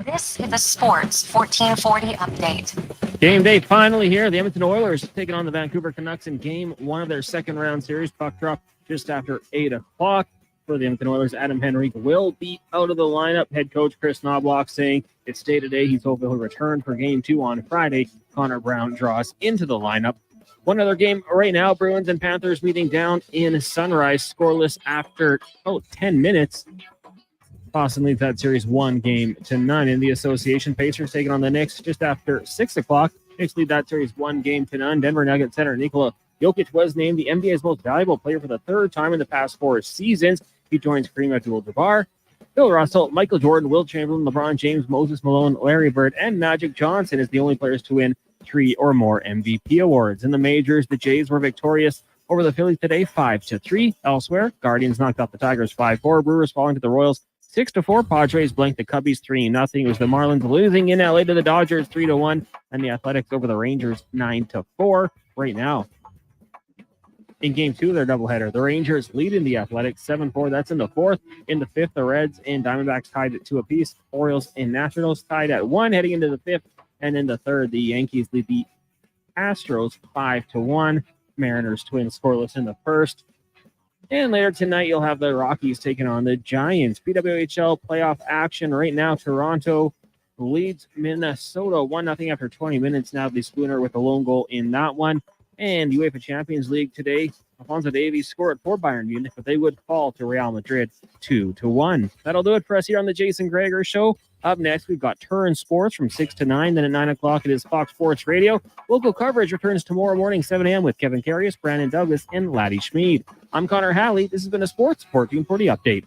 This is the Sports 1440 update. Game day finally here. The Edmonton Oilers taking on the Vancouver Canucks in game 1 of their second round series. Puck drop just after 8 o'clock. For the Edmonton Oilers, Adam Henrique will be out of the lineup. Head coach Chris Knobloch saying it's day-to-day. He's hoping he'll return for game 2 on Friday. Connor Brown draws into the lineup. One other game right now, Bruins and Panthers meeting down in Sunrise. Scoreless after 10 minutes. Boston leads that series 1-9. In the association, Pacers taking on the Knicks just after 6 o'clock. Knicks lead that series 1-0. Denver Nuggets center Nikola Jokic was named the NBA's most valuable player for the third time in the past 4 seasons. He joins Kareem Abdul-Jabbar, Bill Russell, Michael Jordan, Will Chamberlain, LeBron James, Moses Malone, Larry Bird, and Magic Johnson as the only players to win 3 or more MVP awards. In the majors, the Jays were victorious over the Phillies today, 5-3. Elsewhere, Guardians knocked off the Tigers 5-4. Brewers falling to the Royals 6-4. Padres blanked the Cubbies 3-0. It was the Marlins losing in LA to the Dodgers 3-1, and the Athletics over the Rangers 9-4. Right now, in Game 2 of their doubleheader, the Rangers leading the Athletics 7-4. That's in the 4th. In the 5th, the Reds and Diamondbacks tied at 2 apiece. Orioles and Nationals tied at 1 heading into the 5th. And in the 3rd, the Yankees lead the Astros 5-1. Mariners Twins scoreless in the 1st. And later tonight, you'll have the Rockies taking on the Giants. PWHL playoff action right now. Toronto leads Minnesota 1-0 after 20 minutes. Now the Spooner with a lone goal in that one. And UEFA Champions League today, Alphonso Davies scored for Bayern Munich, but they would fall to Real Madrid 2-1. That'll do it for us here on the Jason Gregor Show. Up next, we've got Turn Sports from 6 to 9. Then at 9 o'clock, it is Fox Sports Radio. Local coverage returns tomorrow morning, 7 a.m. with Kevin Carius, Brandon Douglas, and Laddie Schmid. I'm Connor Halley. This has been a Sports 1440 update.